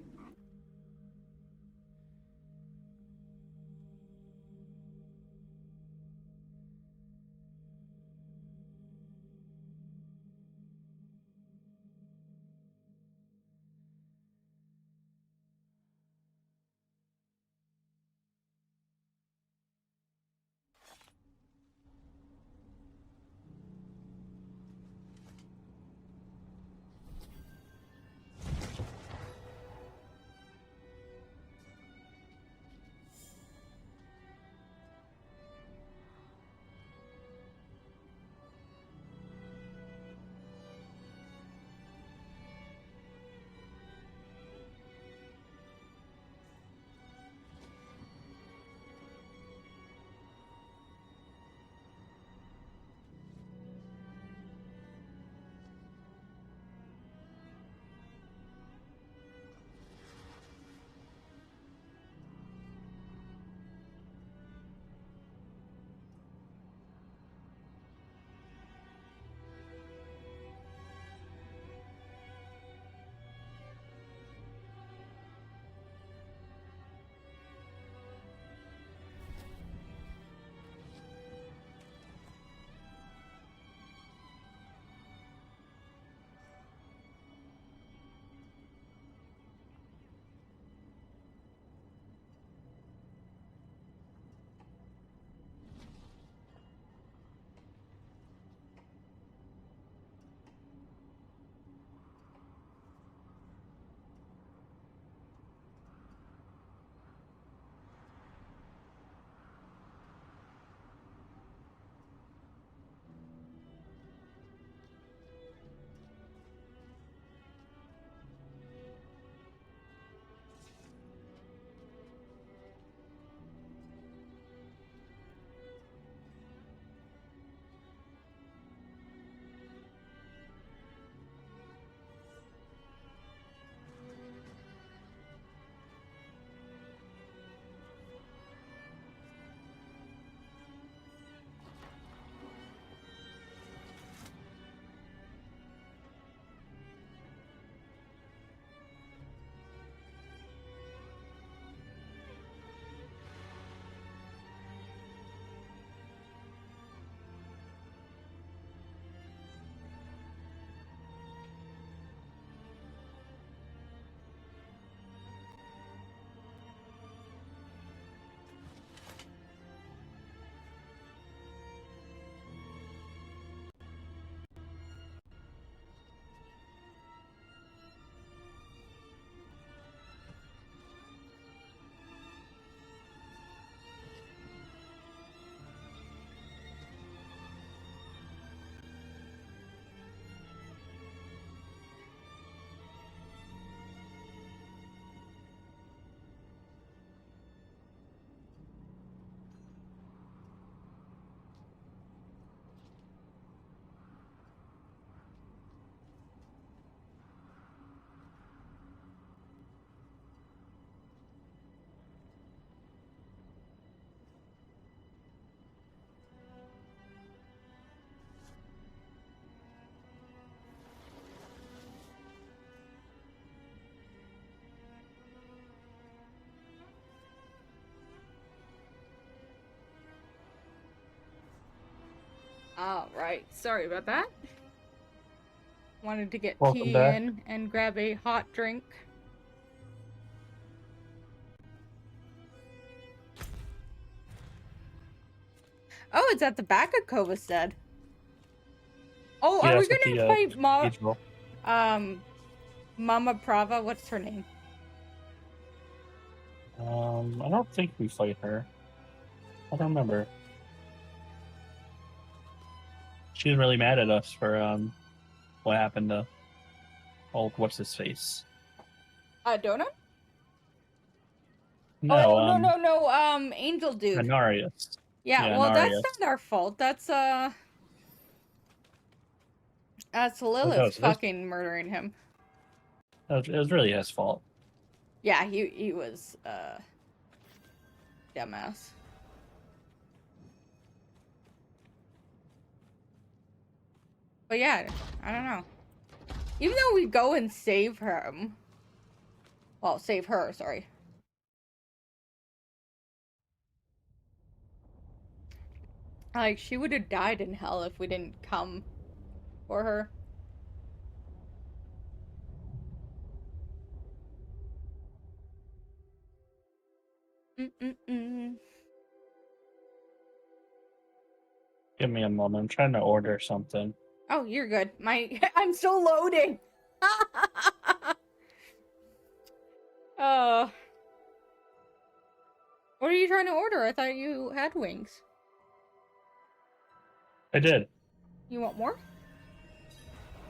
Alright, sorry about that. Wanted to get Welcome tea back. in and grab a hot drink. Oh, it's at the back of Kovastad. Oh, are we it's at gonna the, fight cathedral. Mama Prava? What's her name? I don't think we fight her. I don't remember. She's really mad at us for what happened to old what's his face. Donut? No, Oh, no, Angel Dude. Anarius. Yeah, Yeah, well, that's Anarius. not our fault. That's that Lilith was his- fucking murdering him. It was really his fault. Yeah, he was, dumbass. But yeah, I don't know. Even though we go and save him. Well, save her, sorry. Like, she would have died in hell if we didn't come for her. Give me a moment. I'm trying to order something. Oh, you're good. I'm still loading. Oh. What are you trying to order? I thought you had wings. I did. You want more?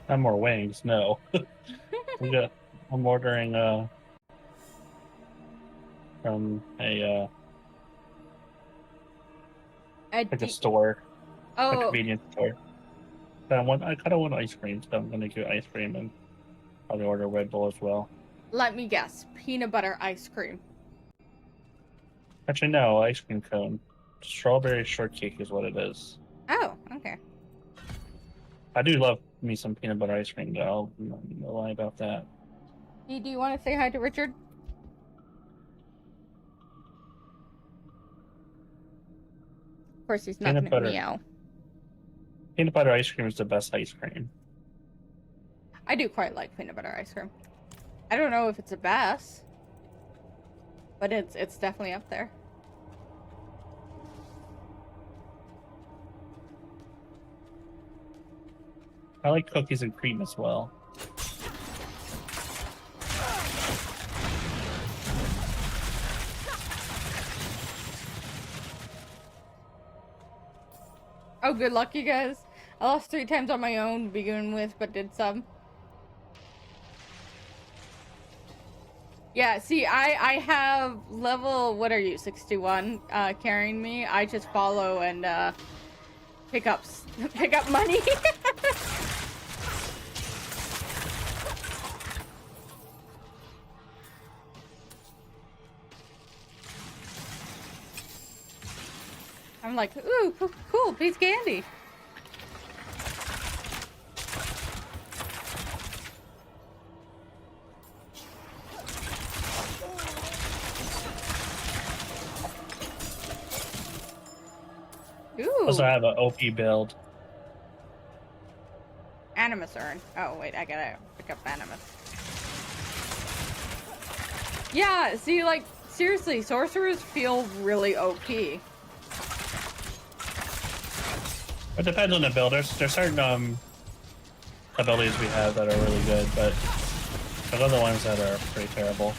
Not more wings, no. I'm ordering from a like a store. A Oh, convenience store. I kind of want ice cream, so I'm gonna get ice cream and probably order Red Bull as well. let me guess. Peanut butter ice cream. Actually, no, ice cream cone. Strawberry shortcake is what it is. Oh, okay. I do love me some peanut butter ice cream, though. I'm not gonna lie about that. Do you want to say hi to Richard? Of course, he's not Peanut gonna butter. meow. Peanut butter ice cream is the best ice cream. I do quite like peanut butter ice cream. I don't know if it's the best, but it's definitely up there. I like cookies and cream as well. Oh, good luck, you guys. I lost 3 times on my own to begin with, but did some. Yeah, see, I have level, what are you, 61, carrying me. I just follow and, pick up money. I'm like, ooh, cool, piece of candy. Ooh. Also, I have an OP build. Animus urn. Oh, wait, I gotta pick up Animus. Yeah, see, like, seriously, sorcerers feel really OP. It depends on the build. There's certain abilities we have that are really good, but there's other ones that are pretty terrible.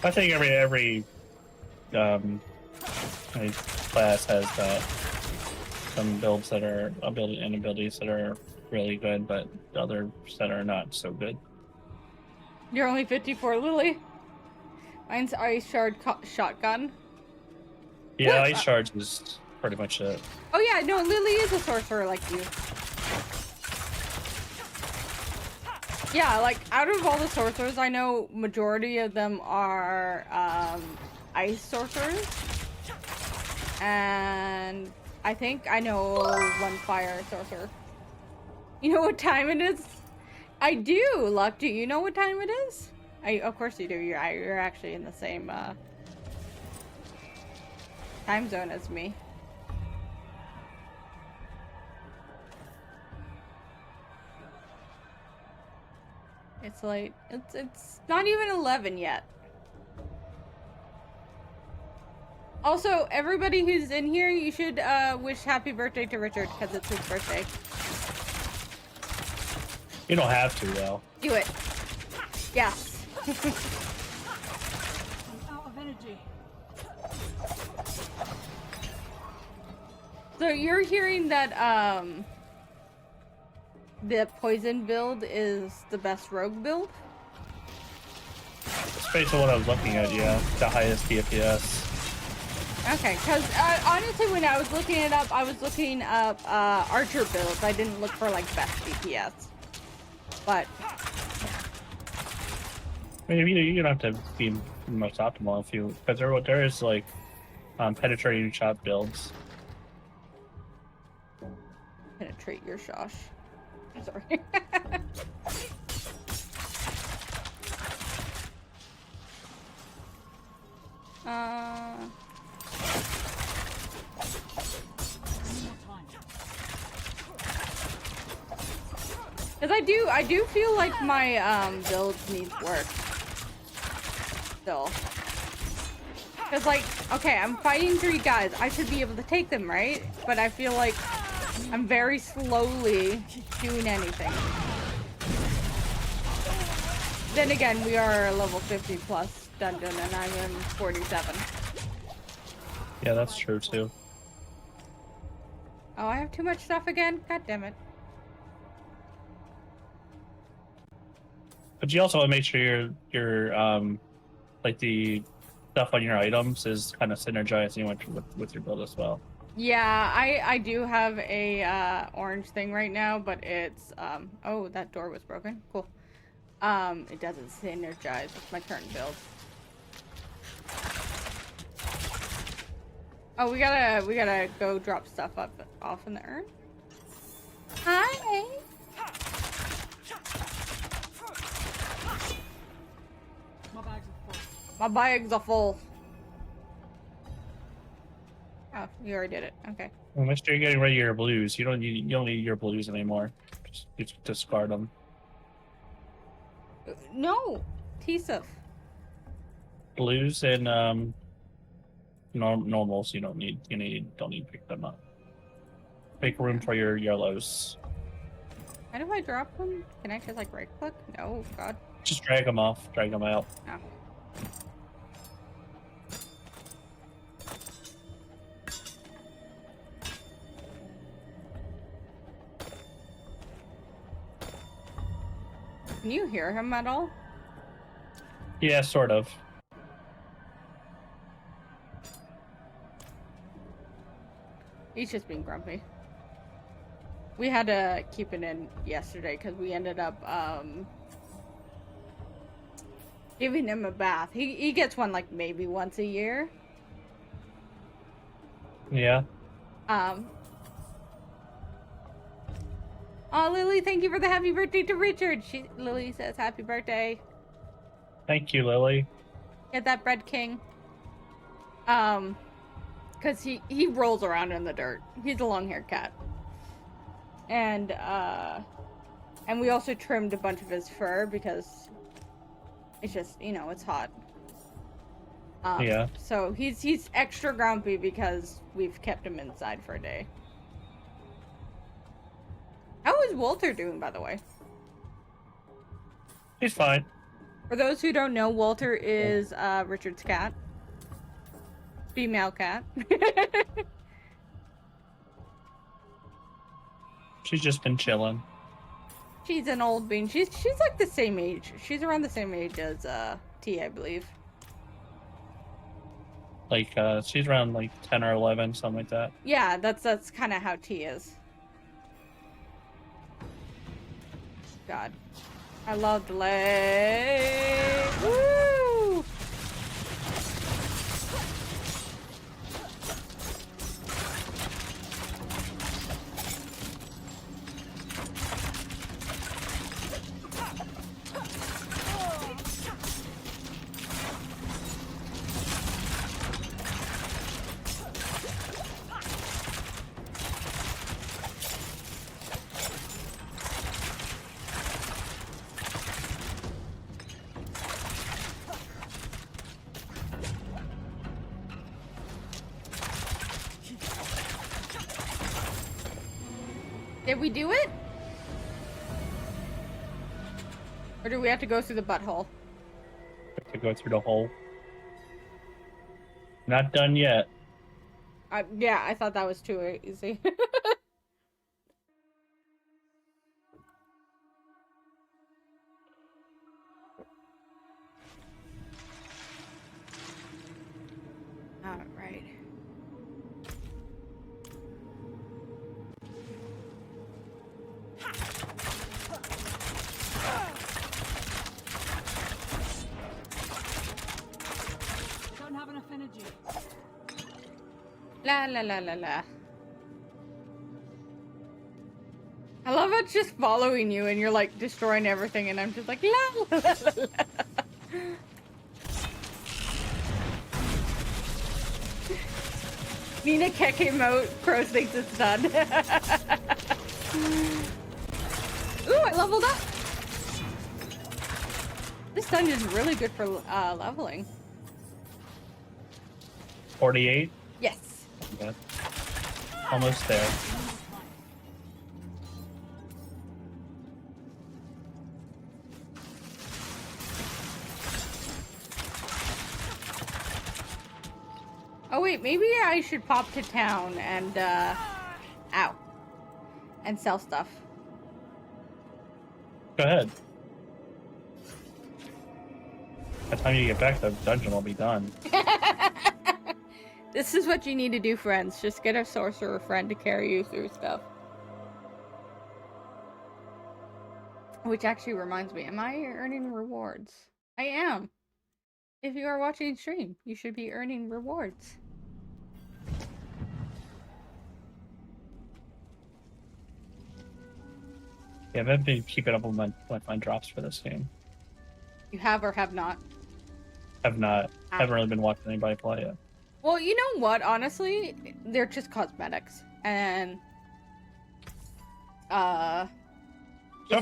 I think every class has some builds that are abilities that are really good, but others that are not so good. You're only 54, Lily. Mine's Ice Shard Shotgun. Yeah, What? Ice Shards is pretty much it. Oh yeah, no, Lily is a sorcerer like you. Yeah, like, out of all the sorcerers, I know majority of them are, ice sorcerers. And I think I know one fire sorcerer. You know what time it is? I do, Luck. Do you know what time it is? Of course you do. You're actually in the same time zone as me. It's late. It's not even 11 yet. Also, everybody who's in here, you should wish happy birthday to Richard because it's his birthday. You don't have to, though. Do it. Yes. I'm out of energy. So you're hearing that the poison build is the best rogue build? It's based on what I was looking at, yeah. The highest DPS. Okay, because honestly, when I was looking it up, I was looking up archer builds. I didn't look for like best DPS. But I mean, you don't have to be the most optimal if you, because there is like penetrating shot builds. penetrate your shosh. Sorry. Cause I do feel like my build needs work. Still. Cause like, okay, I'm fighting 3 guys. I should be able to take them, right? But I feel like I'm very slowly doing anything. Then again, we are a level 50 plus dungeon and I'm in 47. Yeah, that's true too. Oh, I have too much stuff again? God damn it. But you also want to make sure your like the stuff on your items is kind of synergizing with your build as well. Yeah, I do have a orange thing right now, but it's oh, that door was broken. Cool. It doesn't synergize with my current build. Oh, we gotta go drop stuff off in the urn. Hi. My bags are full. Oh, you already did it. Okay. Well, make sure you're getting rid of your blues. You don't need your blues anymore. Just discard them. No, Tisaf. Blues and normals you don't need to pick them up. Make room for your yellows. How do I drop them? Can I just like right click? No, God. Just drag them off. Drag them out. Oh. Can you hear him at all? Yeah, sort of. He's just being grumpy. We had to keep it in yesterday because we ended up giving him a bath. He gets one like maybe once a year. Yeah. Oh, Lily, thank you for the happy birthday to Richard. Lily says happy birthday. Thank you, Lily. Get that bread king. Cause he rolls around in the dirt. He's a long-haired cat. And we also trimmed a bunch of his fur because it's just, you know, it's hot. Yeah. So he's extra grumpy because we've kept him inside for a day. How is Walter doing, by the way? He's fine. For those who don't know, Walter is Richard's cat. Female cat. She's just been chilling. She's an old bean. She's like the same age. She's around the same age as T, I believe. Like she's around like 10 or 11, something like that. Yeah, that's kind of how T is. God, I love the leg. Woo! Did we do it? Or do we have to go through the butthole? Have to go through the hole. Not done yet. Yeah, I thought that was too easy. All right. Don't have enough energy. La la la la la. I love it's just following you and you're like destroying everything and I'm just like la la la la la. Nina Kek emote, Crow thinks it's done. Ooh, I leveled up! This dungeon's really good for leveling. 48? Yes. Yeah. Almost there. Oh wait, maybe I should pop to town and, ow. And sell stuff. Go ahead. By the time you get back, the dungeon will be done. This is what you need to do, friends. Just get a sorcerer friend to carry you through stuff. Which actually reminds me, am I earning rewards? I am. If you are watching stream, you should be earning rewards. Yeah, I've been keeping up with my drops for this game. You have or have not? Have not. Haven't really been watching anybody play it. Well, you know what? Honestly, they're just cosmetics. And, So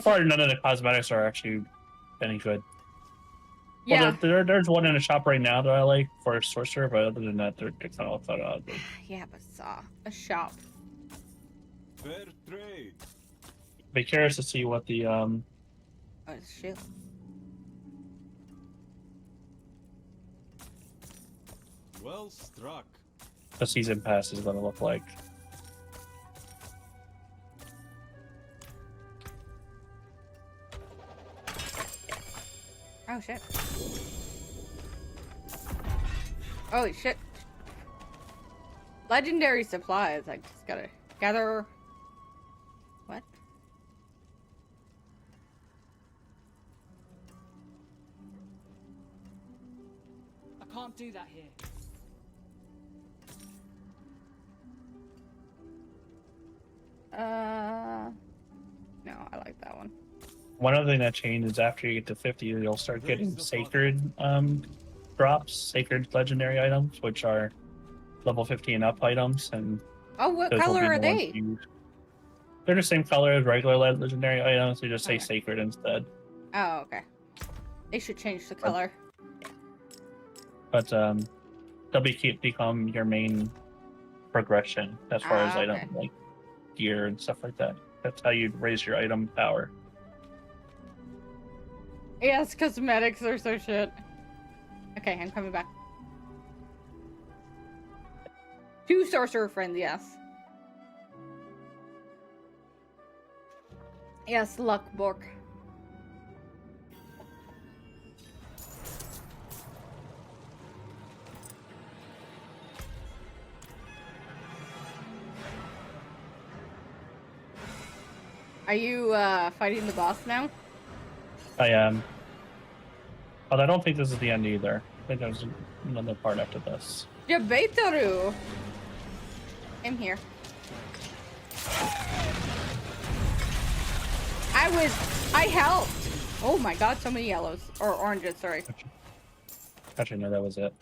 far, none of the cosmetics are actually any good. yeah. Well, there's one in a shop right now that I like for a sorcerer, but other than that, they're kind of all thought out. Yeah, but a shop. Fair trade. Be curious to see what the Oh, shit. Well struck. the season pass is going to look like. Oh, shit. Holy shit. Legendary supplies. I just gotta gather... What? I can't do that here. No, I like that one. One other thing that changed is after you get to 50, you'll start getting sacred drops, sacred legendary items, which are level 50 and up items, and Oh, what those will color be are the ones they? you- They're the same color as regular legendary items. They just say Okay. sacred instead. Oh, okay. They should change the color. But they'll become your main progression as far as okay. item like gear and stuff like that. That's how you raise your item power. Yes, cosmetics are so shit. Okay, I'm coming back. 2 sorcerer friends, yes. Yes, Luckbork. Are you fighting the boss now? I am. But I don't think this is the end either. I think there's another part after this. Jabetaru! I'm here. I helped! Oh my god, so many yellows. Or oranges, sorry. Actually, no, that was it.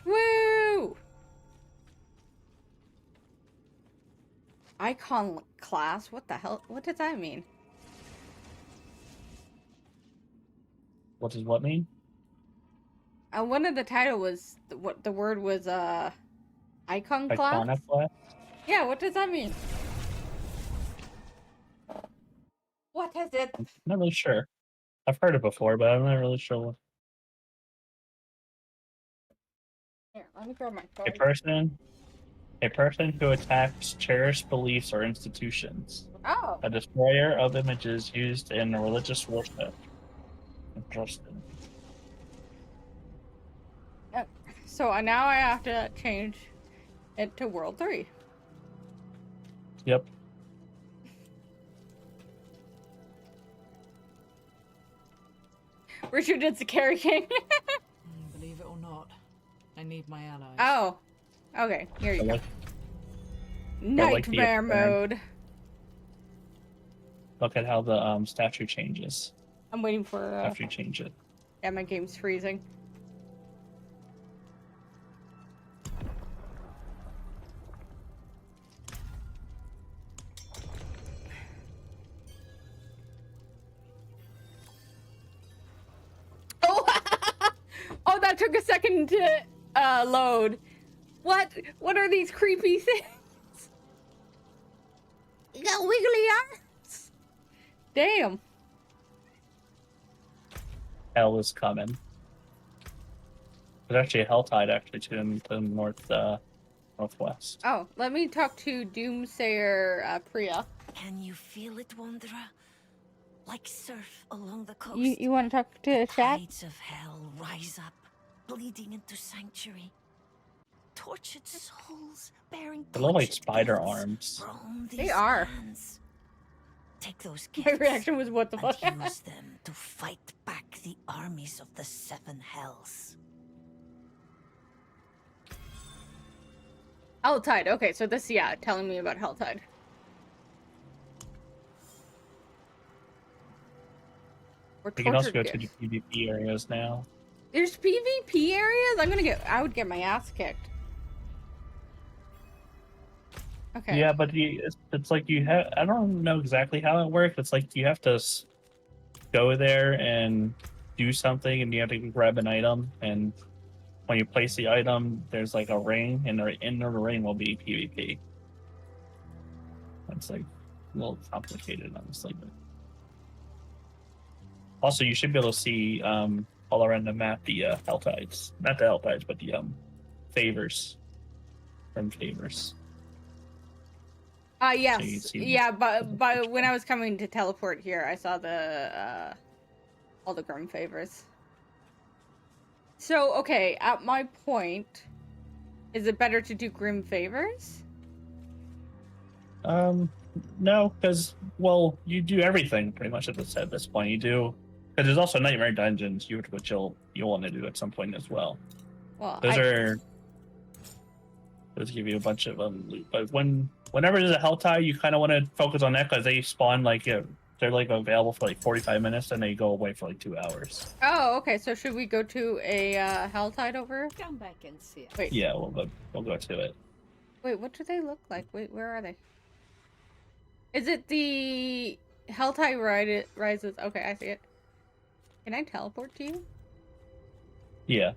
Woo! Icon class? What the hell? What does that mean? What does what mean? One of the title was what the word was icon class? Iconic class? Yeah, what does that mean? What is it? I'm not really sure. I've heard it before, but I'm not really sure what. Here, let me grab my A phone. person who attacks cherished beliefs or institutions. Oh. A destroyer of images used in religious worship. Interesting. So now I have to change it to World 3. Yep. Richard is the Carry King. Believe it or not, I need my allies. Oh. Okay, here you go. like Nightmare the mode. Look at how the statue changes I'm waiting for... after you change it. Yeah, my game's freezing. Oh! Oh, that took a second to load. What? What are these creepy things? You got wiggly arms? Damn. Hell is coming. There's actually a Helltide actually too in the northwest. Oh, let me talk to Doomsayer Priya. Can you feel it, Wanderer? Like surf along the coast. You want to talk to chat? Tides of hell rise up, bleeding into sanctuary. Tortured souls bearing They look like tortured spider gifts arms. roam They these are. lands. Take those My gifts reaction was, what the fuck? and use them to fight back the armies of the Seven Hells. Helltide. Okay, so this, yeah, telling me about Helltide. Or We can also tortured go to the gifts. PvP areas now. There's PvP areas? I would get my ass kicked. Okay. Yeah, but it's like you have. I don't know exactly how it works. It's like you have to go there and do something, and you have to grab an item. And when you place the item, there's like a ring, and in the ring will be PvP. It's like a little complicated, honestly. But also, you should be able to see all around the map the Helltides, not the Helltides, but the favors from favors. Yes. So you see Yeah, but when I was coming to teleport here, I saw the all the Grim favors. So, okay, at my point, is it better to do Grim favors? No, because you do everything pretty much at this point. You do because there's also nightmare dungeons, which you'll want to do at some point as well. Well, Those give you a bunch of loot, but whenever there's a Helltide, you kind of want to focus on that because they spawn they're like available for like 45 minutes and they go away for like 2 hours. Oh, okay. So should we go to a Helltide over? Come back and see it. Wait. Yeah, we'll go to it. Wait, what do they look like? Wait, where are they? Is it the Helltide Rises? Okay, I see it. Can I teleport to you? Yeah.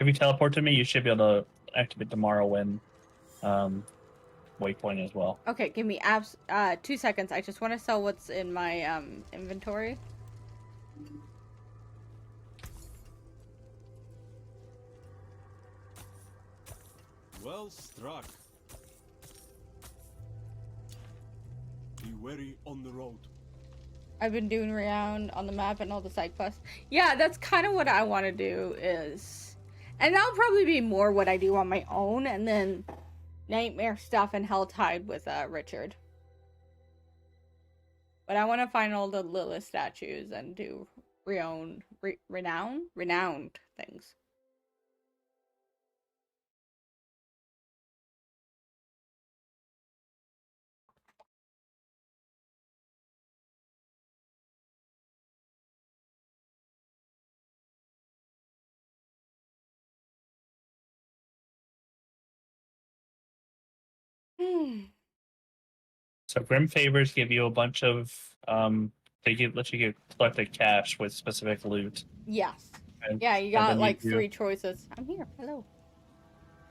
If you teleport to me, you should be able to activate the Morrowind waypoint as well. Okay, give me 2 seconds. I just want to sell what's in my inventory. Well struck. Be wary on the road. I've been doing around on the map and all the side quests. Yeah, that's kind of what I want to do is... And that'll probably be more what I do on my own, and then nightmare stuff and Helltide with Richard. But I want to find all the Lilith statues and do renowned things. So Grim Favors give you a bunch of let you get collected cash with specific loot. Yes. And, Yeah, you got then like do- 3 choices. I'm here. Hello.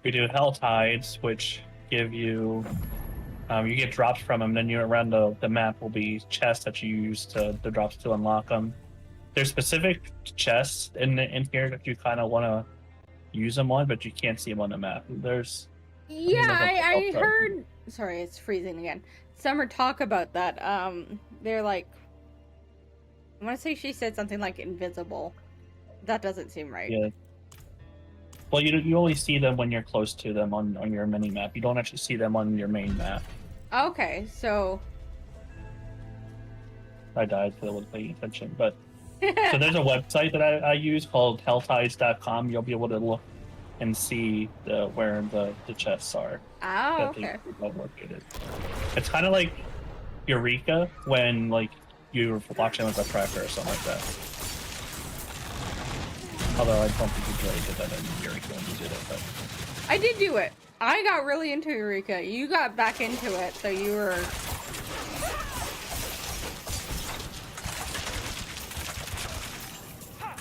We do Helltides, which give you You get drops from them, then you around the map will be chests that you use the drops to unlock them. There's specific chests in here that you kind of want to use them on, but you can't see them on the map. There's Yeah, I heard. Sorry, it's freezing again. Summer talk about that. They're like, I want to say she said something like invisible. That doesn't seem right. Yeah. Well, you only see them when you're close to them on your mini map. You don't actually see them on your main map. Okay, so I died because I wasn't paying attention. But so there's a website that I use called helltides.com. You'll be able to look and see where the chests are. Oh, okay. Located. It's kind of like Eureka when like you were watching like a tracker or something like that. Although I don't think you really did that in Eureka when you did it. But I did do it. I got really into Eureka. You got back into it, so you were...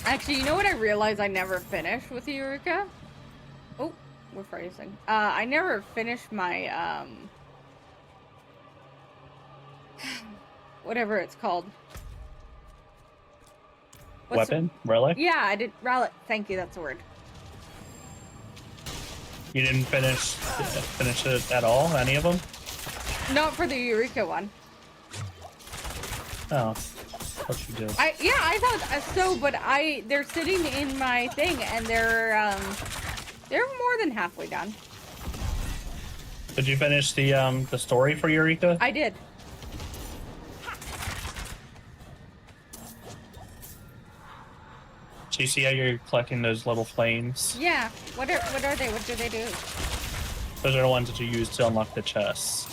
Actually, you know what I realized I never finished with Eureka? Oh, we're freezing. I never finished my, whatever it's called. weapon? Relic? Yeah, I did. Relic. Thank you, that's the word. You didn't finish it at all? Any of them? Not for the Eureka one. Oh, what you do? I thought so, but they're sitting in my thing, and they're more than halfway done. Did you finish the story for Eureka? I did. Do you see how you're collecting those little flames? Yeah. What are they? What do they do? Those are the ones that you use to unlock the chests.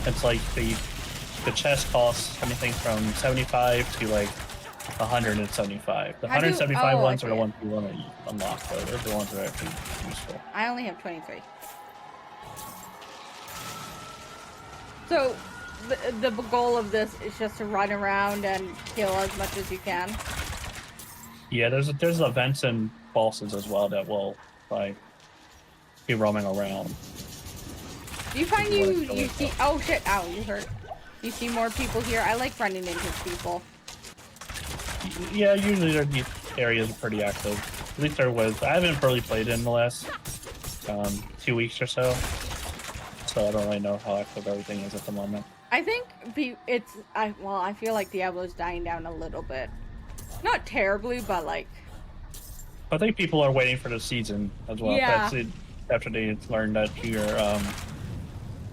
It's like the chest costs anything from 75 to like 175. The 175 ones are the ones you want to unlock, though. They're the ones that are actually useful. I only have 23. So, the goal of this is just to run around and kill as much as you can. Yeah, there's events and bosses as well that will like be roaming around. Do you find you see? Oh shit! Ow, you hurt. You see more people here. I like running into people. Yeah, usually these areas are pretty active. At least there was. I haven't really played in the last 2 weeks or so, so I don't really know how active everything is at the moment. I think I feel like Diablo's dying down a little bit. Not terribly, but like... I think people are waiting for the season as well. Yeah. That's it, after they learn that your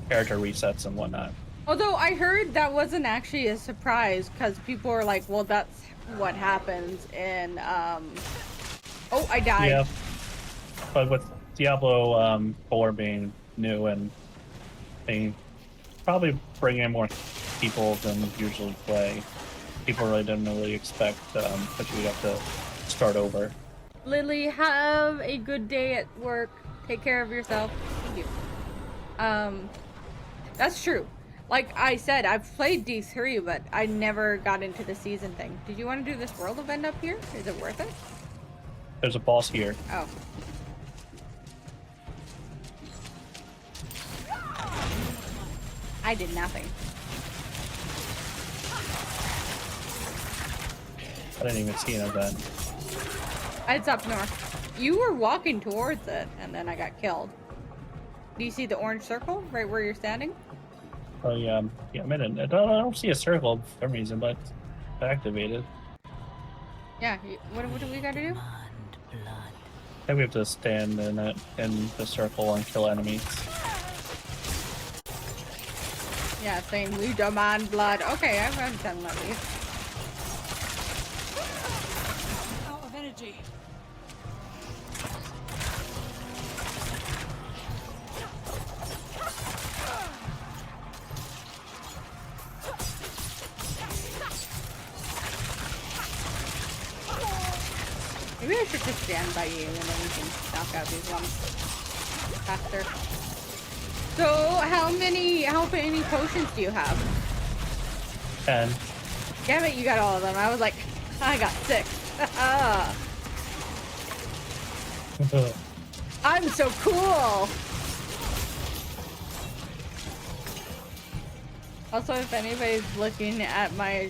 character resets and whatnot. Although I heard that wasn't actually a surprise, because people were like, well, that's what happens in... Oh, I died. Yeah. But with Diablo 4 being new and they probably bring in more people than usually play, people really didn't really expect that you'd have to start over. Lily, have a good day at work. Take care of yourself. Thank you. That's true. Like I said, I've played D3, but I never got into the season thing. Did you want to do this world event up here? Is it worth it? There's a boss here. Oh. I did nothing. I didn't even see an event. It's up north. You were walking towards it, and then I got killed. Do you see the orange circle right where you're standing? Oh yeah, yeah. I don't see a circle for some reason, but it's activated. Yeah. What do we gotta do? I think we have to stand in the circle and kill enemies. Yeah, saying we demand blood. Okay, I've done that. Out of energy. Maybe I should just stand by you and then we can knock out these ones faster. So, how many potions do you have? 10. Damn it, you got all of them. I was like, I got 6. I'm so cool. Also, if anybody's looking at my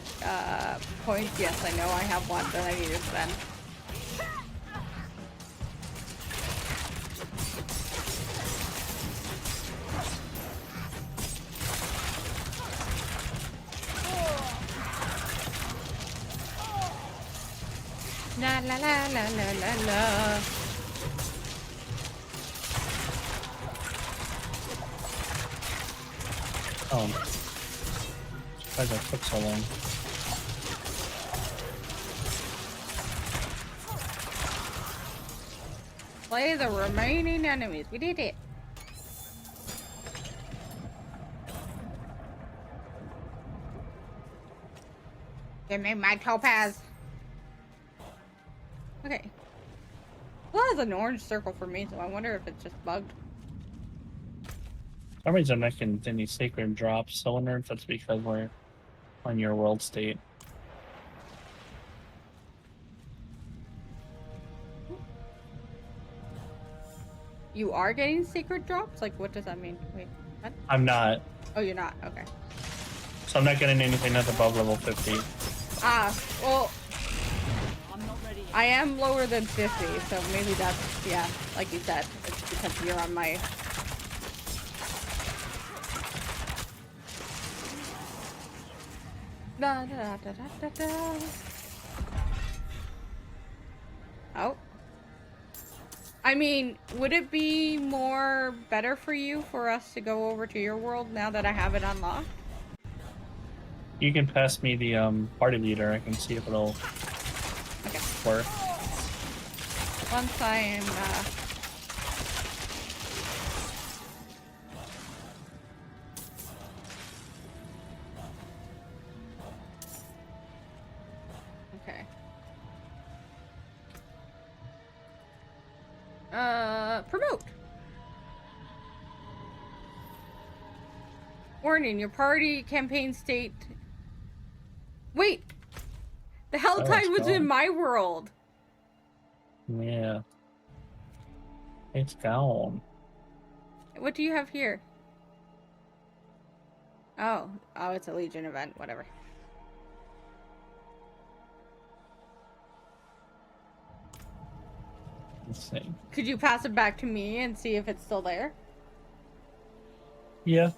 points, yes, I know I have one that I need to spend. La la la la la la la. Oh. Why that took so long? Slay the remaining enemies. We did it. Give me my topaz. Okay. Well, it's an orange circle for me, so I wonder if it's just bugged. For some reason, I'm not getting any sacred drops, so I wonder if that's because we're on your world state. You are getting secret drops? Like, what does that mean? Wait, what? I'm not. Oh, you're not? Okay. So I'm not getting anything that's above level 50. Ah, well, I'm not ready yet. I am lower than 50, so maybe that's, yeah, like you said, it's because you're on my... Da, da, da, da, da, da. Oh. I mean, would it be more better for you for us to go over to your world now that I have it unlocked? You can pass me the party leader. I can see if it'll work. Once I am, okay. Promote! Warning, your party campaign state... Wait! The Helltide was in my world! Yeah. It's gone. What do you have here? Oh, it's a Legion event, whatever. Let's see. Could you pass it back to me and see if it's still there? Yeah.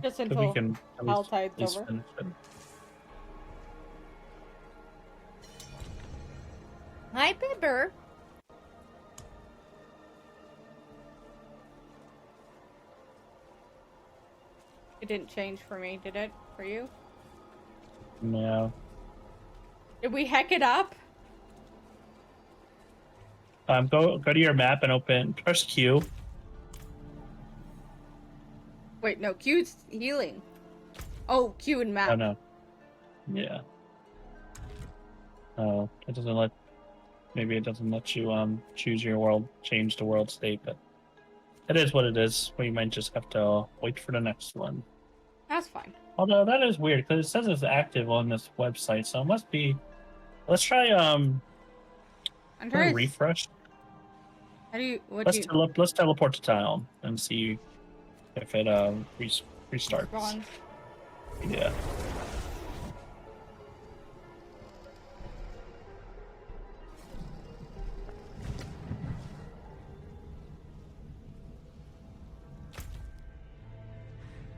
Just So until we can at Helltide's least over. finish it. Hi, Bibber. It didn't change for me, did it? For you? No. Did we heck it up? Go to your map and press Q. Wait, no, Q's healing. Oh, Q and map. Oh no. Yeah. Oh, it doesn't let. Maybe it doesn't let you choose your world, change the world state, but it is what it is. We might just have to wait for the next one. That's fine. Although that is weird because it says it's active on this website, so it must be. Let's try I'm trying to refresh. How do you? What Let's do you? let's teleport to town and see if it restarts. Respawns? Yeah.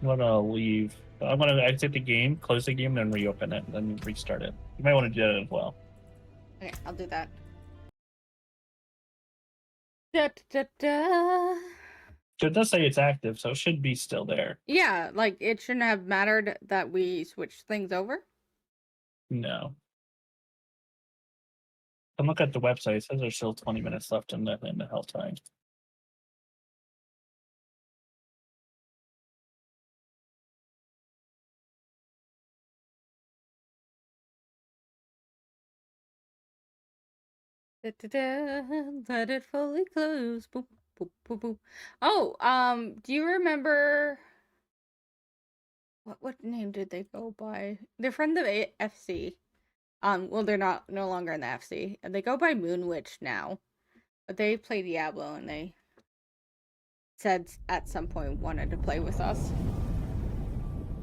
I'm gonna leave. I'm gonna exit the game, close the game, then reopen it, then restart it. You might want to do that as well. Okay, I'll do that. Da, da, da. So it does say it's active, so it should be still there. Yeah, like it shouldn't have mattered that we switched things over. No. And look at the website. It says there's still 20 minutes left in the hell time. Da, da, da, let it fully close. Boop, boop, boop, boop. Oh, do you remember what name did they go by? They're from the FC. Well, they're no longer in the FC, and they go by Moon Witch now. But they play Diablo, and they said at some point wanted to play with us.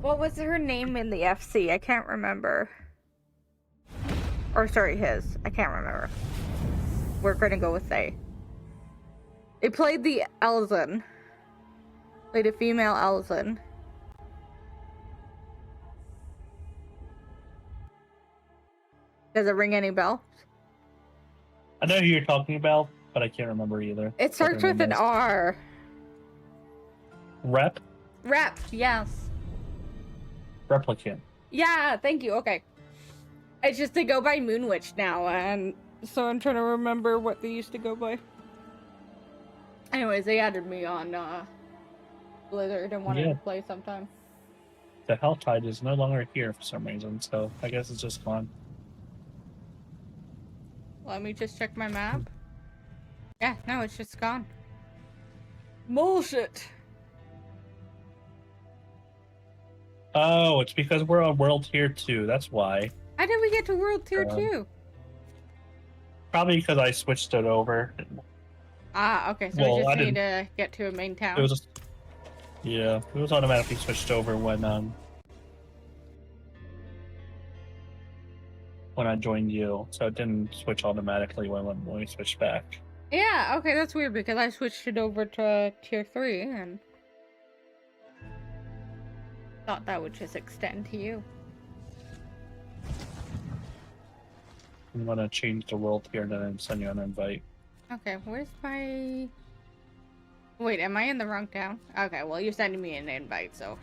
What was her name in the FC? I can't remember. Or sorry, his. I can't remember. We're gonna go with they. They played the Elzen. Played a female Elzen. Does it ring any bells? I know who you're talking about, but I can't remember either. It starts with an R. Rep? Rep, yes. Replicant. Yeah, thank you. Okay. It's just they go by Moonwitch now, and so I'm trying to remember what they used to go by. Anyways, they added me on Blizzard and wanted to play sometime. The Helltide is no longer here for some reason, so I guess it's just gone. Let me just check my map. Yeah, no, it's just gone. Bullshit. Oh, it's because we're on World Tier 2, that's why. How did we get to World Tier 2? Probably because I switched it over. Ah, okay, so we just need to get to a main town. It was it was automatically switched over when I joined you, so it didn't switch automatically when we switched back. Yeah, okay, that's weird because I switched it over to Tier 3 and thought that would just extend to you. I'm gonna change the world here and then send you an invite. Okay, where's my... Wait, am I in the wrong town? Okay, well, you're sending me an invite, so...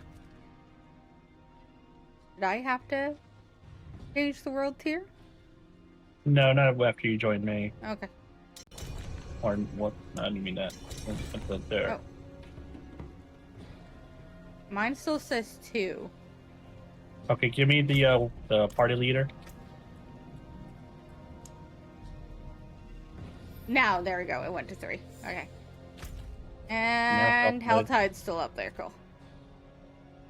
Did I have to change the world tier? No, not after you joined me. Okay. Or what? I didn't mean that. There. Oh. Mine still says 2. Okay, give me the party leader. Now, there we go. It went to 3. Okay. And Helltide's still up there. Cool.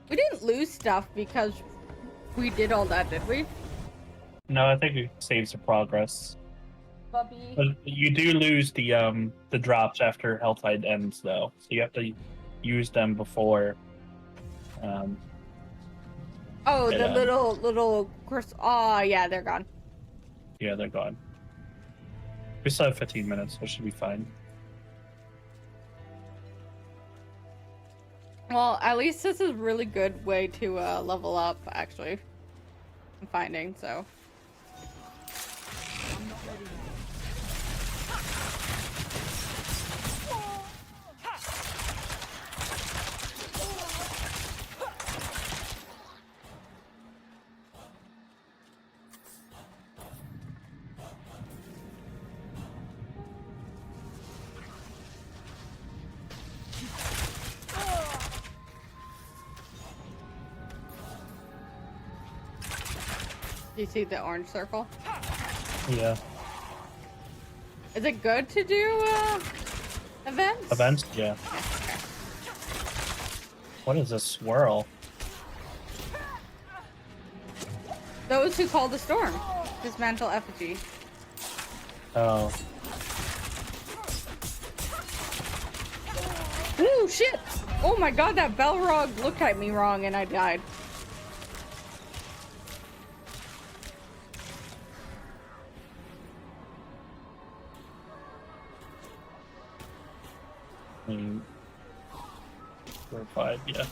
We didn't lose stuff because we did all that, did we? No, I think it saves the progress. Bubby. But you do lose the drops after Helltide ends, though. So you have to use them before. Oh, the little. Oh, yeah, they're gone. Yeah, they're gone. We still have 15 minutes, so it should be fine. Well, at least this is a really good way to level up, actually. I'm finding, so. Do you see the orange circle? Yeah. Is it good to do events? Events? Yeah. What is this swirl? Those who call the storm. Dismantle effigy. Oh. Ooh, shit! Oh my god, that Balrog looked at me wrong and I died. I mean, 4 or 5, yeah.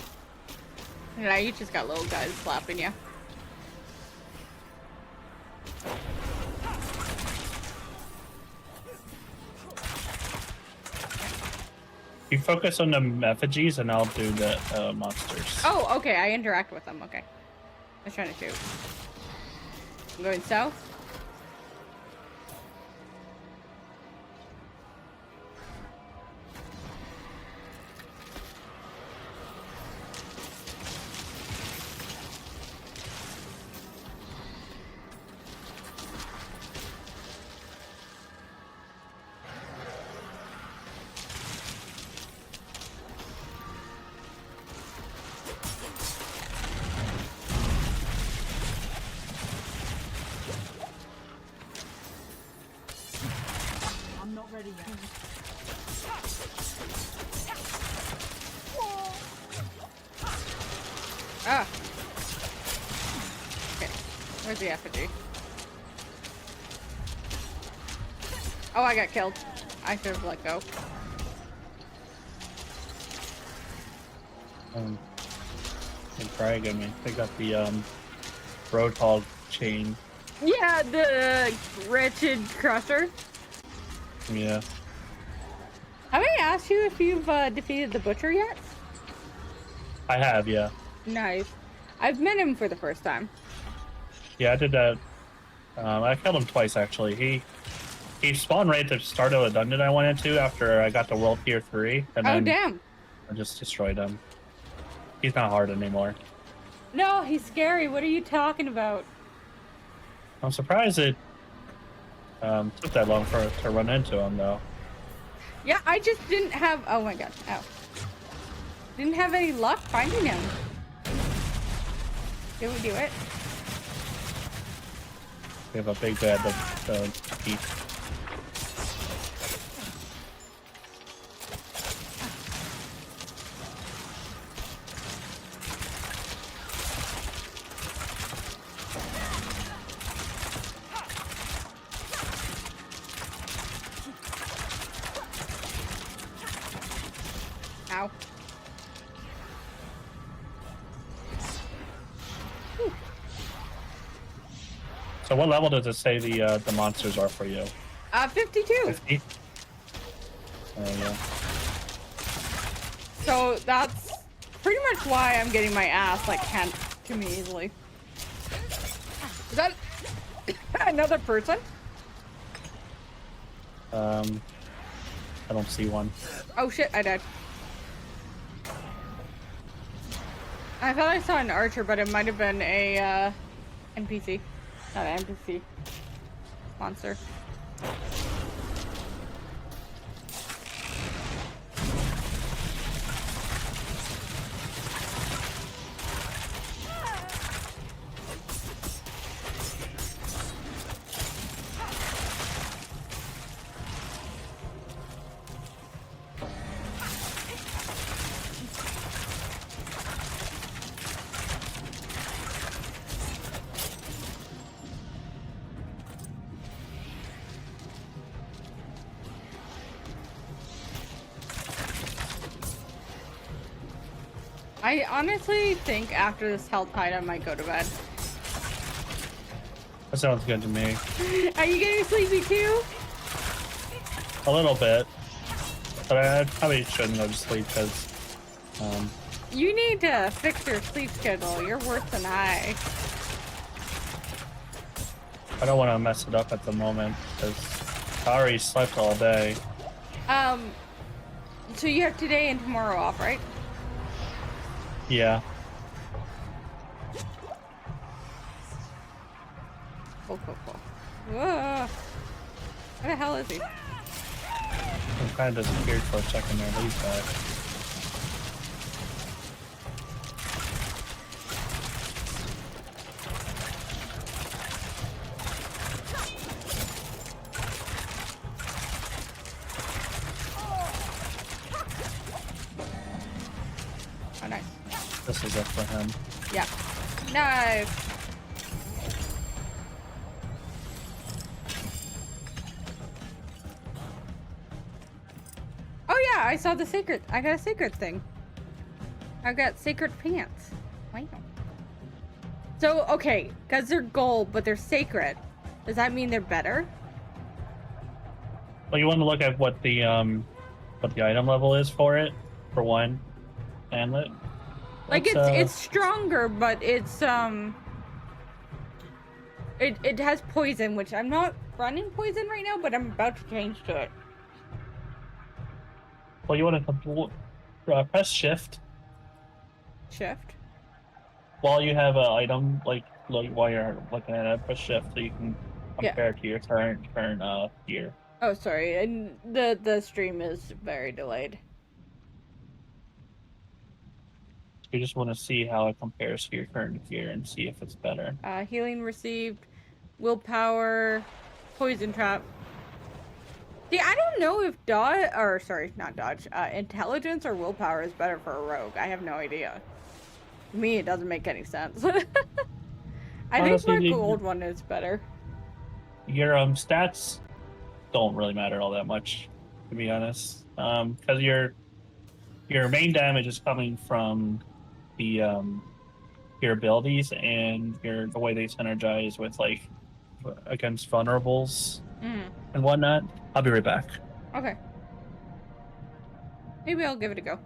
Yeah, you just got little guys slapping you. You focus on the effigies and I'll do the monsters. Oh, okay, I interact with them, okay. I was trying to shoot. I'm going south. Where's the effigy? Oh, I got killed. I should have let go. Drag, I mean, they got the Roadhog chain. Yeah, the wretched crusher. Yeah. Have I asked you if you've defeated the butcher yet? I have, yeah. Nice. I've met him for the first time. Yeah, I did that. I killed him twice, actually. He spawned right at the start of a dungeon I went into after I got to World Tier 3. And Oh, then damn. I just destroyed him. He's not hard anymore. No, he's scary. What are you talking about? I'm surprised it took that long to run into him, though. Yeah, I just didn't have... Oh my god. Ow. Didn't have any luck finding him. Did we do it? We have a big bad the heat. Ow. So what level does it say the monsters are for you? 52. 50? Yeah. So that's pretty much why I'm getting my ass like handed to me easily. Is that another person? I don't see one. Oh shit, I died. I thought I saw an archer, but it might have been a NPC. Not an NPC. Monster. I honestly think after this hell tide, I might go to bed. That sounds good to me. Are you getting sleepy too? A little bit. But I probably shouldn't go to sleep because You need to fix your sleep schedule. You're worse than I. I don't want to mess it up at the moment because I already slept all day. So you have today and tomorrow off, right? Yeah. Cool. Whoa. Where the hell is he? I kind of disappeared for a second there, but he's back. Oh, nice. This is it for him. Yeah. Nice. Oh yeah, I saw the sacred. I got a sacred thing. I got sacred pants. Wow. So, okay, because they're gold, but they're sacred. Does that mean they're better? Well, you want to look at what the item level is for it, for one handlet. Like it's stronger, but it's it has poison, which I'm not running poison right now, but I'm about to change to it. Well, you want to press shift Shift. while you have an item, like while you're looking at it. Press shift so you can compare it to your current gear. Oh, sorry, and the stream is very delayed. You just want to see how it compares to your current gear and see if it's better. Healing received, willpower, poison trap. See, I don't know if intelligence or willpower is better for a rogue. I have no idea. To me, it doesn't make any sense. I think Honestly, my gold one is better. Your stats don't really matter all that much, to be honest. Because your main damage is coming from the your abilities and the way they synergize with like against vulnerables Mm. and whatnot. I'll be right back. Okay. Maybe I'll give it a go.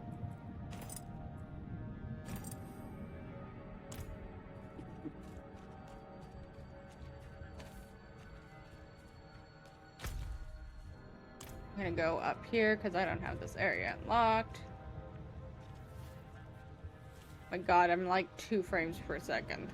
I'm gonna go up here because I don't have this area unlocked. My god, I'm like 2 frames per second.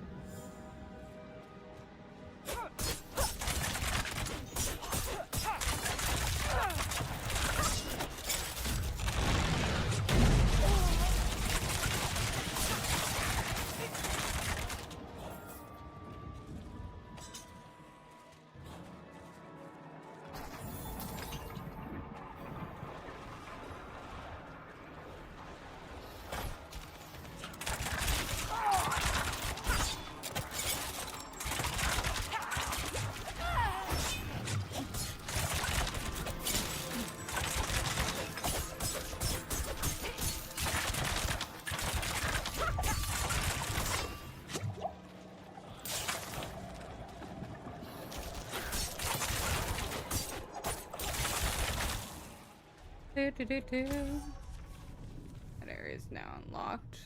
That area is now unlocked.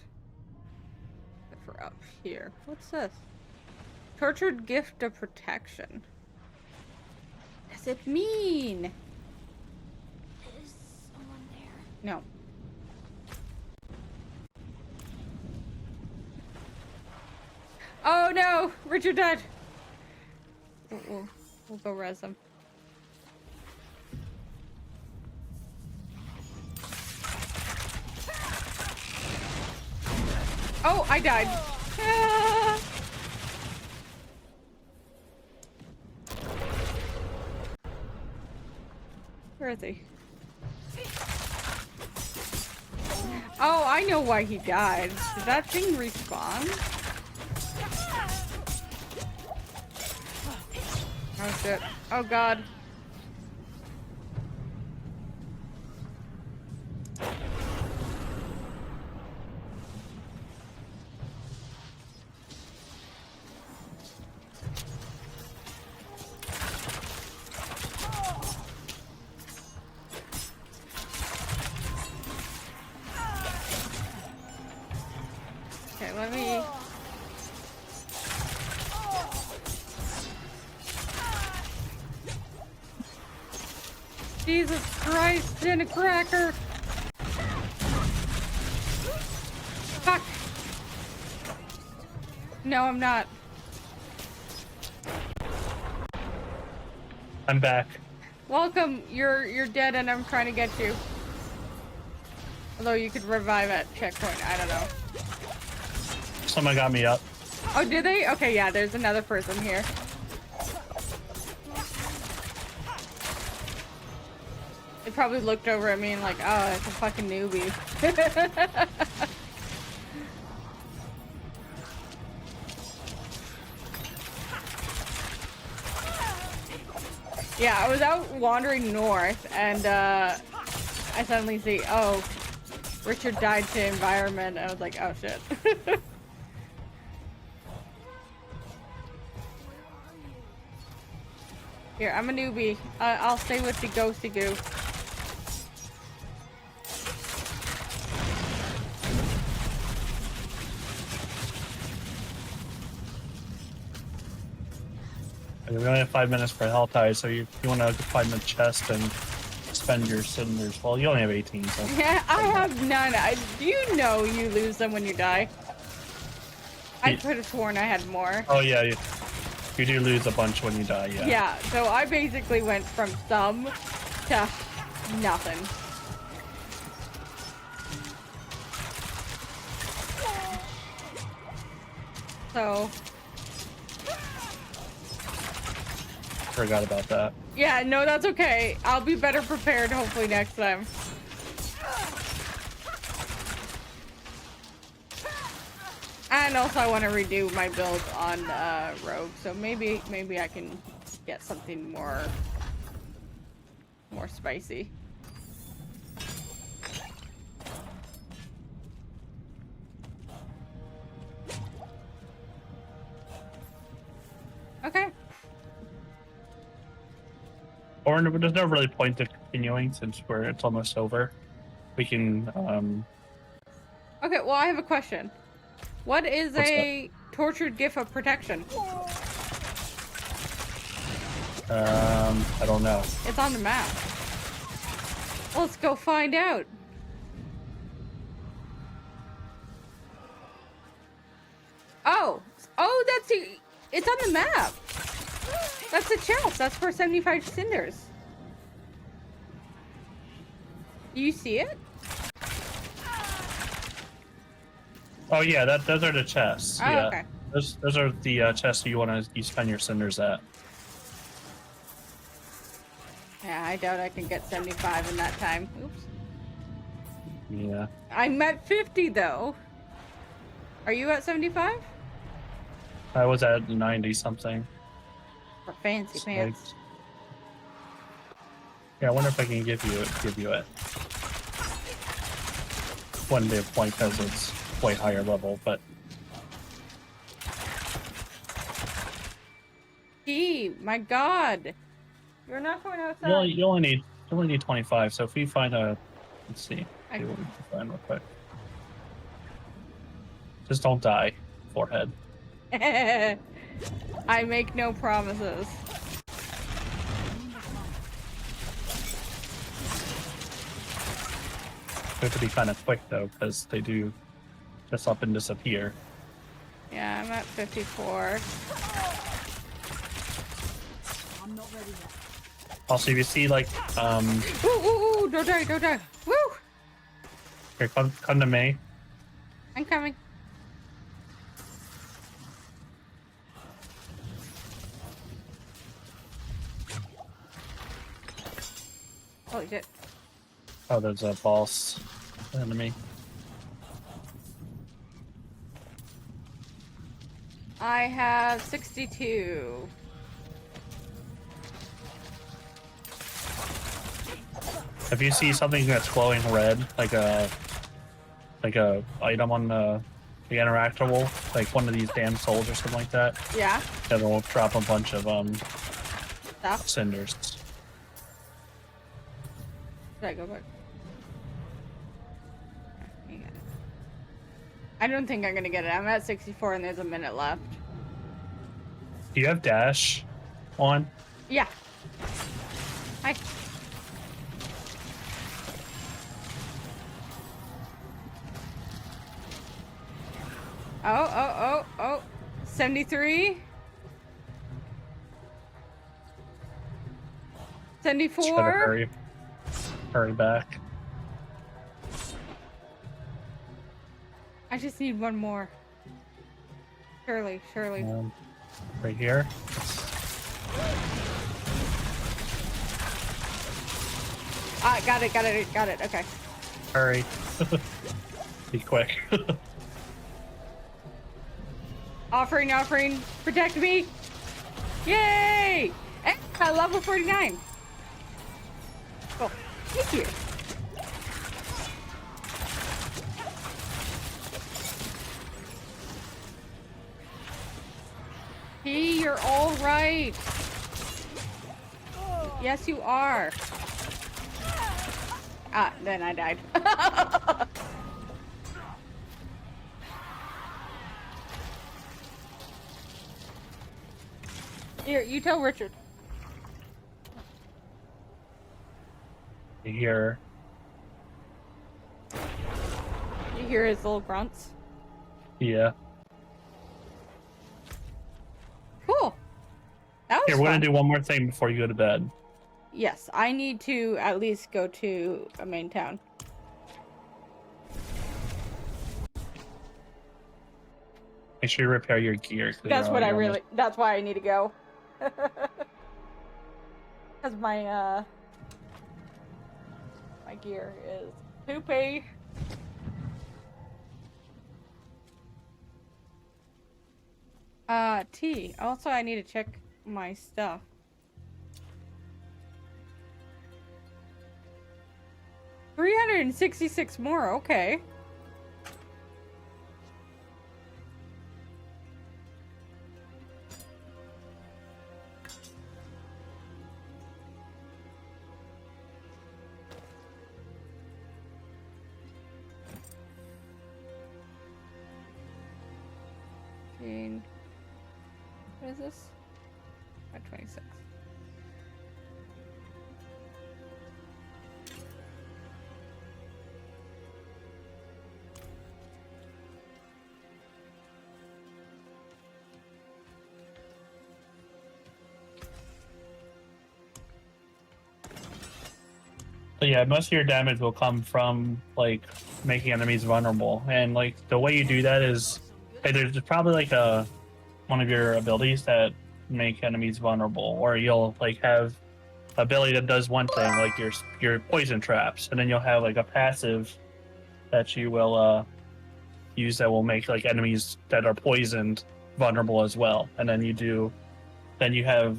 Except for up here. What's this? Tortured gift of protection. What does it mean? Is someone there? No. Oh no! Richard died! We'll go res him. Oh, I died. Ah. Where is he? Oh, I know why he died. Did that thing respawn? Oh shit. Oh god. Okay, let me... Jesus Christ, in a cracker! Fuck! No, I'm not. I'm back. Welcome, you're dead and I'm trying to get you. Although you could revive at checkpoint, I don't know. Someone got me up. Oh, did they? Okay, yeah, there's another person here. They probably looked over at me and like, oh, it's a fucking newbie. Yeah, I was out wandering north and I suddenly see, oh, Richard died to environment. I was like, oh shit. Here, I'm a newbie. I'll stay with the ghosty goo. We only have 5 minutes for a health tie, so you want to find the chest and spend your cinders. Well, you only have 18, so. Yeah, I have none. Do you know you lose them when you die? I could have sworn I had more. Oh yeah, you do lose a bunch when you die, yeah. Yeah, so I basically went from some to nothing. So... Forgot about that. Yeah, no, that's okay. I'll be better prepared hopefully next time. And And also I want to redo my build on Rogue, so maybe I can get something more spicy. Okay. Or there's no really point to continuing since it's almost over. We can Okay, well I have a question. What is What's a tortured gif of protection? I don't know. It's on the map. Let's go find out. Oh, it's on the map. That's a chest. That's for 75 cinders. Do you see it? Oh yeah, those are the chests. Oh, yeah. okay. Those are the chests you spend your cinders at. Yeah, I doubt I can get 75 in that time. Oops. Yeah. I'm at 50 though. Are you at 75? I was at 90 something. For fancy pants. Yeah, I wonder if I can give you it. One day point because it's way higher level, but Gee, my God. You're not going outside. you only need 25. So if we find let's see what we can find real quick. Just don't die, forehead. I make no promises. We have to be kind of quick though, because they do just up and disappear. Yeah, I'm at 54. I'm not ready yet. Also, if you see like Ooh, don't die. Woo! here, come to me. I'm coming. Holy shit. Oh, there's a boss enemy. I have 62. If you see something that's glowing red, like a item on the interactable, like one of these damn souls or something like that, Yeah. it'll drop a bunch of Stuff. cinders. Should I go back? You got it. I don't think I'm gonna get it. I'm at 64 and there's a minute left. Do you have dash on? Yeah. Hi. Oh. 73. 74. Just gotta hurry back. I just need one more. Surely. Right here. Got it. Okay. Hurry. Be quick. Offering. Protect me. Yay! And level 49. Oh, thank you. Hey, you're all right. Yes, you are. Then I died. Here, you tell Richard. You hear You hear his little grunts? yeah. Cool. That was Here, we're gonna fun. do one more thing before you go to bed. Yes, I need to at least go to a main town. Make sure you repair your gear. That's what that's why I need to go. Cause my gear is poopy. T. Also, I need to check my stuff. $366 more, okay. What is this? 26. So yeah, most of your damage will come from like making enemies vulnerable, and like the way you do that is there's probably like one of your abilities that make enemies vulnerable, or you'll like have ability that does one thing, like your poison traps, and then you'll have like a passive that you will use that will make like enemies that are poisoned vulnerable as well, and then you have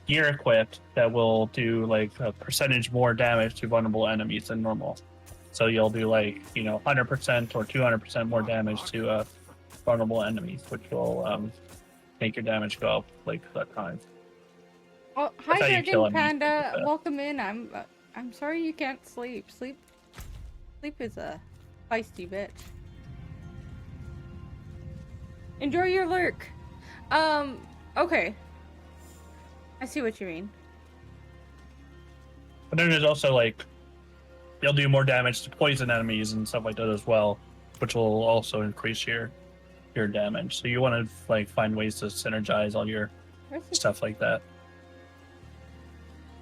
gear equipped that will do like a percentage more damage to vulnerable enemies than normal. So you'll do like 100% or 200% more damage to vulnerable enemies, which will make your damage go up like that time. Oh, hi, Dragon Panda. Welcome in. I'm sorry you can't sleep. Sleep is a feisty bitch. Enjoy your lurk. Okay. I see what you mean. But then there's also like you'll do more damage to poison enemies and stuff like that as well, which will also increase your damage. So you want to like find ways to synergize all your stuff like that.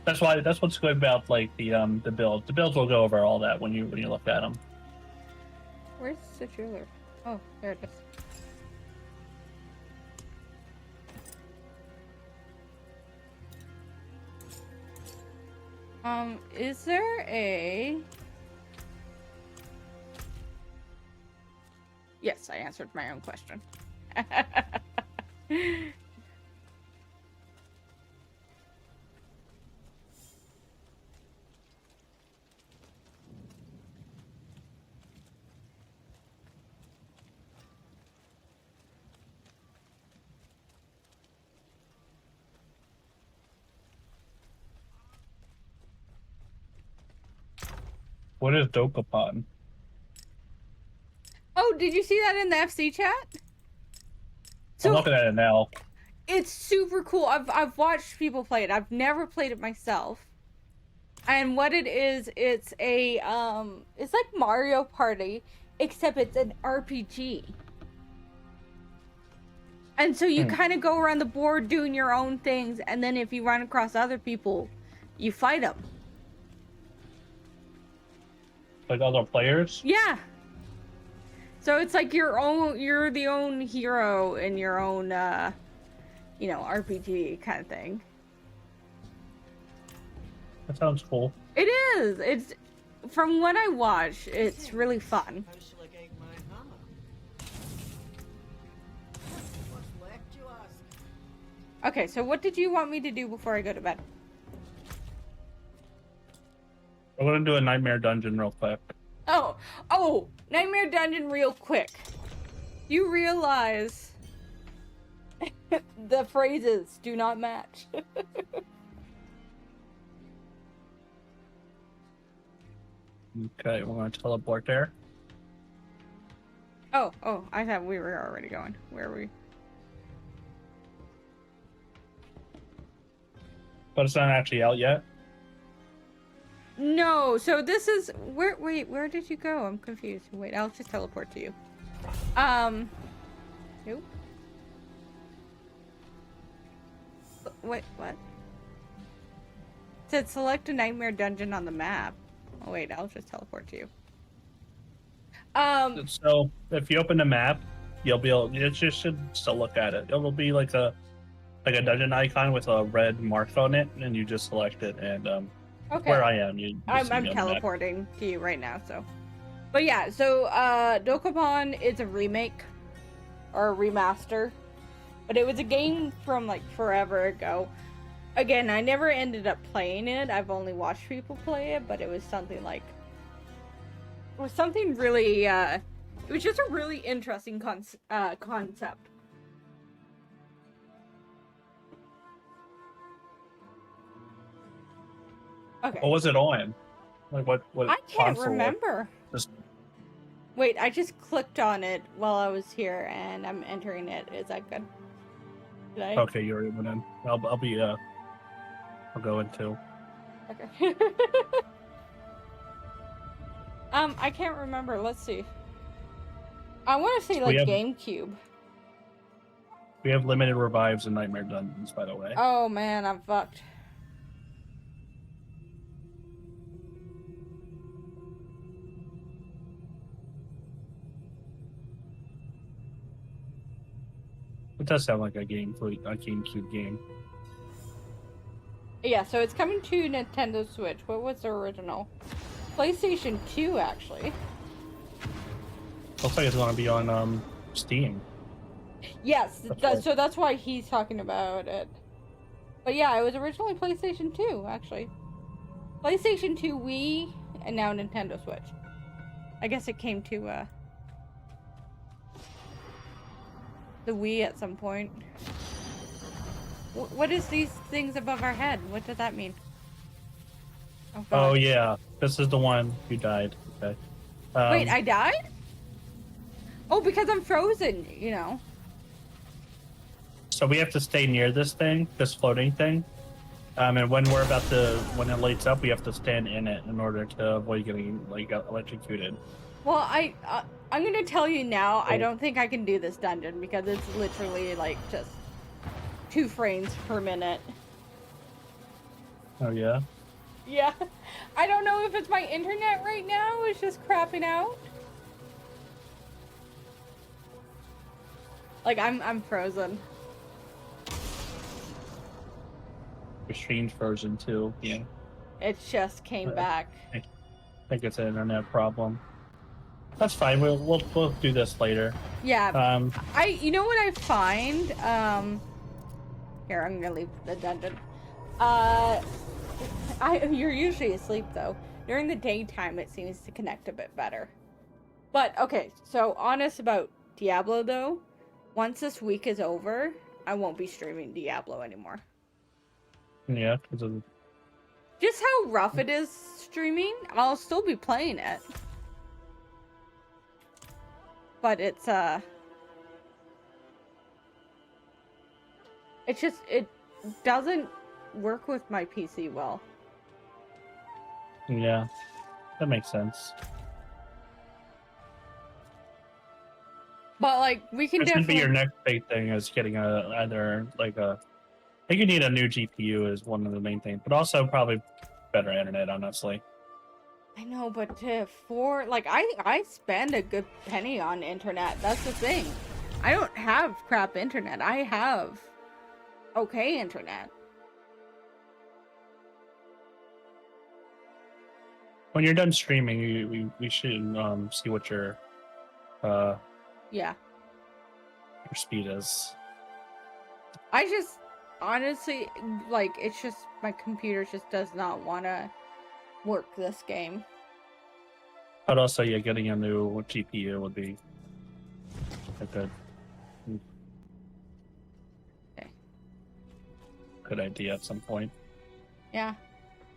That's what's good about like the build. The builds will go over all that when you look at them. Where's the jeweler? Oh, there it is. Is there a... Yes, I answered my own question. What is Dokapon? Oh, did you see that in the FC chat? I'm looking at it now. It's super cool. I've watched people play it. I've never played it myself. And what it is, it's a it's like Mario Party, except it's an RPG. And so you kind of go around the board doing your own things, and then if you run across other people, you fight them. Like other players? Yeah. So it's like you're the own hero in your own, RPG kind of thing. That sounds cool. It is. It's, from what I watch, it's really fun. Okay, so what did you want me to do before I go to bed? I'm gonna do a nightmare dungeon real quick. Oh, nightmare dungeon real quick. You realize the phrases do not match. Okay, we're gonna teleport there. Oh, I thought we were already going. Where are we? But it's not actually out yet. No, so this is wait, where did you go? I'm confused. Wait, I'll just teleport to you. Nope. Wait, what? It said select a nightmare dungeon on the map. Oh wait, I'll just teleport to you. So if you open the map, you'll be able. You just should still look at it. It'll be like a dungeon icon with a red mark on it, and you just select it. And okay. Where I am, I'm teleporting to you right now. So, but yeah, so Dokapon is a remake or a remaster But it was a game from like forever ago. Again, I never ended up playing it. I've only watched people play it, but it was something like... It was something really, it was just a really interesting concept. Okay. What was it on? Like what I can't console? remember. Just... Wait, I just clicked on it while I was here, and I'm entering it. Is that good? Did I? Okay, you already went in. I'll go in too. Okay. I can't remember. Let's see. I want to say like GameCube. We have limited revives and nightmare dungeons, by the way. Oh man, I'm fucked. It does sound like a GameCube game. Yeah, so it's coming to Nintendo Switch. What was the original? PlayStation 2, actually. Looks like it's going to be on Steam. Yes, so that's why he's talking about it. But yeah, it was originally PlayStation 2, actually. PlayStation 2, Wii, and now Nintendo Switch. I guess it came to the Wii at some point. What is these things above our head? What does that mean? Oh yeah, this is the one who died. Okay. Wait, I died? Oh, because I'm frozen, you know. So we have to stay near this thing, this floating thing. And when when it lights up, we have to stand in it in order to avoid getting like electrocuted. Well, I'm gonna tell you now, I don't think I can do this dungeon because it's literally like just 2 frames per minute. Oh yeah? Yeah. I don't know if it's my internet right now, it's just crapping out. Like I'm frozen. Your stream's frozen too. Yeah. It just came back. I think it's an internet problem. That's fine. We'll do this later. Yeah. You know what I find? Here, I'm gonna leave the dungeon. You're usually asleep though. During the daytime, it seems to connect a bit better. But okay, so honest about Diablo though. Once this week is over, I won't be streaming Diablo anymore. Yeah, because of... Just how rough it is streaming, I'll still be playing it. But it doesn't work with my PC well. Yeah, that makes sense. But like we can definitely. Be your next big thing is getting either like a. I think you need a new GPU is one of the main things, but also probably better internet, honestly. I know, but for like I spend a good penny on internet. That's the thing. I don't have crap internet. I have okay internet. When you're done streaming, we should see what your yeah, your speed is. I just honestly like it's just my computer just does not want to work this game. But also, yeah, getting a new GPU would be a good idea at some point. Yeah.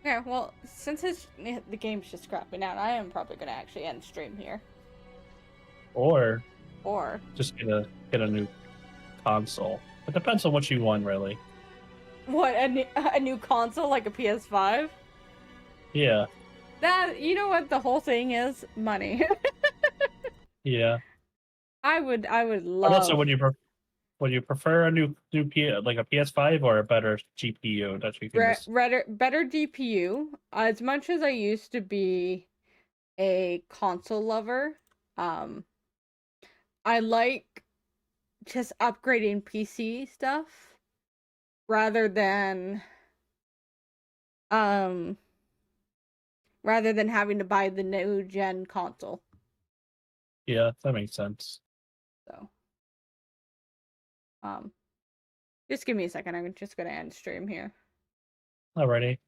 Okay, well, since the game's just scrapping out, I am probably gonna actually end stream here. Or just get a new console. It depends on what you want, really. What, a new console like a PS5? Yeah. That, you know what the whole thing is? Money. Yeah. I would love. But also, would you prefer a new like a PS5 or a better GPU that you can better GPU? As much as I used to be a console lover, I like just upgrading PC stuff rather than having to buy the new gen console. Yeah, that makes sense. So Just give me a second. I'm just gonna end stream here. Alrighty.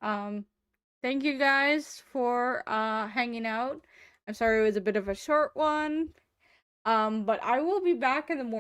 Thank you guys for hanging out. I'm sorry it was a bit of a short one. But I will be back in the morning.